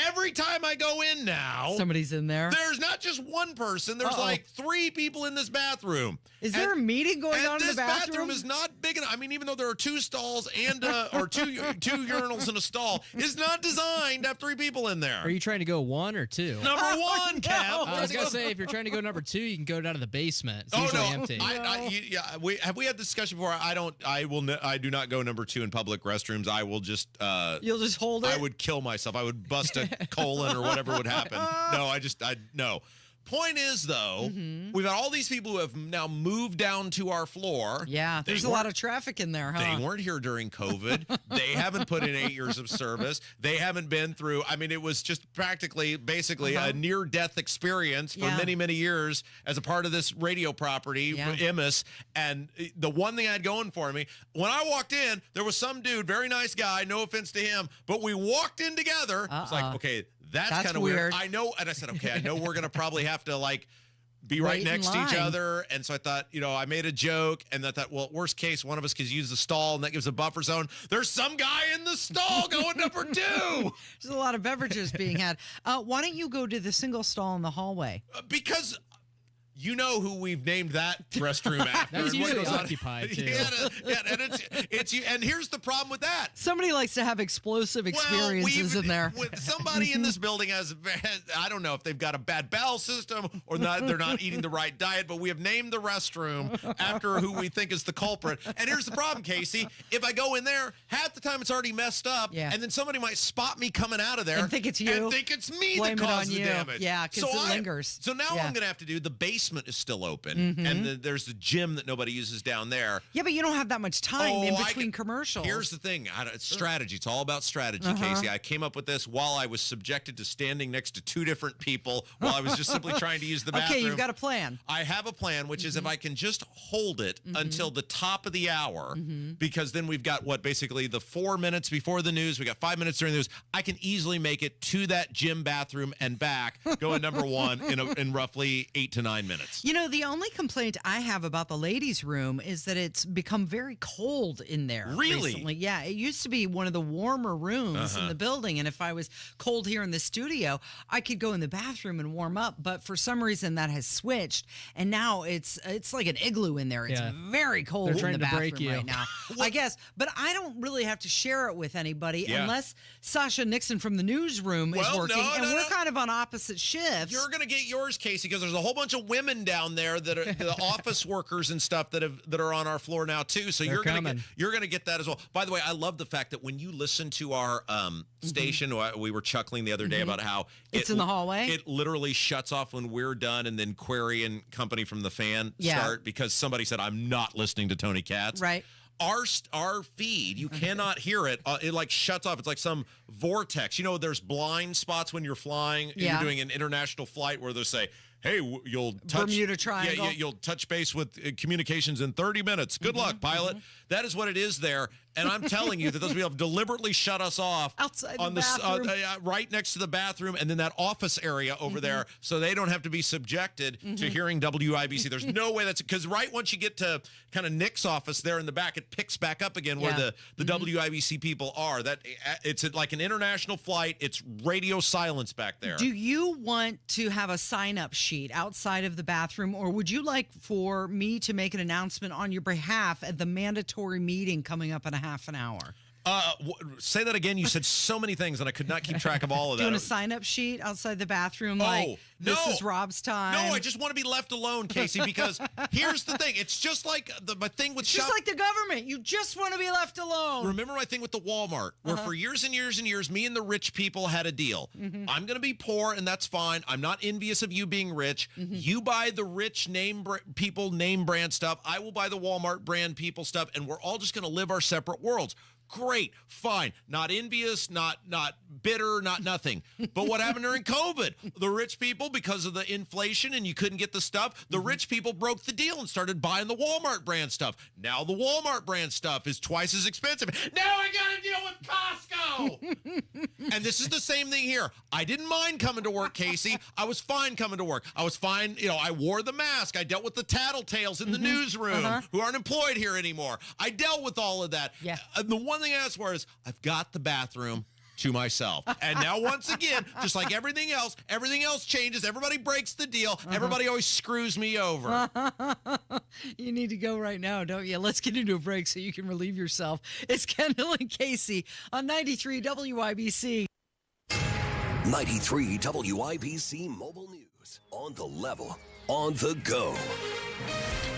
Speaker 8: Every time I go in now,
Speaker 3: somebody's in there.
Speaker 8: There's not just one person. There's like 3 people in this bathroom.
Speaker 3: Is there a meeting going on in the bathroom?
Speaker 8: This bathroom is not big enough. I mean, even though there are 2 stalls and or two urinals in a stall, it's not designed to have 3 people in there.
Speaker 1: Are you trying to go 1 or 2?
Speaker 8: Number 1, Kev.
Speaker 1: I was gonna say, if you're trying to go number 2, you can go down to the basement. It's usually empty.
Speaker 8: Have we had this discussion before? I do not go number 2 in public restrooms. I will just
Speaker 3: you'll just hold it.
Speaker 8: I would kill myself. I would bust a colon or whatever would happen. No. Point is, though, we've got all these people who have now moved down to our floor.
Speaker 3: Yeah, there's a lot of traffic in there, huh?
Speaker 8: They weren't here during COVID. They haven't put in 8 years of service. They haven't been through, I mean, it was just basically a near-death experience for many, many years as a part of this radio property, Emmis. And the one thing I had going for me, when I walked in, there was some dude, very nice guy, no offense to him, but we walked in together. It's like, okay, that's kind of weird. I know, and I said, okay, I know we're going to probably have to be right next to each other. And so I thought, I made a joke, and I thought, well, worst case, one of us could use the stall, and that gives a buffer zone. There's some guy in the stall going number 2.
Speaker 3: There's a lot of beverages being had. Why don't you go to the single stall in the hallway?
Speaker 8: Because you know who we've named that restroom after.
Speaker 1: That's usually occupied, too.
Speaker 8: And it's you. And here's the problem with that.
Speaker 3: Somebody likes to have explosive experiences in there.
Speaker 8: Somebody in this building has, I don't know if they've got a bad bowel system or not. They're not eating the right diet, but we have named the restroom after who we think is the culprit. And here's the problem, Casey. If I go in there, half the time it's already messed up, and then somebody might spot me coming out of there
Speaker 3: and think it's you,
Speaker 8: and think it's me that caused the damage.
Speaker 3: Yeah, because it lingers.
Speaker 8: So now what I'm going to have to do, the basement is still open, and there's the gym that nobody uses down there.
Speaker 3: Yeah, but you don't have that much time in between commercials.
Speaker 8: Here's the thing. It's strategy. It's all about strategy, Casey. I came up with this while I was subjected to standing next to 2 different people while I was just simply trying to use the bathroom.
Speaker 3: Okay, you've got a plan.
Speaker 8: I have a plan, which is if I can just hold it until the top of the hour, because then we've got basically the 4 minutes before the news. We got 5 minutes during the news. I can easily make it to that gym bathroom and back, going number 1 in roughly 8 to 9 minutes.
Speaker 3: The only complaint I have about the ladies' room is that it's become very cold in there.
Speaker 8: Really?
Speaker 3: Recently. Yeah, it used to be one of the warmer rooms in the building, and if I was cold here in the studio, I could go in the bathroom and warm up, but for some reason that has switched, and now it's like an igloo in there. It's very cold in the bathroom right now, I guess, but I don't really have to share it with anybody unless Sasha Nixon from the newsroom is working, we're kind of on opposite shifts.
Speaker 8: You're going to get yours, Casey, because there's a whole bunch of women down there that are the office workers and stuff that are on our floor now too. So you're gonna get that as well. By the way, I love the fact that when you listen to our station, we were chuckling the other day about how
Speaker 3: it's in the hallway.
Speaker 8: It literally shuts off when we're done, and then Query and company from the fan start because somebody said I'm not listening to Tony Katz.
Speaker 3: Right.
Speaker 8: Our feed, you cannot hear it. It shuts off. It's like some vortex. There's blind spots when you're flying. And you're doing an international flight where they'll say, hey, you'll touch
Speaker 3: Bermuda Triangle.
Speaker 8: Yeah, you'll touch base with communications in 30 minutes. Good luck, pilot. That is what it is there. And I'm telling you that those people have deliberately shut us off
Speaker 3: outside the bathroom,
Speaker 8: right next to the bathroom, and then that office area over there, so they don't have to be subjected to hearing WIBC. There's no way because right once you get to kind of Nick's office there in the back, it picks back up again where the WIBC people are. That it's like an international flight. It's radio silence back there.
Speaker 3: Do you want to have a sign-up sheet outside of the bathroom, or would you like for me to make an announcement on your behalf at the mandatory meeting coming up in a half an hour?
Speaker 8: Say that again. You said so many things, and I could not keep track of all of that.
Speaker 3: Doing a sign-up sheet outside the bathroom, this is Rob's time.
Speaker 8: No, I just want to be left alone, Casey, because here's the thing. It's just like my thing with
Speaker 3: just like the government. You just want to be left alone.
Speaker 8: Remember my thing with the Walmart, where for years and years and years, me and the rich people had a deal.
Speaker 3: Mm-hmm.
Speaker 8: I'm going to be poor, and that's fine. I'm not envious of you being rich.
Speaker 3: Mm-hmm.
Speaker 8: You buy the rich people name brand stuff. I will buy the Walmart brand people stuff, and we're all just going to live our separate worlds. Great, fine, not envious, not bitter, not nothing. But what happened during COVID? The rich people, because of the inflation and you couldn't get the stuff, the rich people broke the deal and started buying the Walmart brand stuff. Now the Walmart brand stuff is twice as expensive. Now I got to deal with Costco. And this is the same thing here. I didn't mind coming to work, Casey. I was fine coming to work. I was fine. I wore the mask. I dealt with the tattletales in the newsroom who aren't employed here anymore. I dealt with all of that.
Speaker 3: Yeah.
Speaker 8: The one thing I asked for is I've got the bathroom to myself. And now once again, just like everything else changes. Everybody breaks the deal. Everybody always screws me over.
Speaker 3: You need to go right now, don't you? Let's get into a break so you can relieve yourself. It's Kendall and Casey on 93 WIBC.
Speaker 20: 93 WIBC Mobile News. On the level, on the go.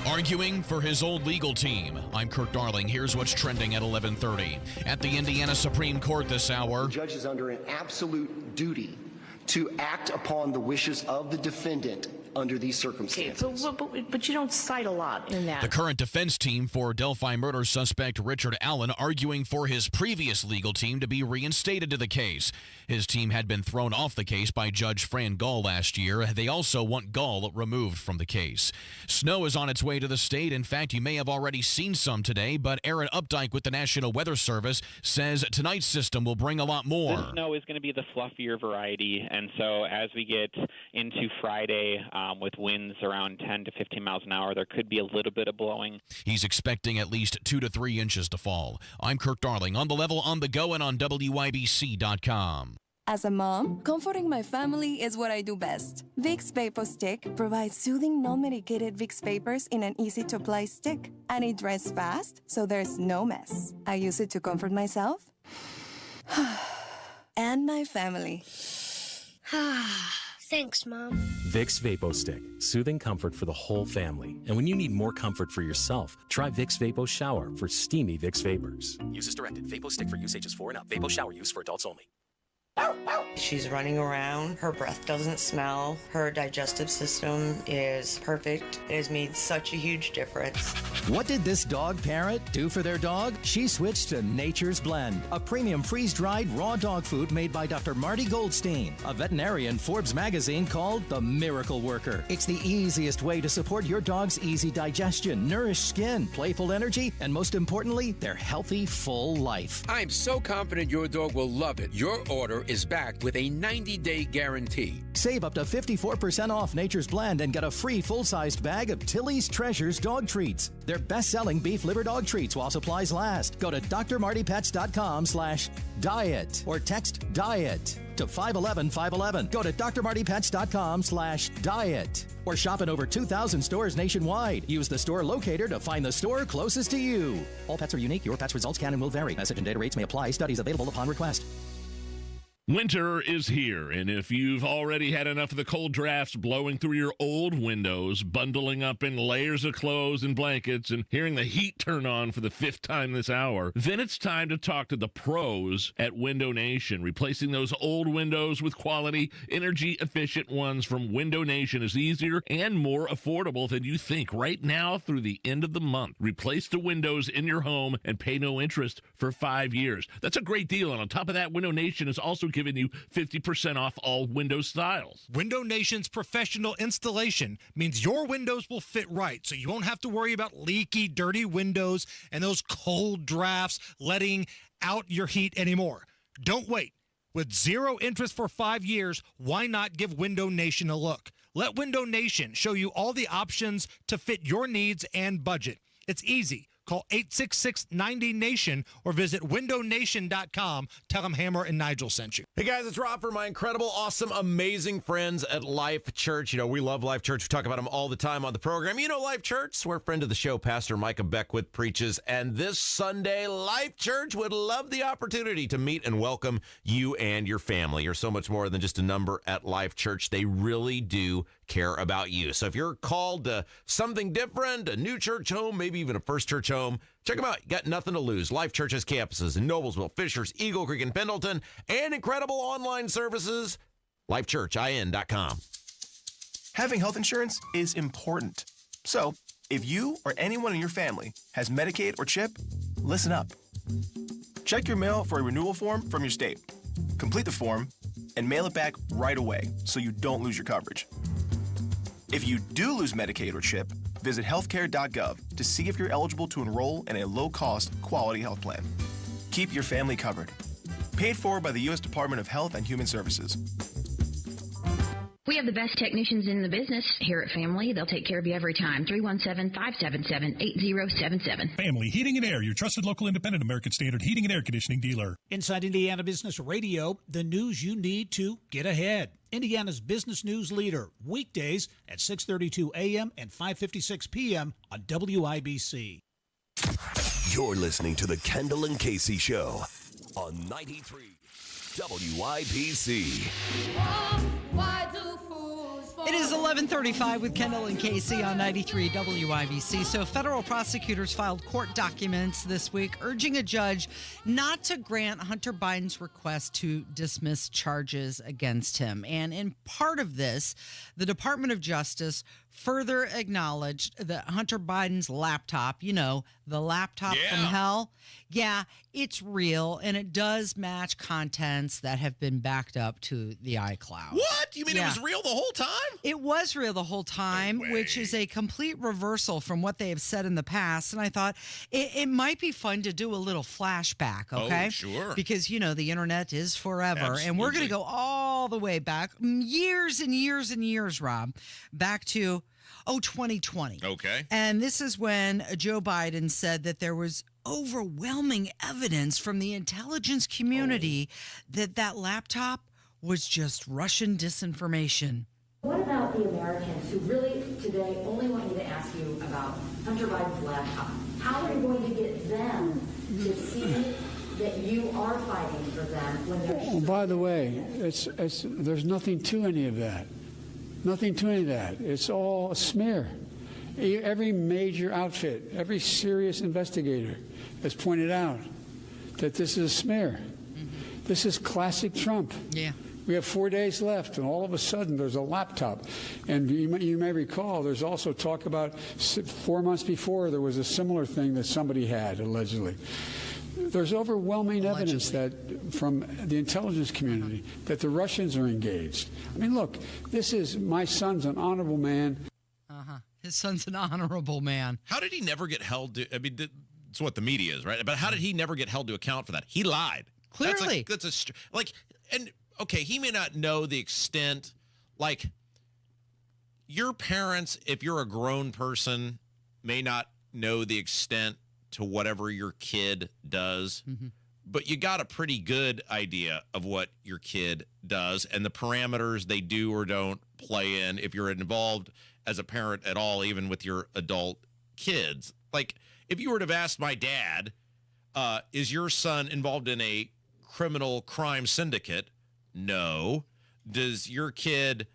Speaker 12: Arguing for his old legal team. I'm Kirk Darling. Here's what's trending at 11:30. At the Indiana Supreme Court this hour.
Speaker 27: The judge is under an absolute duty to act upon the wishes of the defendant under these circumstances.
Speaker 2: But you don't cite a lot in that.
Speaker 12: The current defense team for Delphi murder suspect Richard Allen arguing for his previous legal team to be reinstated to the case. His team had been thrown off the case by Judge Fran Gall last year. They also want Gall removed from the case. Snow is on its way to the state. In fact, you may have already seen some today, but Aaron Updike with the National Weather Service says tonight's system will bring a lot more.
Speaker 25: This snow is going to be the fluffier variety, and so as we get into Friday, with winds around 10 to 15 miles an hour, there could be a little bit of blowing.
Speaker 12: He's expecting at least 2 to 3 inches to fall. I'm Kirk Darling, on the level, on the go, and on WIBC.com.
Speaker 4: As a mom, comforting my family is what I do best. Vicks Vapor Stick provides soothing, non-medicated Vicks Vapors in an easy-to-apply stick. And it dries fast, so there's no mess. I use it to comfort myself and my family.
Speaker 5: Thanks, Mom.
Speaker 6: Vicks Vapo Stick. Soothing comfort for the whole family. And when you need more comfort for yourself, try Vicks Vapo Shower for steamy Vicks Vapors. Use as directed. Vapo Stick for use ages 4 and up. Vapo Shower use for adults only.
Speaker 7: She's running around. Her breath doesn't smell. Her digestive system is perfect. It has made such a huge difference.
Speaker 9: What did this dog parent do for their dog? She switched to Nature's Blend, a premium freeze-dried raw dog food made by Dr. Marty Goldstein, a veterinarian Forbes magazine called the Miracle Worker. It's the easiest way to support your dog's easy digestion, nourished skin, playful energy, and most importantly, their healthy, full life.
Speaker 14: I'm so confident your dog will love it. Your order is back with a 90-day guarantee.
Speaker 9: Save up to 54% off Nature's Blend and get a free full-sized bag of Tilly's Treasures dog treats. They're best-selling beef liver dog treats while supplies last. Go to drmartypets.com/diet or text DIET to 511-511. Go to drmartypets.com/diet or shop in over 2,000 stores nationwide. Use the store locator to find the store closest to you. All pets are unique. Your pet's results can and will vary. Message and data rates may apply. Studies available upon request.
Speaker 15: Winter is here, and if you've already had enough of the cold drafts blowing through your old windows, bundling up in layers of clothes and blankets, and hearing the heat turn on for the 5th time this hour, then it's time to talk to the pros at Window Nation. Replacing those old windows with quality, energy-efficient ones from Window Nation is easier and more affordable than you think. Right now through the end of the month, replace the windows in your home and pay no interest for 5 years. That's a great deal, and on top of that, Window Nation is also giving you 50% off all window styles.
Speaker 29: Window Nation's professional installation means your windows will fit right, so you won't have to worry about leaky, dirty windows and those cold drafts letting out your heat anymore. Don't wait. With 0 interest for 5 years, why not give Window Nation a look? Let Window Nation show you all the options to fit your needs and budget. It's easy. Call 866-90-NATION or visit windownation.com. Tell them Hammer and Nigel sent you.
Speaker 8: Hey guys, it's Rob for my incredible, awesome, amazing friends at Life Church. You know, we love Life Church. We talk about them all the time on the program. You know Life Church, where friend of the show, Pastor Micah Beckwith, preaches. And this Sunday, Life Church would love the opportunity to meet and welcome you and your family. You're so much more than just a number at Life Church. They really do care about you. So if you're called to something different, a new church home, maybe even a first church home, check them out. You got nothing to lose. Life Church has campuses in Noblesville, Fishers, Eagle Creek, and Pendleton, and incredible online services. LifeChurchIN.com.
Speaker 5: Having health insurance is important. So if you or anyone in your family has Medicaid or CHIP, listen up. Check your mail for a renewal form from your state. Complete the form and mail it back right away so you don't lose your coverage. If you do lose Medicaid or CHIP, visit healthcare.gov to see if you're eligible to enroll in a low-cost, quality health plan. Keep your family covered. Paid for by the U.S. Department of Health and Human Services.
Speaker 10: We have the best technicians in the business here at Family. They'll take care of you every time. 317-577-8077.
Speaker 11: Family Heating and Air, your trusted local independent American Standard heating and air conditioning dealer.
Speaker 16: Inside Indiana Business Radio, the news you need to get ahead. Indiana's business news leader, weekdays at 6:32 a.m. and 5:56 p.m. on WIBC.
Speaker 20: You're listening to the Kendall and Casey Show on 93 WIBC.
Speaker 3: It is 11:35 with Kendall and Casey on 93 WIBC. So federal prosecutors filed court documents this week urging a judge not to grant Hunter Biden's request to dismiss charges against him. And in part of this, the Department of Justice further acknowledged that Hunter Biden's laptop, you know, the laptop from hell, it's real, and it does match contents that have been backed up to the iCloud.
Speaker 8: What? You mean it was real the whole time?
Speaker 3: It was real the whole time, which is a complete reversal from what they have said in the past. And I thought it might be fun to do a little flashback, okay?
Speaker 8: Oh, sure.
Speaker 3: Because, you know, the internet is forever.
Speaker 8: Absolutely.
Speaker 3: And we're going to go all the way back, years and years and years, Rob, back to 2020.
Speaker 8: Okay.
Speaker 3: And this is when Joe Biden said that there was overwhelming evidence from the intelligence community that laptop was just Russian disinformation.
Speaker 17: What about the Americans who really today only want me to ask you about Hunter Biden's laptop? How are you going to get them to see that you are fighting for them when they're...
Speaker 19: Oh, by the way, there's nothing to any of that. Nothing to any of that. It's all a smear. Every major outfit, every serious investigator has pointed out that this is a smear. This is classic Trump.
Speaker 3: Yeah.
Speaker 19: We have 4 days left, and all of a sudden there's a laptop. And you may recall there's also talk about 4 months before there was a similar thing that somebody had, allegedly. There's overwhelming evidence that from the intelligence community that the Russians are engaged. I mean, look, my son's an honorable man.
Speaker 3: His son's an honorable man.
Speaker 8: How did he never get held to, I mean, it's what the media is, right? But how did he never get held to account for that? He lied.
Speaker 3: Clearly.
Speaker 8: Okay, he may not know the extent, like, your parents, if you're a grown person, may not know the extent to whatever your kid does, but you got a pretty good idea of what your kid does and the parameters they do or don't play in if you're involved as a parent at all, even with your adult kids. Like, if you were to have asked my dad, is your son involved in a criminal crime syndicate? No. Does your kid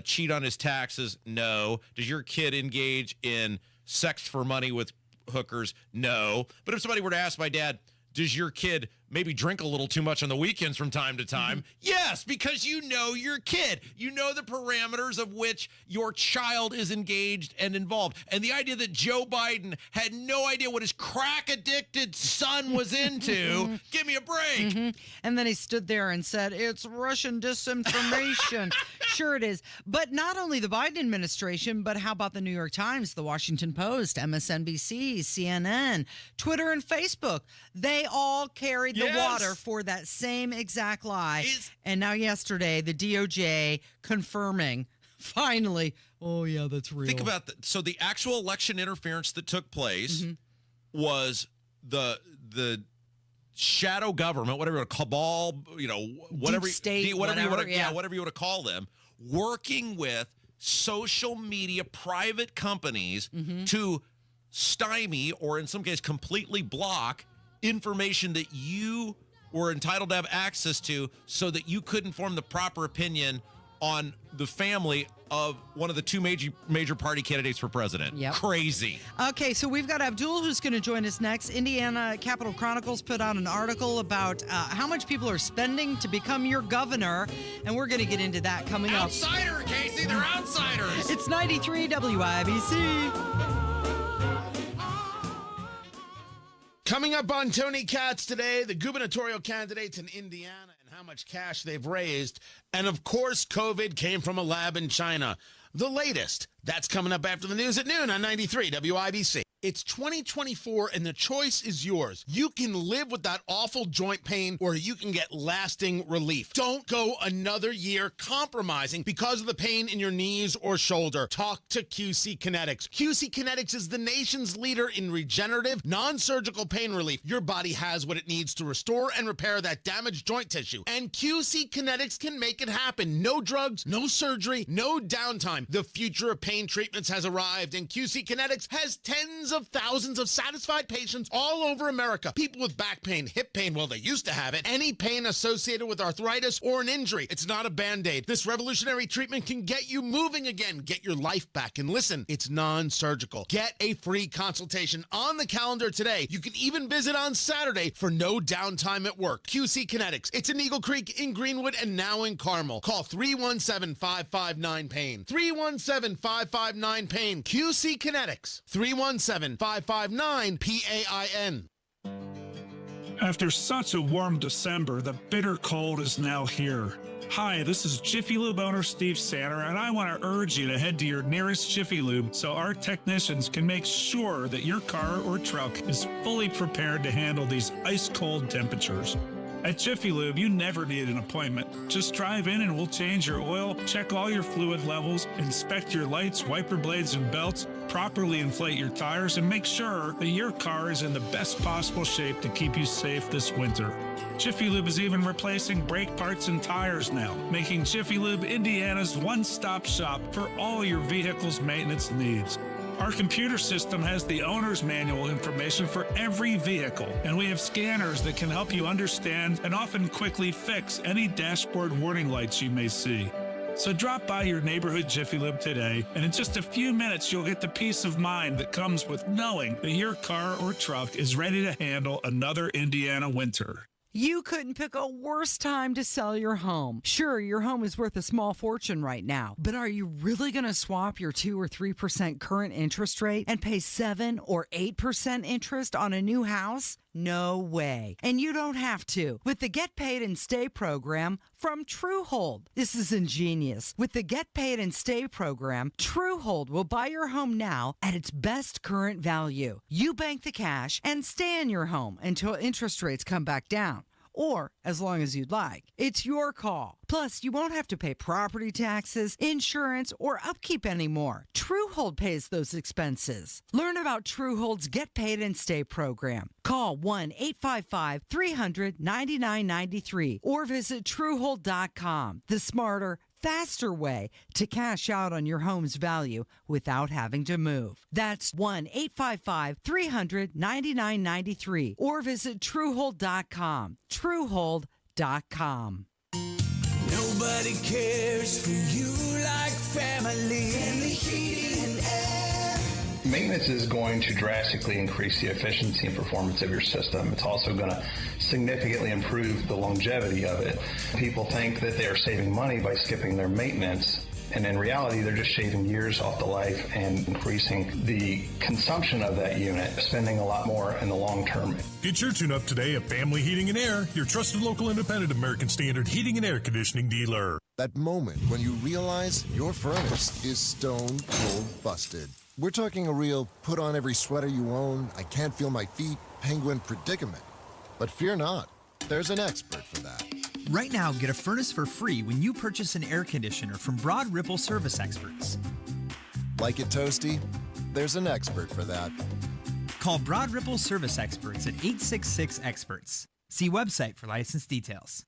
Speaker 8: cheat on his taxes? No. Does your kid engage in sex for money with hookers? No. But if somebody were to ask my dad, does your kid maybe drink a little too much on the weekends from time to time? Yes, because you know your kid. You know the parameters of which your child is engaged and involved. And the idea that Joe Biden had no idea what his crack-addicted son was into, give me a break.
Speaker 3: And then he stood there and said, it's Russian disinformation. Sure it is. But not only the Biden administration, but how about the New York Times, the Washington Post, MSNBC, CNN, Twitter, and Facebook? They all carried the water for that same exact lie. And now yesterday, the DOJ confirming, finally, oh, yeah, that's real.
Speaker 8: Think about that. So the actual election interference that took place was the shadow government, whatever, a cabal, whatever,
Speaker 3: deep state,
Speaker 8: whatever you want
Speaker 3: whatever,
Speaker 8: to call them, working with social media private companies to stymie, or in some cases completely block, information that you were entitled to have access to, so that you couldn't form the proper opinion on the family of one of the two major party candidates for president.
Speaker 3: Yep.
Speaker 8: Crazy.
Speaker 3: Okay, so we've got Abdul who's going to join us next. Indiana Capitol Chronicles put out an article about how much people are spending to become your governor, and we're going to get into that coming up.
Speaker 8: Outsider, Casey, they're outsiders.
Speaker 3: It's 93 WIBC.
Speaker 1: Coming up on Tony Katz today, the gubernatorial candidates in Indiana and how much cash they've raised. And of course, COVID came from a lab in China. The latest. That's coming up after the news at noon on 93 WIBC. It's 2024 and the choice is yours. You can live with that awful joint pain, or you can get lasting relief. Don't go another year compromising because of the pain in your knees or shoulder. Talk to QC Kinetics. QC Kinetics is the nation's leader in regenerative, non-surgical pain relief. Your body has what it needs to restore and repair that damaged joint tissue. And QC Kinetics can make it happen. No drugs, no surgery, no downtime. The future of pain treatments has arrived, and QC Kinetics has tens of thousands of satisfied patients all over America. People with back pain, hip pain, well, they used to have it. Any pain associated with arthritis or an injury. It's not a Band-Aid. This revolutionary treatment can get you moving again, get your life back. And listen, it's non-surgical. Get a free consultation on the calendar today. You can even visit on Saturday for no downtime at work. QC Kinetics. It's in Eagle Creek, in Greenwood, and now in Carmel. Call 317-559-PAIN. 317-559-PAIN. QC Kinetics. 317-559-PAIN.
Speaker 11: After such a warm December, the bitter cold is now here. Hi, this is Jiffy Lube owner Steve Sanner, and I want to urge you to head to your nearest Jiffy Lube so our technicians can make sure that your car or truck is fully prepared to handle these ice-cold temperatures. At Jiffy Lube, you never need an appointment. Just drive in and we'll change your oil, check all your fluid levels, inspect your lights, wiper blades, and belts, properly inflate your tires, and make sure that your car is in the best possible shape to keep you safe this winter. Jiffy Lube is even replacing brake parts and tires now, making Jiffy Lube Indiana's one-stop shop for all your vehicle's maintenance needs. Our computer system has the owner's manual information for every vehicle, and we have scanners that can help you understand and often quickly fix any dashboard warning lights you may see. So drop by your neighborhood Jiffy Lube today, and in just a few minutes you'll get the peace of mind that comes with knowing that your car or truck is ready to handle another Indiana winter.
Speaker 3: You couldn't pick a worse time to sell your home. Sure, your home is worth a small fortune right now, but are you really going to swap your 2 or 3% current interest rate and pay 7 or 8% interest on a new house? No way. And you don't have to with the Get Paid and Stay program from Truehold. This is ingenious. With the Get Paid and Stay program, Truehold will buy your home now at its best current value. You bank the cash and stay in your home until interest rates come back down. Or as long as you'd like. It's your call. Plus, you won't have to pay property taxes, insurance, or upkeep anymore. Truehold pays those expenses. Learn about Truehold's Get Paid and Stay program. Call 1-855-300-9993 or visit Truehold.com. The smarter, faster way to cash out on your home's value without having to move. That's 1-855-300-9993 or visit Truehold.com. Truehold.com.
Speaker 13: Nobody cares for you like family. Family Heating and Air.
Speaker 18: Maintenance is going to drastically increase the efficiency and performance of your system. It's also going to significantly improve the longevity of it. People think that they are saving money by skipping their maintenance, and in reality, they're just shaving years off the life and increasing the consumption of that unit, spending a lot more in the long term.
Speaker 11: Get your tune-up today at Family Heating and Air, your trusted local independent American Standard heating and air conditioning dealer.
Speaker 21: That moment when you realize your furnace is stone cold busted. We're talking a real put on every sweater you own, I can't feel my feet, penguin predicament. But fear not, there's an expert for that.
Speaker 22: Right now, get a furnace for free when you purchase an air conditioner from Broad Ripple Service Experts.
Speaker 21: Like it toasty? There's an expert for that.
Speaker 22: Call Broad Ripple Service Experts at 866-EXPERTS. See website for license details.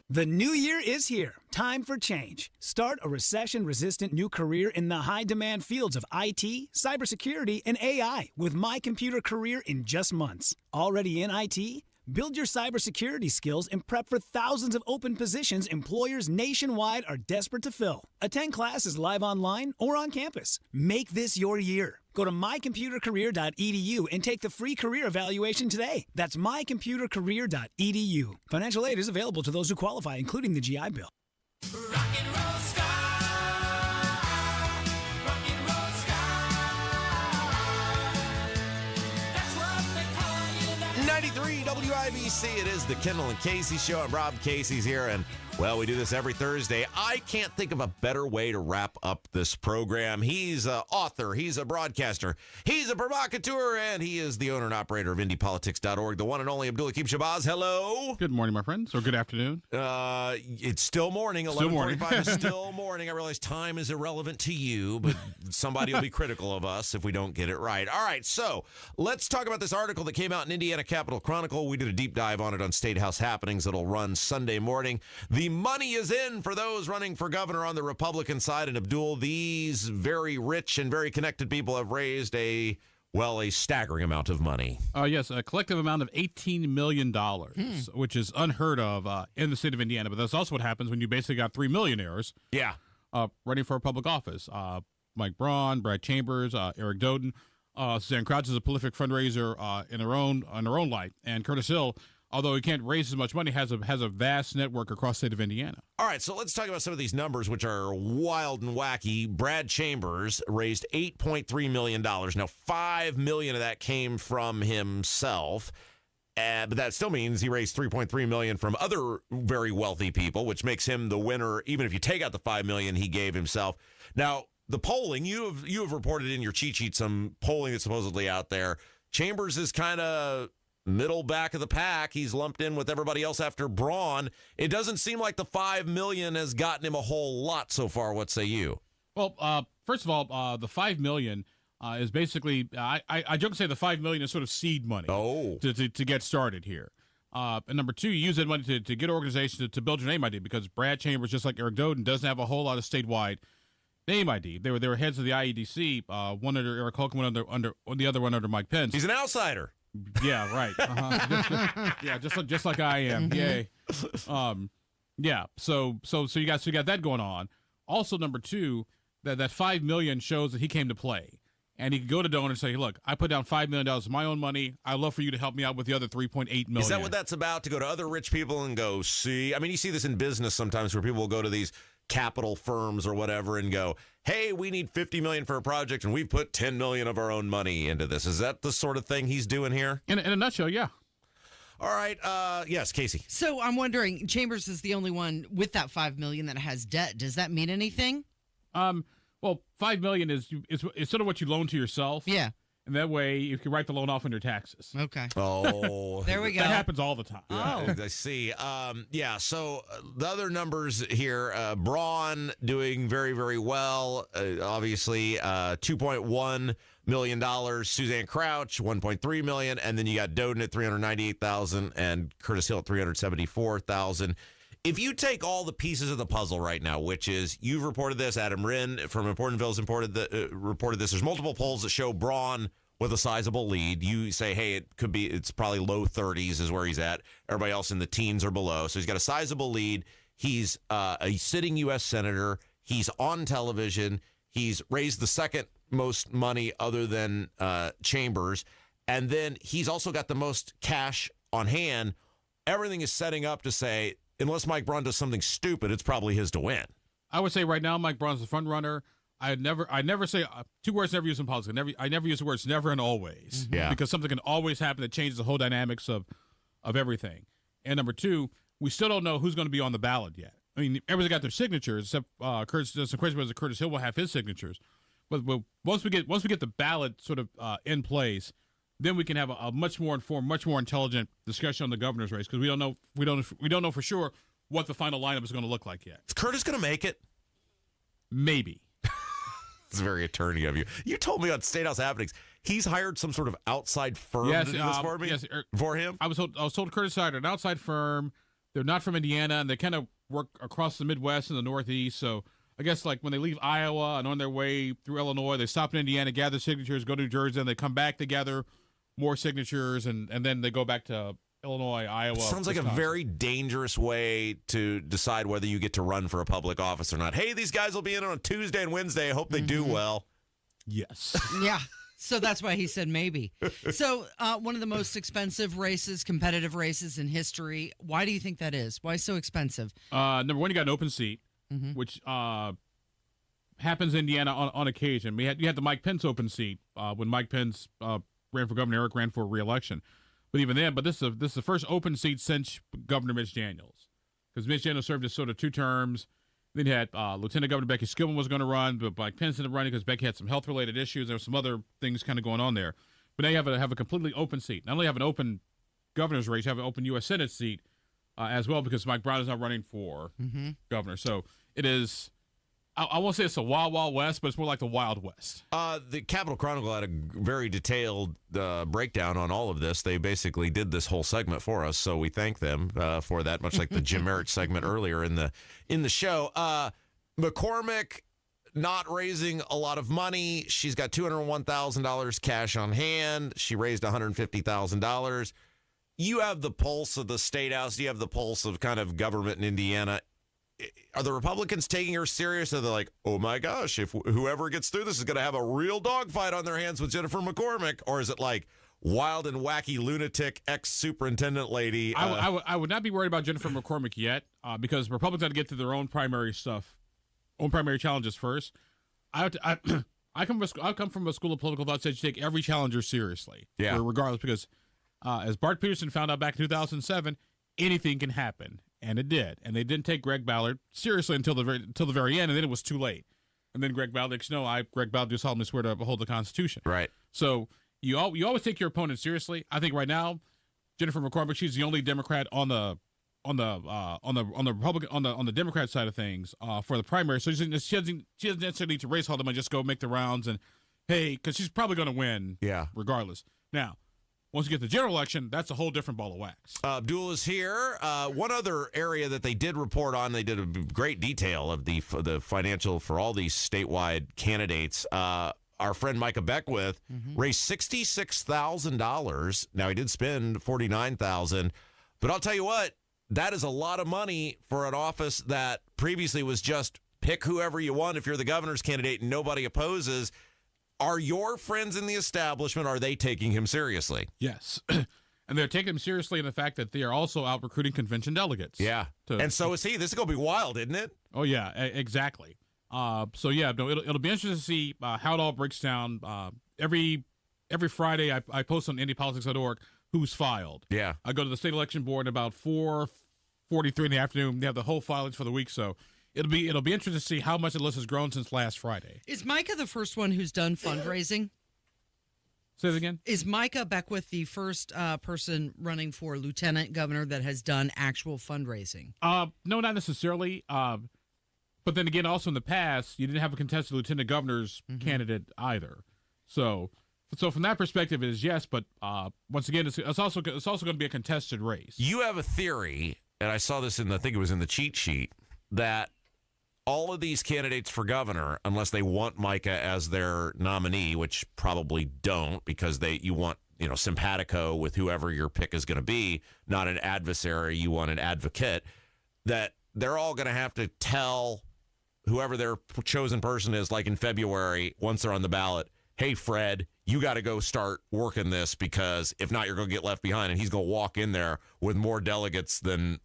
Speaker 2: The new year is here. Time for change. Start a recession-resistant new career in the high-demand fields of IT, cybersecurity, and AI with My Computer Career in just months. Already in IT? Build your cybersecurity skills and prep for thousands of open positions employers nationwide are desperate to fill. Attend classes live online or on campus. Make this your year. Go to mycomputercareer.edu and take the free career evaluation today. That's mycomputercareer.edu. Financial aid is available to those who qualify, including the GI Bill.
Speaker 8: 93 WIBC. It is the Kendall and Casey show. I'm Rob. Casey's here, and well, we do this every Thursday. I can't think of a better way to wrap up this program. He's an author, he's a broadcaster, he's a provocateur, and he is the owner and operator of IndiePolitics.org, the one and only Abdul Shabazz. Hello.
Speaker 4: Good morning, my friends, or good afternoon.
Speaker 8: It's still morning. 11:45 is still morning. I realize time is irrelevant to you, but somebody will be critical of us if we don't get it right. All right, so let's talk about this article that came out in Indiana Capital Chronicle. We did a deep dive on it on State House Happenings that'll run Sunday morning. The money is in for those running for governor on the Republican side. And Abdul, these very rich and very connected people have raised a staggering amount of money.
Speaker 4: Yes, a collective amount of $18 million, which is unheard of in the state of Indiana. But that's also what happens when you basically got three millionaires running for a public office. Mike Braun, Brad Chambers, Eric Doden. Suzanne Crouch is a prolific fundraiser in her own light. And Curtis Hill, although he can't raise as much money, has a vast network across the state of Indiana.
Speaker 8: All right, so let's talk about some of these numbers, which are wild and wacky. Brad Chambers raised $8.3 million. Now, $5 million of that came from himself, but that still means he raised $3.3 million from other very wealthy people, which makes him the winner, even if you take out the $5 million he gave himself. Now, the polling, you have reported in your cheat sheet some polling that's supposedly out there. Chambers is kind of middle back of the pack. He's lumped in with everybody else after Braun. It doesn't seem like the $5 million has gotten him a whole lot so far. What say you?
Speaker 4: Well, first of all, the $5 million is basically, I joke to say the $5 million is sort of seed money to get started here. And number two, you use that money to get organizations to build your name ID, because Brad Chambers, just like Eric Doden, doesn't have a whole lot of statewide name ID. They were heads of the IEDC, one under Eric Holcomb, one under the other one under Mike Pence.
Speaker 8: He's an outsider.
Speaker 4: Yeah, right. Just like I am. Yay. So you got that going on. Also, number two, that $5 million shows that he came to play, and he could go to donors and say, "Look, I put down $5 million of my own money. I'd love for you to help me out with the other $3.8 million."
Speaker 8: Is that what that's about? To go to other rich people and go, see? I mean, you see this in business sometimes, where people will go to these capital firms or whatever and go, "Hey, we need $50 million for a project, and we've put $10 million of our own money into this." Is that the sort of thing he's doing here?
Speaker 4: In a nutshell, yeah.
Speaker 8: All right. Yes, Casey.
Speaker 3: So I'm wondering, Chambers is the only one with that $5 million that has debt. Does that mean anything?
Speaker 4: Well, $5 million is sort of what you loan to yourself.
Speaker 3: Yeah.
Speaker 4: And that way, you can write the loan off on your taxes.
Speaker 3: Okay.
Speaker 8: Oh.
Speaker 3: There we go.
Speaker 4: That happens all the time.
Speaker 8: Yeah, I see. So the other numbers here, Braun doing very, very well. Obviously, $2.1 million. Suzanne Crouch, $1.3 million. And then you got Doden at $398,000 and Curtis Hill at $374,000. If you take all the pieces of the puzzle right now, which is, you've reported this, Adam Wren from Importantville's reported this. There's multiple polls that show Braun with a sizable lead. You say, hey, it's probably low 30s is where he's at. Everybody else in the teens or below. So he's got a sizable lead. He's a sitting U.S. senator. He's on television. He's raised the second most money other than Chambers. And then he's also got the most cash on hand. Everything is setting up to say, unless Mike Braun does something stupid, it's probably his to win.
Speaker 4: I would say right now Mike Braun's the front runner. I never say two words never used in politics. I never use the words never and always.
Speaker 8: Yeah.
Speaker 4: Because something can always happen that changes the whole dynamics of everything. And number two, we still don't know who's going to be on the ballot yet. I mean, everybody's got their signatures, except Curtis Hill will have his signatures. But once we get the ballot sort of in place, then we can have a much more informed, much more intelligent discussion on the governor's race, because we don't know for sure what the final lineup is going to look like yet.
Speaker 8: Is Curtis going to make it?
Speaker 4: Maybe.
Speaker 8: It's very attorney of you. You told me on State House Happenings he's hired some sort of outside firm to do this for me.
Speaker 4: Yes,
Speaker 8: for him.
Speaker 4: I was told Curtis hired an outside firm. They're not from Indiana, and they kind of work across the Midwest and the Northeast. So I guess like when they leave Iowa and on their way through Illinois, they stop in Indiana, gather signatures, go to New Jersey, and they come back to gather more signatures, and then they go back to Illinois, Iowa.
Speaker 8: Sounds like
Speaker 4: Wisconsin.
Speaker 8: a very dangerous way to decide whether you get to run for a public office or not. Hey, these guys will be in on Tuesday and Wednesday. I hope they do well.
Speaker 4: Yes.
Speaker 3: Yeah. So that's why he said maybe. So one of the most expensive races, competitive races in history. Why do you think that is? Why so expensive?
Speaker 4: Number one, you got an open seat, which happens in Indiana on occasion. You had the Mike Pence open seat when Mike Pence ran for governor. Eric ran for re-election. But even then, this is the first open seat since Governor Mitch Daniels, because Mitch Daniels served as sort of 2 terms. Then you had Lieutenant Governor Becky Skillman was going to run, but Mike Pence ended up running because Becky had some health-related issues. There were some other things kind of going on there. But now you have a completely open seat. Not only have an open governor's race, you have an open U.S. Senate seat as well, because Mike Brown is not running for governor. So it is. I won't say it's a wild, wild west, but it's more like the Wild West.
Speaker 8: The Capitol Chronicle had a very detailed breakdown on all of this. They basically did this whole segment for us, so we thank them for that, much like the Jim Merritt segment earlier in the show. McCormick not raising a lot of money. She's got $201,000 cash on hand. She raised $150,000. You have the pulse of the State House. You have the pulse of kind of government in Indiana. Are the Republicans taking her serious? Are they like, oh my gosh, if whoever gets through this is going to have a real dogfight on their hands with Jennifer McCormick? Or is it like wild and wacky lunatic ex-superintendent lady?
Speaker 4: I would not be worried about Jennifer McCormick yet, because Republicans got to get to their own primary stuff, own primary challenges first. I come from a school of political thought that says you take every challenger seriously, regardless, because as Bart Peterson found out back in 2007, anything can happen. And it did. And they didn't take Greg Ballard seriously until the very end, and then it was too late. And then Greg Ballard, Greg Ballard do solemnly swear to uphold the Constitution.
Speaker 8: Right.
Speaker 4: So you always take your opponent seriously. I think right now, Jennifer McCormick, she's the only Democrat on the Republican on the Democrat side of things for the primary. So she doesn't necessarily need to race all them and just go make the rounds and because she's probably going to win. Regardless. Now, once you get the general election, that's a whole different ball of wax.
Speaker 8: Abdul is here. One other area that they did report on, they did a great detail of the financial for all these statewide candidates. Our friend Micah Beckwith raised $66,000. Now, he did spend $49,000. But I'll tell you what, that is a lot of money for an office that previously was just pick whoever you want if you're the governor's candidate and nobody opposes. Are your friends in the establishment, are they taking him seriously?
Speaker 4: Yes. And they're taking him seriously in the fact that they are also out recruiting convention delegates.
Speaker 8: Yeah. And so is he. This is going to be wild, isn't it?
Speaker 4: Oh, yeah, exactly. So, yeah, no, it'll be interesting to see how it all breaks down. Every Friday, I post on IndyPolitics.org who's filed.
Speaker 8: Yeah.
Speaker 4: I go to the state election board at about 4:43 in the afternoon. They have the whole filings for the week, so it'll be interesting to see how much the list has grown since last Friday.
Speaker 3: Is Micah the first one who's done fundraising?
Speaker 4: Say it again?
Speaker 3: Is Micah Beckwith the first person running for lieutenant governor that has done actual fundraising?
Speaker 4: No, not necessarily. But then again, also in the past, you didn't have a contested lieutenant governor's candidate either. So from that perspective, it is yes. But once again, it's also going to be a contested race.
Speaker 8: You have a theory, and I saw this I think it was in the cheat sheet, that all of these candidates for governor, unless they want Micah as their nominee, which probably don't, because you want, simpatico with whoever your pick is going to be, not an adversary, you want an advocate, that they're all going to have to tell whoever their chosen person is, like in February, once they're on the ballot, hey, Fred, you got to go start working this, because if not, you're going to get left behind. And he's going to walk in there with more delegates than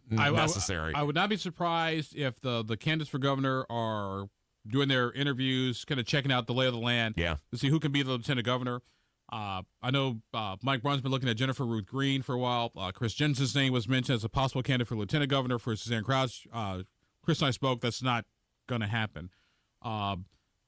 Speaker 8: necessary.
Speaker 4: I would not be surprised if the candidates for governor are doing their interviews, kind of checking out the lay of the land to see who can be the lieutenant governor. I know Mike Brown's been looking at Jennifer Ruth Green for a while. Chris Jensen's name was mentioned as a possible candidate for lieutenant governor for Suzanne Crouch. Chris and I spoke. That's not going to happen.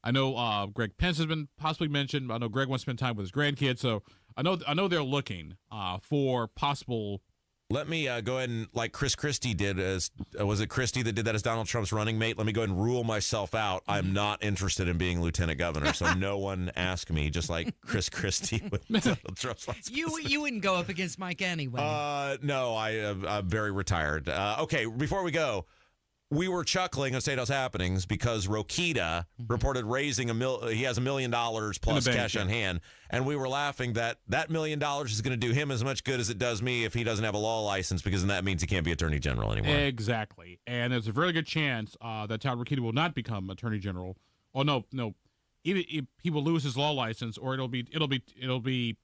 Speaker 4: I know Greg Pence has been possibly mentioned. I know Greg wants to spend time with his grandkids. So I know they're looking for possible
Speaker 8: Let me go ahead and, like Chris Christie did, as was it Christie that did that as Donald Trump's running mate? Let me go ahead and rule myself out. I'm not interested in being lieutenant governor, so no one ask me, just like Chris Christie with Donald Trump's vice
Speaker 3: You wouldn't go up against Mike anyway.
Speaker 8: No, I'm very retired. Okay, before we go, we were chuckling on State House Happenings because Rokita reported raising he has $1 million plus
Speaker 4: bank,
Speaker 8: cash on hand, and we were laughing that $1 million is going to do him as much good as it does me if he doesn't have a law license, because then that means he can't be Attorney General anymore.
Speaker 4: Exactly, and there's a very good chance that Todd Rokita will not become Attorney General. Oh no, he will lose his law license, or he'll be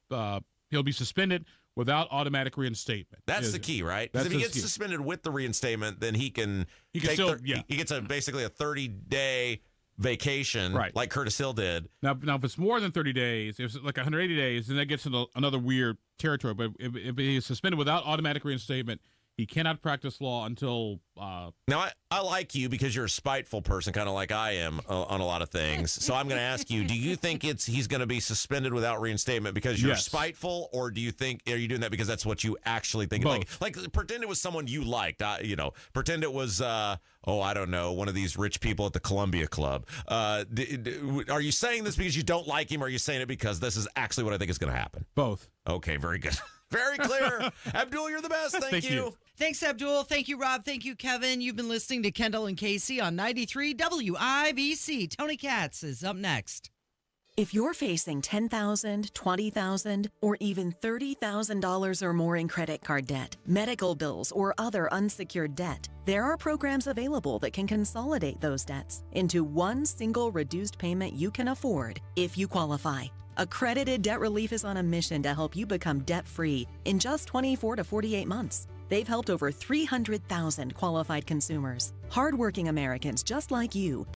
Speaker 4: suspended without automatic reinstatement.
Speaker 8: That's the key, right? Because if he gets suspended with the reinstatement, then he gets basically a 30-day vacation,
Speaker 4: right,
Speaker 8: like Curtis Hill did.
Speaker 4: Now, if it's more than 30 days, if it's like 180 days, then that gets into another weird territory. But if he's suspended without automatic reinstatement, he cannot practice law until...
Speaker 8: Now, I like you because you're a spiteful person, kind of like I am on a lot of things. So I'm going to ask you, do you think he's going to be suspended without reinstatement because you're spiteful, or are you doing that because that's what you actually think?
Speaker 4: Both.
Speaker 8: Like pretend it was someone you liked, pretend it was, I don't know, one of these rich people at the Columbia Club. Are you saying this because you don't like him, or are you saying it because this is actually what I think is going to happen?
Speaker 4: Both.
Speaker 8: Okay, very good. Very clear. Abdul, you're the best. Thank you.
Speaker 3: Thanks, Abdul. Thank you, Rob. Thank you, Kevin. You've been listening to Kendall and Casey on 93 WIBC. Tony Katz is up next.
Speaker 6: If you're facing $10,000, $20,000, or even $30,000 or more in credit card debt, medical bills, or other unsecured debt, there are programs available that can consolidate those debts into one single reduced payment you can afford if you qualify. Accredited Debt Relief is on a mission to help you become debt-free in just 24 to 48 months. They've helped over 300,000 qualified consumers, hardworking Americans just like you,